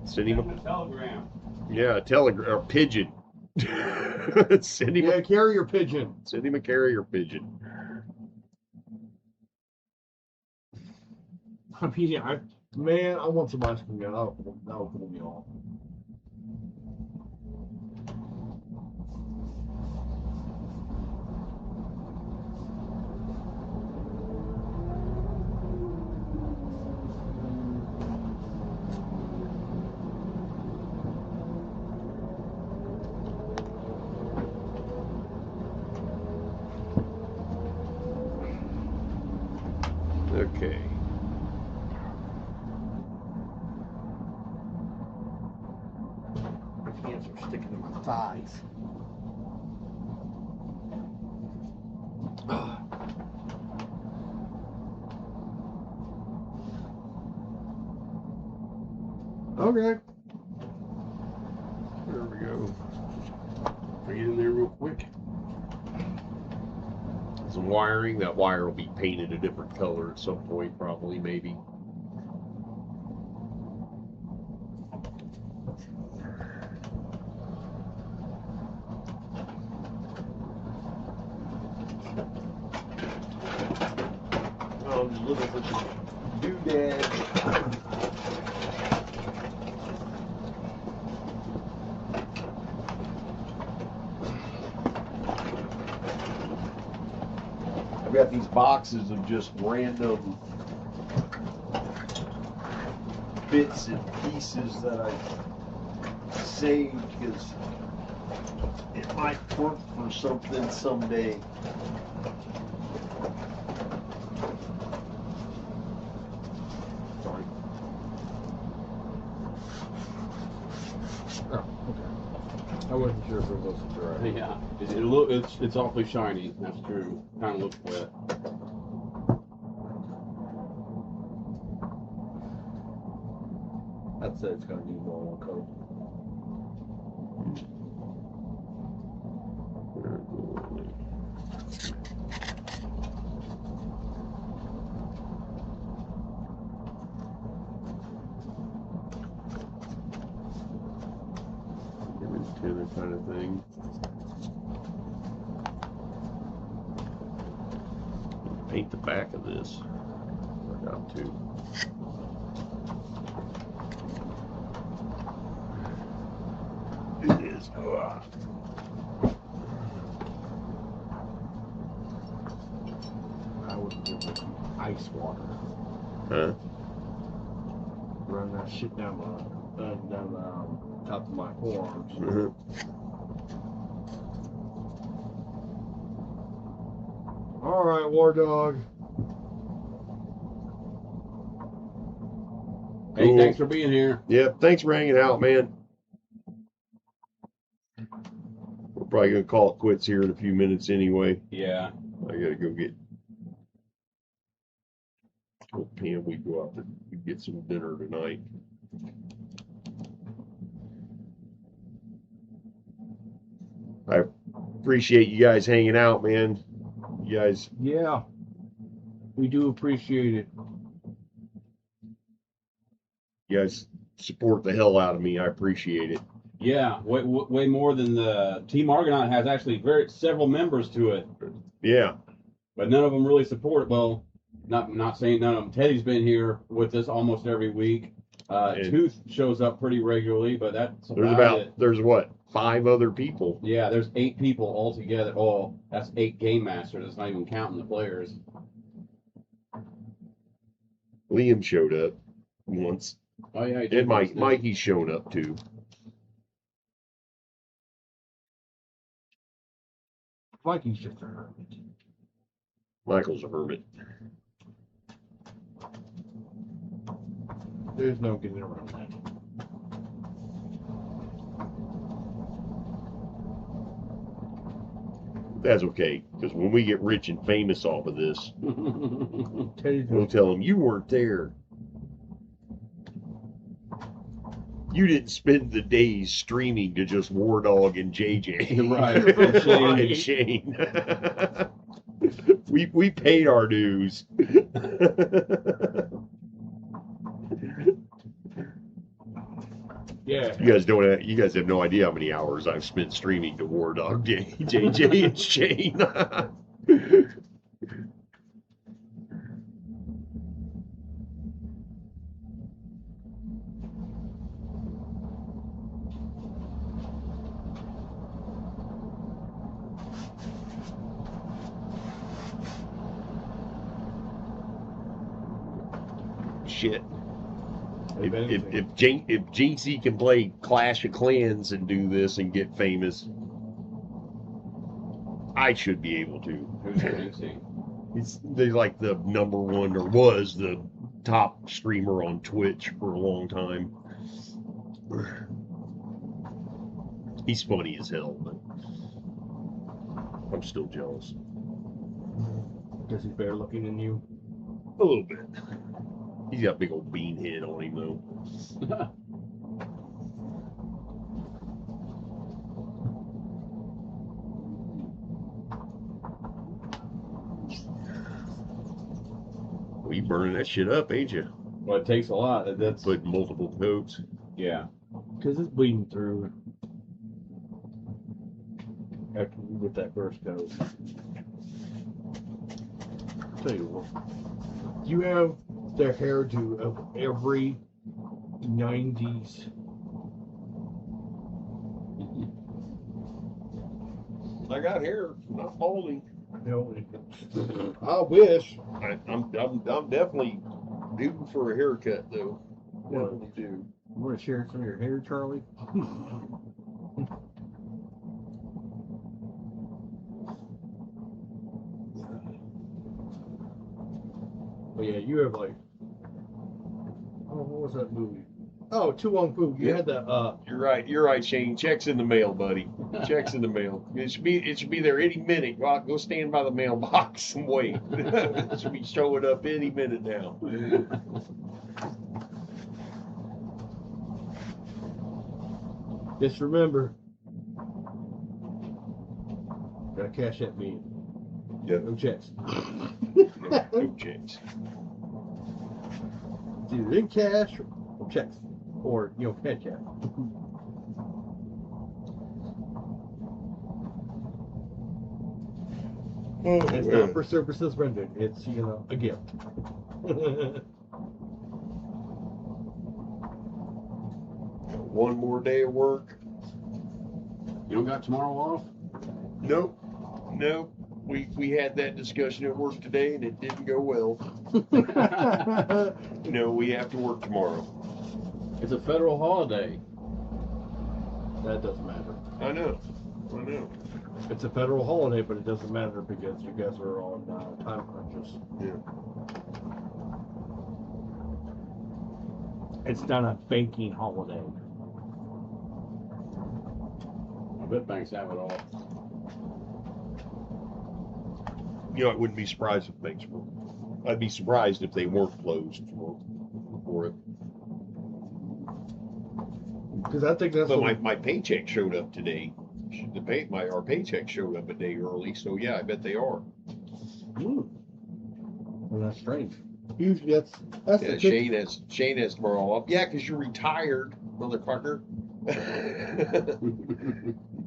Send him A telegram. a telegram or pigeon. Send him, Yeah, carrier pigeon. send him a carrier pigeon. I mean, man, I want some ice cream. That'll pull me off. Okay. My hands are sticking to my thighs. Okay. There we go. Bring it in there real quick. Some wiring. That wire will be painted a different color at some point, probably, maybe. Oh, just looking for some doodads. I've got these boxes of just random bits and pieces that I saved because it might work for something someday. Sorry. Oh, okay. I wasn't sure if it was dry. Yeah, it's awfully shiny. That's true. Kind of looks wet. I'd say it's gonna need more one coat. Antenna kind of thing. Paint the back of this. I got to. It is. I would give it some ice water. Huh? Run that shit down the top of my forearms. All right, War Dog. Hey, Cool. thanks for being here. Yep. Thanks for hanging out, man. We're probably gonna call it quits here in a few minutes anyway. Yeah. I gotta go get. Oh, Pam, we go out and get some dinner tonight. I appreciate you guys hanging out, man. You guys, Yeah, we do appreciate it. you guys support the hell out of me. I appreciate it. Yeah, way more than the Team Argonaut has actually several members to it, Yeah. but none of them really support it. Well, not saying none of them. Teddy's been here with us almost every week. And- Tooth shows up pretty regularly, but that's There's about it. there's what, 5 other people. Yeah, there's 8 people altogether. Oh, that's 8 game masters. That's not even counting the players. Liam showed up once. Oh yeah, he did And once, didn't he? Mikey's shown up too. Mikey's just a hermit. Michael's a hermit. There's no getting around that. That's okay, because when we get rich and famous off of this, Teddy's we'll tell them you weren't there. You didn't spend the days streaming to just War Dog and JJ. Right. And Shane. we paid our dues. Yeah. You guys have no idea how many hours I've spent streaming to War Dog JJ and Shane. Shit. If Jinxie can play Clash of Clans and do this and get famous, I should be able to. Who's Jinxie? They're like the number one, or was the top streamer on Twitch for a long time. He's funny as hell, but I'm still jealous. Because he's better looking than you. A little bit. He's got a big old bean head on him, though. Well, you burning that shit up, ain't you? Well, it takes a lot. That's Put multiple coats. yeah. Because it's bleeding through. After with that first coat. Tell you what. You have the hairdo of every 90s. I got hair, not balding. No, I wish. I'm definitely due for a haircut, though. Definitely do. You want to share some of your hair, Charlie? But yeah, you have like, oh, what was that movie? Oh, Tu Wong Fu. You had the You're right, Shane. Check's in the mail, buddy. Check's in the mail. It should be there any minute. Go stand by the mailbox and wait. It should be showing up any minute now. just remember, gotta cash that me. Yep. No checks. No checks. It's either in cash or checks, or cash out. It's not for services rendered. It's a gift. One more day of work. You don't got tomorrow off? Nope. We had that discussion at work today, and it didn't go well. No, we have to work tomorrow. It's a federal holiday. That doesn't matter. I know. It's a federal holiday, but it doesn't matter because you guys are on time crunches. Yeah. It's not a banking holiday. I bet banks have it all. I wouldn't be surprised if banks were. I'd be surprised if they weren't closed for it. Because I think that's But my paycheck showed up today. Our paycheck showed up a day early, so yeah, I bet they are. Well, that's strange. Usually that's Yeah, Shane has tomorrow off. Yeah, because you're retired, motherfucker.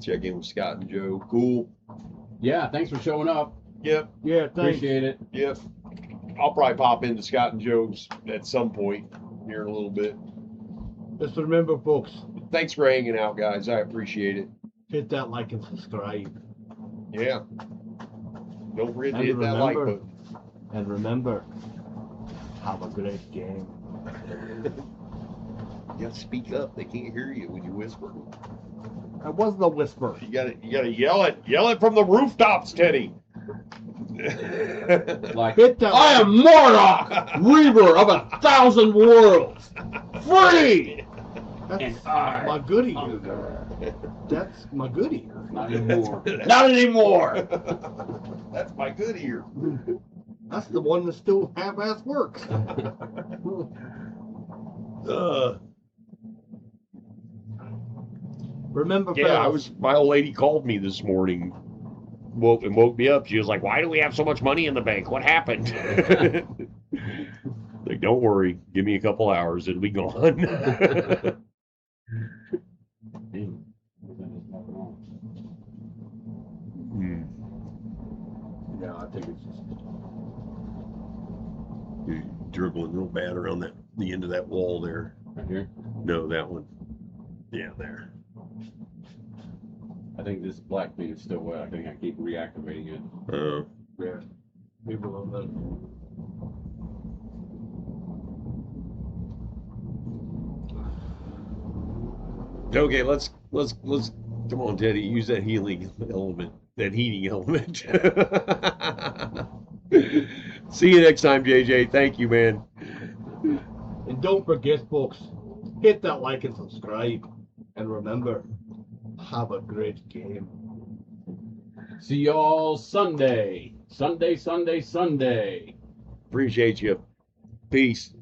Check in with Scott and Joe. Cool. Yeah, thanks for showing up. Yep. Yeah, thanks. Appreciate it. Yep. I'll probably pop into Scott and Joe's at some point here in a little bit. Just remember, folks, Thanks for hanging out, guys. I appreciate it. hit that like and subscribe. Yeah. Don't forget to And hit that like remember- button. And remember, have a great game. You gotta speak up. They can't hear you when you whisper. That was the whisper. You gotta yell it from the rooftops, Teddy. Like, Hit that. I am Mordok, Reaver of 1,000 worlds, free. That's And I my goodie. hunger. That's my goodie. Not anymore. Not anymore. That's my good ear. That's the one that still half-ass works. Remember, Yeah, fellas, my old lady called me this morning, woke me up. She was like, "Why do we have so much money in the bank? What happened?" Like, don't worry, give me a couple hours, it'll be gone. think it's just You're dribbling real bad around the end of that wall there. right here. No, that one. Yeah, there. I think this black thing is still wet. I think I keep reactivating it. Yeah. Maybe a little bit. Okay, let's come on, Teddy. Use that healing element, that heating element. See you next time, JJ. Thank you, man. And don't forget, folks, hit that like and subscribe. And remember, have a great game. See y'all Sunday. Sunday. Appreciate you. Peace.